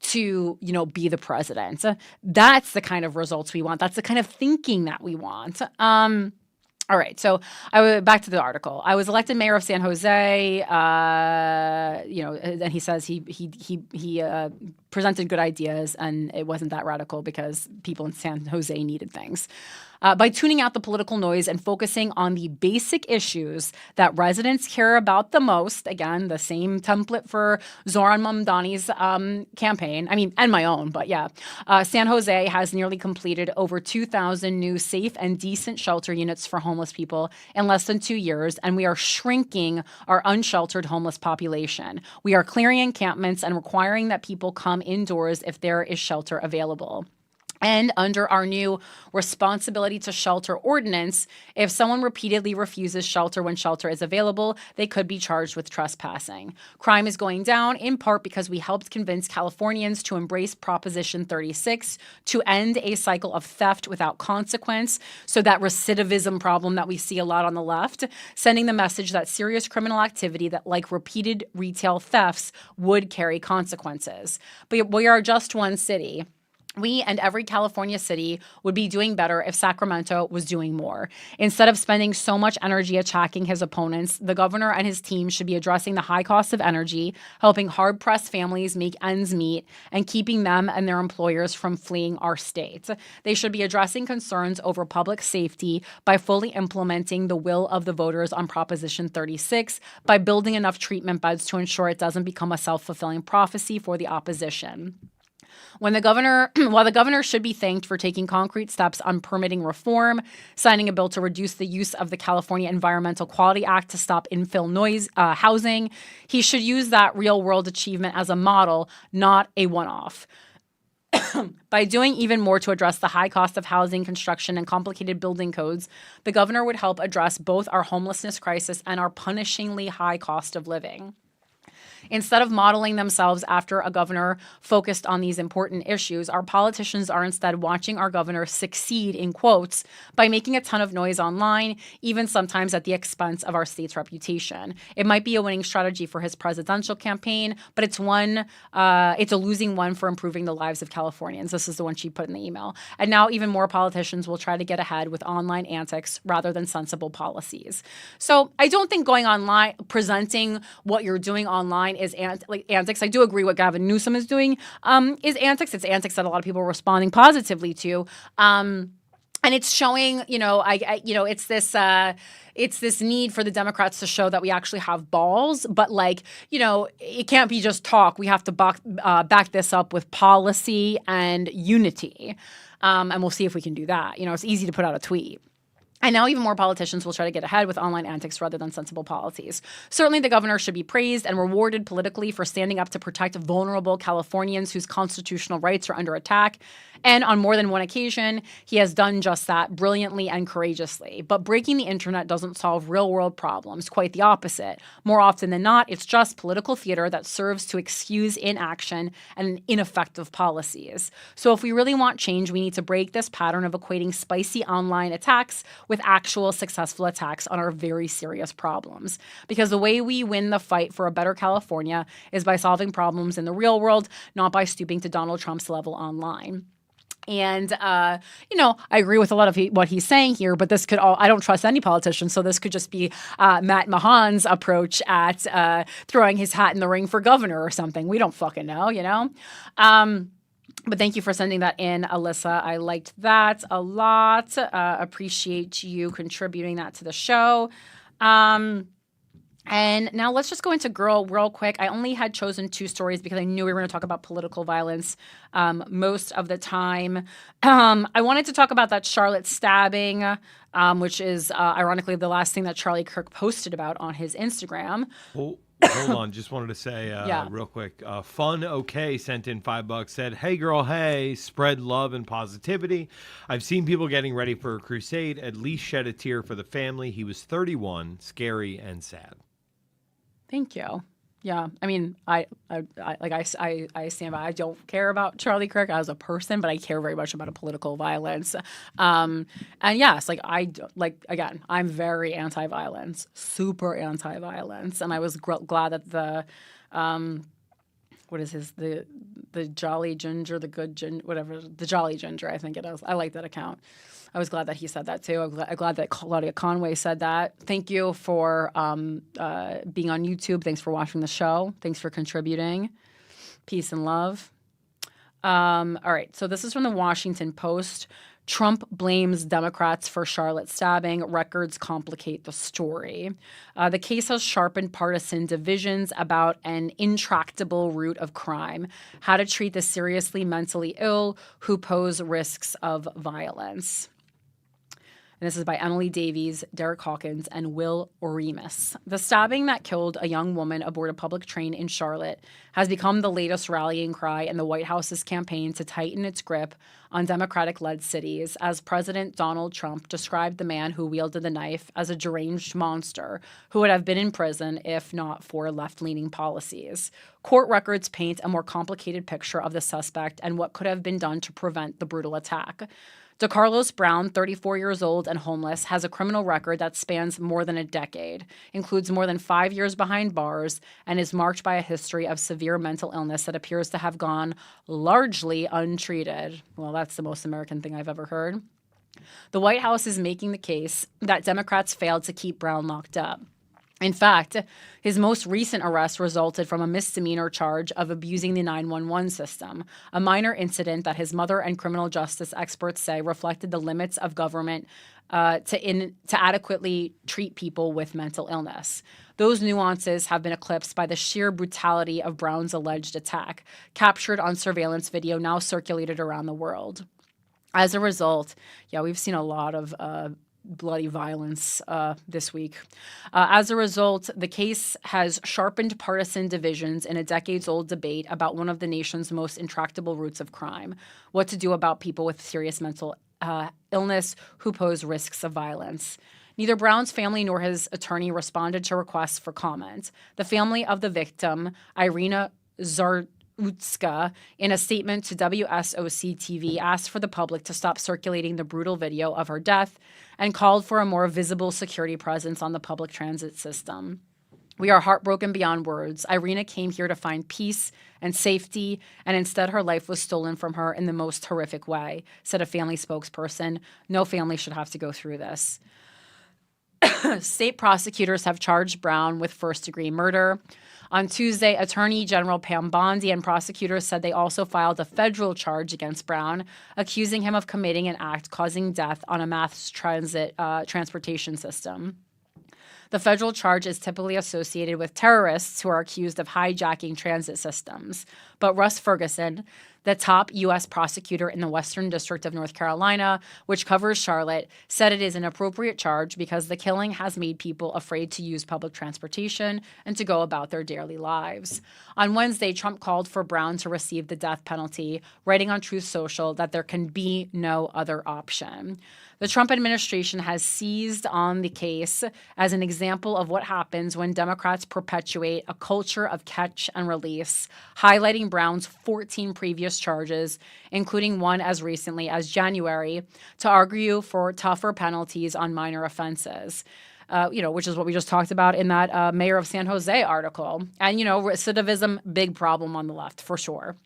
S2: to be the president. That's the kind of results we want. That's the kind of thinking that we want. All right, so back to the article. I was elected mayor of San Jose. And he says he presented good ideas, and it wasn't that radical because people in San Jose needed things. By tuning out the political noise and focusing on the basic issues that residents care about the most, again, the same template for Zoran Mamdani's campaign, and my own, but yeah. San Jose has nearly completed over 2,000 new safe and decent shelter units for homeless people in less than 2 years, and we are shrinking our unsheltered homeless population. We are clearing encampments and requiring that people come indoors if there is shelter available. And under our new responsibility to shelter ordinance, if someone repeatedly refuses shelter when shelter is available, they could be charged with trespassing. Crime is going down in part because we helped convince Californians to embrace Proposition 36 to end a cycle of theft without consequence. So that recidivism problem that we see a lot on the left, sending the message that serious criminal activity that like repeated retail thefts would carry consequences. But we are just one city. We and every California city would be doing better if Sacramento was doing more. Instead of spending so much energy attacking his opponents, the governor and his team should be addressing the high cost of energy, helping hard-pressed families make ends meet, and keeping them and their employers from fleeing our state. They should be addressing concerns over public safety by fully implementing the will of the voters on Proposition 36, by building enough treatment beds to ensure it doesn't become a self-fulfilling prophecy for the opposition. While the governor should be thanked for taking concrete steps on permitting reform, signing a bill to reduce the use of the California Environmental Quality Act to stop infill noise housing, he should use that real-world achievement as a model, not a one-off. By doing even more to address the high cost of housing construction and complicated building codes, the governor would help address both our homelessness crisis and our punishingly high cost of living. Instead of modeling themselves after a governor focused on these important issues, our politicians are instead watching our governor succeed, in quotes, by making a ton of noise online, even sometimes at the expense of our state's reputation. It might be a winning strategy for his presidential campaign, but it's a losing one for improving the lives of Californians. This is the one she put in the email. And now even more politicians will try to get ahead with online antics rather than sensible policies. So I don't think going online, presenting what you're doing online is antics. I do agree what Gavin Newsome is doing is antics. It's antics that a lot of people are responding positively to. And it's showing, it's this need for the Democrats to show that we actually have balls, but it can't be just talk. We have to back this up with policy and unity. And we'll see if we can do that. It's easy to put out a tweet. And now even more politicians will try to get ahead with online antics rather than sensible policies. Certainly the governor should be praised and rewarded politically for standing up to protect vulnerable Californians whose constitutional rights are under attack. And on more than one occasion, he has done just that brilliantly and courageously. But breaking the internet doesn't solve real-world problems, quite the opposite. More often than not, it's just political theater that serves to excuse inaction and ineffective policies. So if we really want change, we need to break this pattern of equating spicy online attacks with actual successful attacks on our very serious problems. Because the way we win the fight for a better California is by solving problems in the real world, not by stooping to Donald Trump's level online. And, I agree with a lot of what he's saying here, but this could I don't trust any politician, so this could just be Matt Mahan's approach at throwing his hat in the ring for governor or something. We don't fucking know, But thank you for sending that in, Alyssa. I liked that a lot. Appreciate you contributing that to the show. And now let's just go into Girl real quick. I only had chosen 2 stories because I knew we were going to talk about political violence most of the time. I wanted to talk about that Charlotte stabbing, which is ironically the last thing that Charlie Kirk posted about on his Instagram.
S3: Hold on. Just wanted to say real quick. Fun OK sent in $5, said, "Hey girl, hey, spread love and positivity. I've seen people getting ready for a crusade. At least shed a tear for the family. He was 31, scary and sad."
S2: Thank you. Yeah, I mean, I stand by. I don't care about Charlie Kirk as a person, but I care very much about political violence. And yes, again, I'm very anti-violence, super anti-violence, and I was glad that the Jolly Ginger, the good ginger, whatever, the Jolly Ginger, I think it is. I like that account. I was glad that he said that too. I'm glad that Claudia Conway said that. Thank you for being on YouTube. Thanks for watching the show. Thanks for contributing. Peace and love. All right. So this is from the Washington Post. Trump blames Democrats for Charlotte stabbing. Records complicate the story. The case has sharpened partisan divisions about an intractable root of crime, how to treat the seriously mentally ill who pose risks of violence. And this is by Emily Davies, Derek Hawkins, and Will Oremus. The stabbing that killed a young woman aboard a public train in Charlotte has become the latest rallying cry in the White House's campaign to tighten its grip on Democratic-led cities, as President Donald Trump described the man who wielded the knife as a deranged monster who would have been in prison if not for left-leaning policies. Court records paint a more complicated picture of the suspect and what could have been done to prevent the brutal attack. DeCarlos Brown, 34 years old and homeless, has a criminal record that spans more than a decade, includes more than 5 years behind bars, and is marked by a history of severe mental illness that appears to have gone largely untreated. Well, that's the most American thing I've ever heard. The White House is making the case that Democrats failed to keep Brown locked up. In fact, his most recent arrest resulted from a misdemeanor charge of abusing the 911 system, a minor incident that his mother and criminal justice experts say reflected the limits of government to adequately treat people with mental illness. Those nuances have been eclipsed by the sheer brutality of Brown's alleged attack, captured on surveillance video now circulated around the world. As a result, we've seen a lot of bloody violence this week. As a result, the case has sharpened partisan divisions in a decades-old debate about one of the nation's most intractable roots of crime: what to do about people with serious mental illness who pose risks of violence. Neither Brown's family nor his attorney responded to requests for comment. The family of the victim, Irina Zarutska, in a statement to WSOC-TV, asked for the public to stop circulating the brutal video of her death and called for a more visible security presence on the public transit system. "We are heartbroken beyond words. Irina came here to find peace and safety, and instead her life was stolen from her in the most horrific way," said a family spokesperson. "No family should have to go through this." State prosecutors have charged Brown with first-degree murder. On Tuesday, Attorney General Pam Bondi and prosecutors said they also filed a federal charge against Brown, accusing him of committing an act causing death on a mass transportation system. The federal charge is typically associated with terrorists who are accused of hijacking transit systems. But Russ Ferguson, the top U.S. prosecutor in the Western District of North Carolina, which covers Charlotte, said it is an appropriate charge because the killing has made people afraid to use public transportation and to go about their daily lives. On Wednesday, Trump called for Brown to receive the death penalty, writing on Truth Social that there can be no other option. The Trump administration has seized on the case as an example of what happens when Democrats perpetuate a culture of catch and release, highlighting Brown's 14 previous charges, including one as recently as January, to argue for tougher penalties on minor offenses. Which is what we just talked about in that Mayor of San Jose article. And, recidivism, big problem on the left, for sure.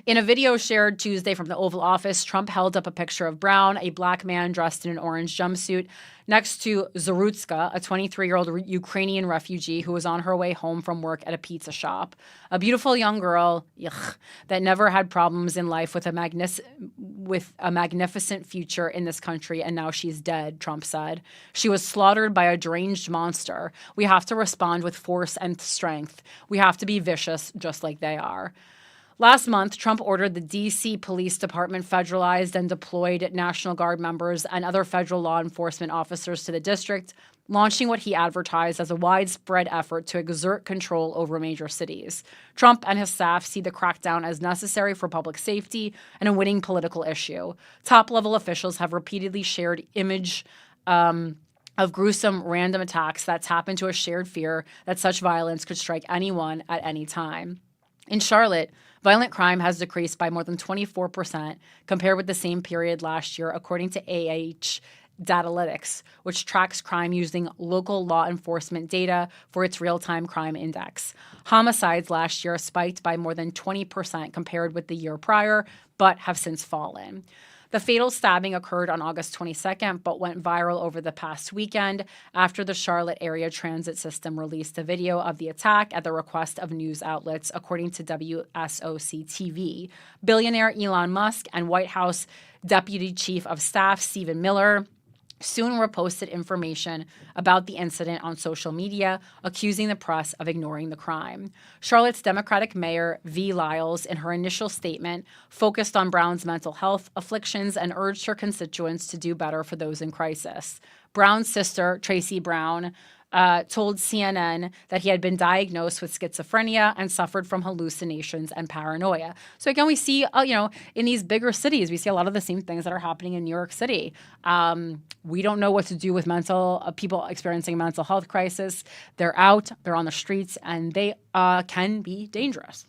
S2: In a video shared Tuesday from the Oval Office, Trump held up a picture of Brown, a black man dressed in an orange jumpsuit, next to Zarutska, a 23-year-old Ukrainian refugee who was on her way home from work at a pizza shop. A beautiful young girl, that never had problems in life with a magnificent future in this country, and now she's dead, Trump said. She was slaughtered by a deranged monster. We have to respond with force and strength. We have to be vicious just like they are. Last month, Trump ordered the D.C. Police Department federalized and deployed National Guard members and other federal law enforcement officers to the district, launching what he advertised as a widespread effort to exert control over major cities. Trump and his staff see the crackdown as necessary for public safety and a winning political issue. Top-level officials have repeatedly shared image of gruesome random attacks that tap into a shared fear that such violence could strike anyone at any time. In Charlotte, violent crime has decreased by more than 24% compared with the same period last year, according to Datalytics, which tracks crime using local law enforcement data for its real-time crime index. Homicides last year spiked by more than 20% compared with the year prior, but have since fallen. The fatal stabbing occurred on August 22nd, but went viral over the past weekend after the Charlotte area transit system released a video of the attack at the request of news outlets, according to WSOC-TV. Billionaire Elon Musk and White House Deputy Chief of Staff Stephen Miller soon reposted information about the incident on social media, accusing the press of ignoring the crime. Charlotte's Democratic Mayor V. Lyles, in her initial statement, focused on Brown's mental health afflictions and urged her constituents to do better for those in crisis. Brown's sister, Tracy Brown, told CNN that he had been diagnosed with schizophrenia and suffered from hallucinations and paranoia. So again, we see, in these bigger cities, we see a lot of the same things that are happening in New York City. We don't know what to do with people experiencing a mental health crisis. They're out, they're on the streets, and they can be dangerous.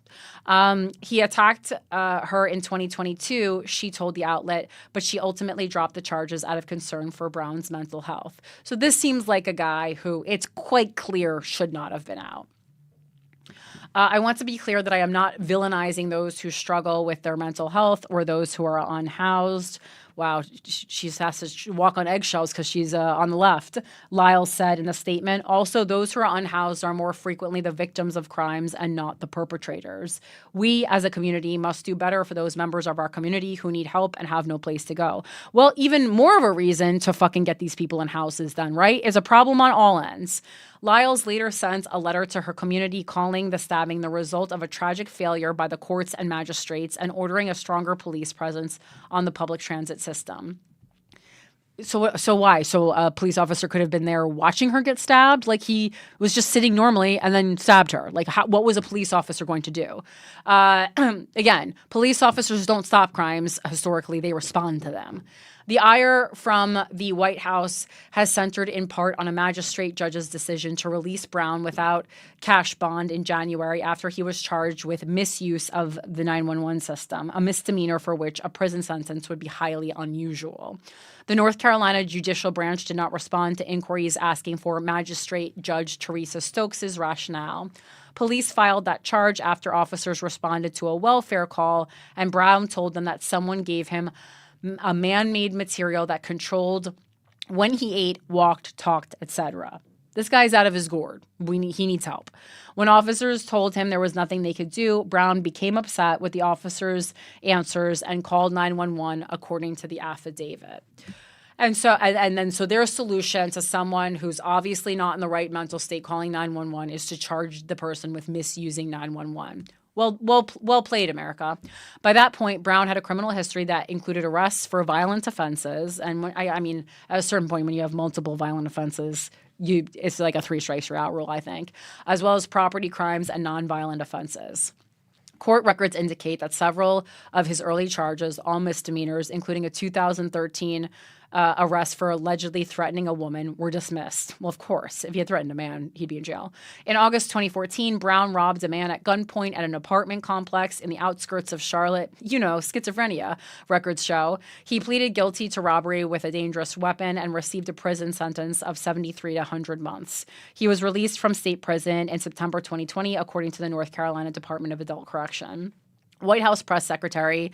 S2: He attacked her in 2022, she told the outlet, but she ultimately dropped the charges out of concern for Brown's mental health. So this seems like a guy who it's quite clear should not have been out. I want to be clear that I am not villainizing those who struggle with their mental health or those who are unhoused. Wow, she has to walk on eggshells because she's on the left, Lyles said in a statement. Also, those who are unhoused are more frequently the victims of crimes and not the perpetrators. We, as a community, must do better for those members of our community who need help and have no place to go. Well, even more of a reason to fucking get these people in houses then, right? Is a problem on all ends. Lyles later sent a letter to her community calling the stabbing the result of a tragic failure by the courts and magistrates and ordering a stronger police presence on the public transit system. So why? So a police officer could have been there watching her get stabbed? Like he was just sitting normally and then stabbed her? Like what was a police officer going to do? Again, police officers don't stop crimes. Historically, they respond to them. The ire from the White House has centered in part on a magistrate judge's decision to release Brown without cash bond in January after he was charged with misuse of the 911 system, a misdemeanor for which a prison sentence would be highly unusual. The North Carolina judicial branch did not respond to inquiries asking for Magistrate Judge Teresa Stokes' rationale. Police filed that charge after officers responded to a welfare call, and Brown told them that someone gave him a man-made material that controlled when he ate, walked, talked, etc. This guy's out of his gourd. He needs help. When officers told him there was nothing they could do, Brown became upset with the officers' answers and called 911, according to the affidavit. And so their solution to someone who's obviously not in the right mental state calling 911 is to charge the person with misusing 911. Well played, America. By that point, Brown had a criminal history that included arrests for violent offenses. And I mean, at a certain point, when you have multiple violent offenses, it's like a 3 strikes you're out rule, I think, as well as property crimes and nonviolent offenses. Court records indicate that several of his early charges, all misdemeanors, including a 2013 arrest for allegedly threatening a woman, were dismissed. Well, of course, if he had threatened a man, he'd be in jail. In August 2014, Brown robbed a man at gunpoint at an apartment complex in the outskirts of Charlotte. Schizophrenia, records show. He pleaded guilty to robbery with a dangerous weapon and received a prison sentence of 73 to 100 months. He was released from state prison in September 2020, according to the North Carolina Department of Adult Correction. White House Press Secretary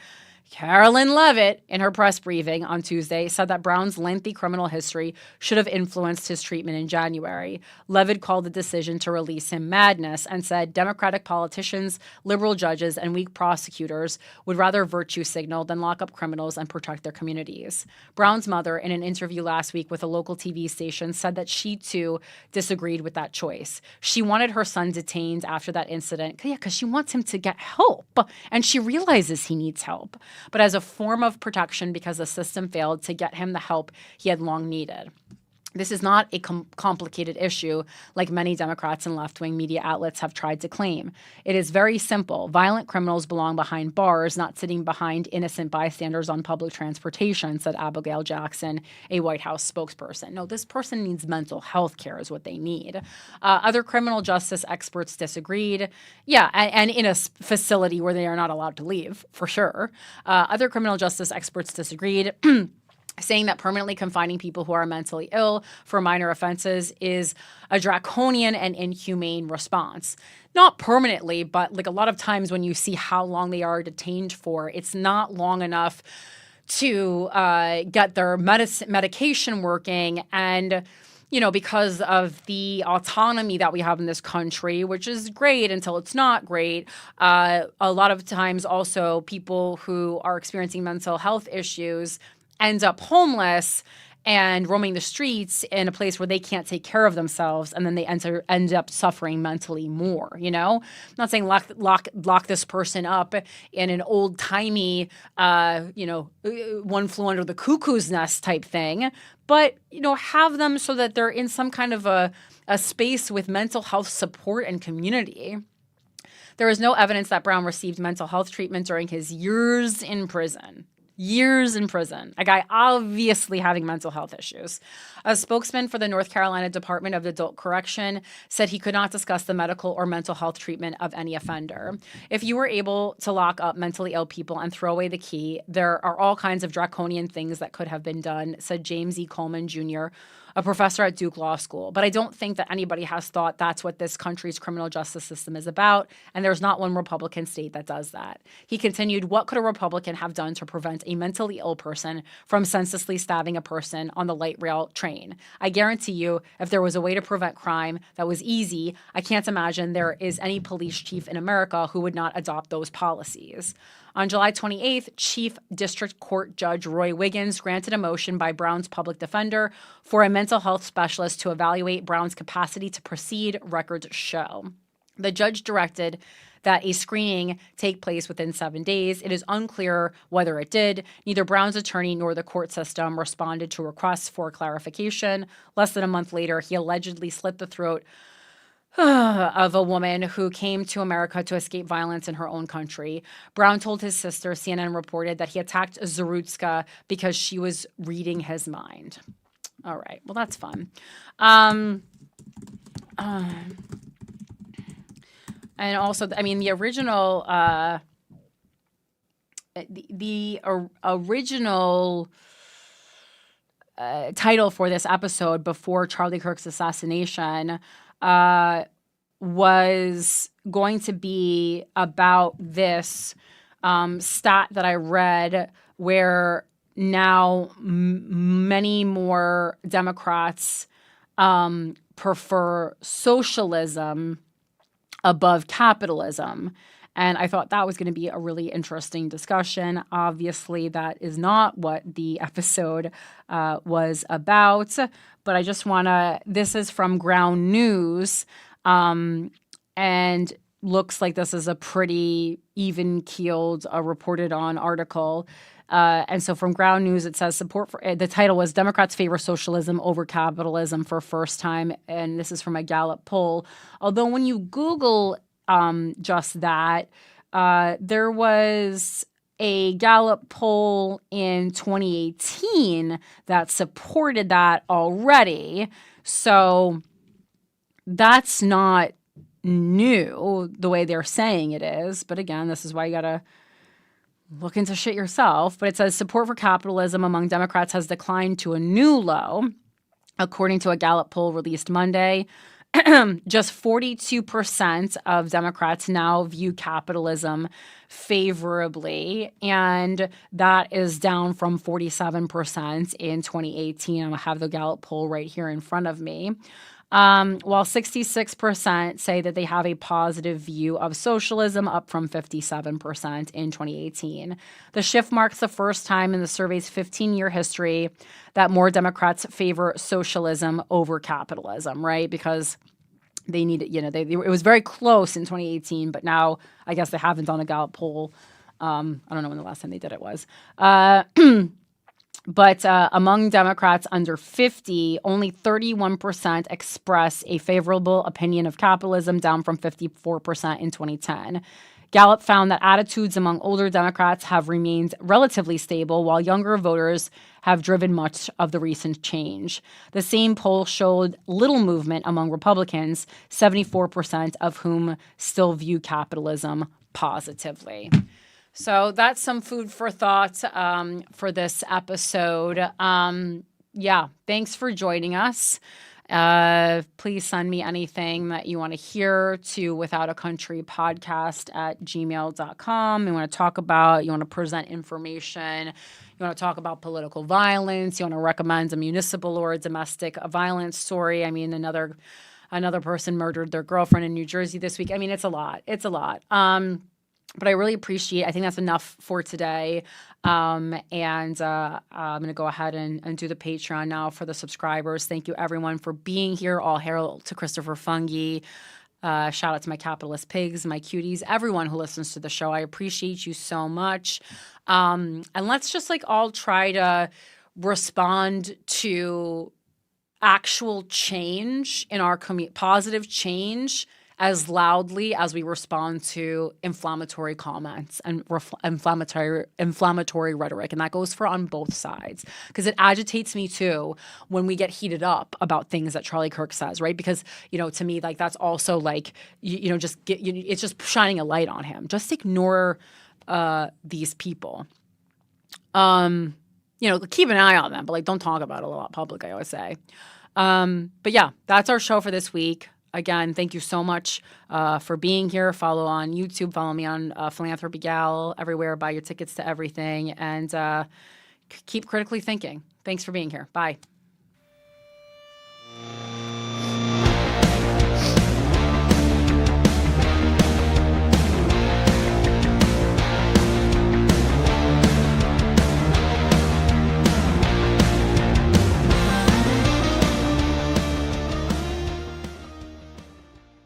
S2: Carolyn Leavitt, in her press briefing on Tuesday, said that Brown's lengthy criminal history should have influenced his treatment in January. Leavitt called the decision to release him madness and said Democratic politicians, liberal judges, and weak prosecutors would rather virtue signal than lock up criminals and protect their communities. Brown's mother, in an interview last week with a local TV station, said that she, too, disagreed with that choice. She wanted her son detained after that incident, because she wants him to get help, and she realizes he needs help, but as a form of protection because the system failed to get him the help he had long needed. This is not a complicated issue like many Democrats and left-wing media outlets have tried to claim. It is very simple. Violent criminals belong behind bars, not sitting behind innocent bystanders on public transportation, said Abigail Jackson, a White House spokesperson. No, this person needs mental health care is what they need. Other criminal justice experts disagreed. Yeah, and in a facility where they are not allowed to leave, for sure. Other criminal justice experts disagreed. Saying that permanently confining people who are mentally ill for minor offenses is a draconian and inhumane response. Not permanently, but like a lot of times when you see how long they are detained for, it's not long enough to get their medication working. And because of the autonomy that we have in this country, which is great until it's not great, a lot of times also people who are experiencing mental health issues end up homeless and roaming the streets in a place where they can't take care of themselves, and then they end up suffering mentally more. I'm not saying lock this person up in an old timey, one flew under the cuckoo's nest type thing, but have them so that they're in some kind of a space with mental health support and community. There is no evidence that Brown received mental health treatment during his years in prison. A guy obviously having mental health issues. A spokesman for the North Carolina Department of Adult Correction said he could not discuss the medical or mental health treatment of any offender. If you were able to lock up mentally ill people and throw away the key, there are all kinds of draconian things that could have been done, said James E. Coleman Jr., a professor at Duke Law School. But I don't think that anybody has thought that's what this country's criminal justice system is about, and there's not one Republican state that does that. He continued, what could a Republican have done to prevent a mentally ill person from senselessly stabbing a person on the light rail train? I guarantee you, if there was a way to prevent crime that was easy, I can't imagine there is any police chief in America who would not adopt those policies. On July 28th, Chief District Court Judge Roy Wiggins granted a motion by Brown's public defender for a mental health specialist to evaluate Brown's capacity to proceed, records show. The judge directed that a screening take place within 7 days. It is unclear whether it did. Neither Brown's attorney nor the court system responded to requests for clarification. Less than a month later, he allegedly slit the throat of a woman who came to America to escape violence in her own country. Brown told his sister, CNN reported, that he attacked Zarutska because she was reading his mind. All right. Well, that's fun. And also, the original original title for this episode before Charlie Kirk's assassination was going to be about this stat that I read, where now many more Democrats prefer socialism above capitalism. And I thought that was going to be a really interesting discussion. Obviously, that is not what the episode was about. But I just want to, this is from Ground News, and looks like this is a pretty even-keeled, reported on article. And so from Ground News, it says the title was Democrats Favor Socialism Over Capitalism for First Time. And this is from a Gallup poll. Although when you Google just that, there was a Gallup poll in 2018 that supported that already. So that's not new the way they're saying it is. But again, this is why you got to look into shit yourself. But it says support for capitalism among Democrats has declined to a new low, according to a Gallup poll released Monday. Just 42% of Democrats now view capitalism favorably, and that is down from 47% in 2018. I have the Gallup poll right here in front of me. While 66% say that they have a positive view of socialism, up from 57% in 2018. The shift marks the first time in the survey's 15-year history that more Democrats favor socialism over capitalism, right? Because they need it, it was very close in 2018, but now I guess they haven't done a Gallup poll. I don't know when the last time they did it was. But among Democrats under 50, only 31% express a favorable opinion of capitalism, down from 54% in 2010. Gallup found that attitudes among older Democrats have remained relatively stable, while younger voters have driven much of the recent change. The same poll showed little movement among Republicans, 74% of whom still view capitalism positively. So that's some food for thought for this episode. Thanks for joining us. Please send me anything that you want to hear to withoutacountrypodcast@gmail.com. You want to talk about, you want to present information, you want to talk about political violence, you want to recommend a municipal or a domestic violence story. Another person murdered their girlfriend in New Jersey this week. It's a lot. But I really appreciate, I think that's enough for today. And I'm going to go ahead and do the Patreon now for the subscribers. Thank you, everyone, for being here. All hail to Christopher Fungi. Shout out to my capitalist pigs, my cuties, everyone who listens to the show. I appreciate you so much. And let's just like all try to respond to actual change in our positive change as loudly as we respond to inflammatory comments and inflammatory rhetoric. And that goes for on both sides, because it agitates me too when we get heated up about things that Charlie Kirk says, right? Because, to me, like, that's also like, it's just shining a light on him. Just ignore these people. Keep an eye on them, but like, don't talk about it a lot public, I always say. But yeah, that's our show for this week. Again, thank you so much for being here. Follow on YouTube. Follow me on Philanthropy Gal everywhere. Buy your tickets to everything. And keep critically thinking. Thanks for being here. Bye.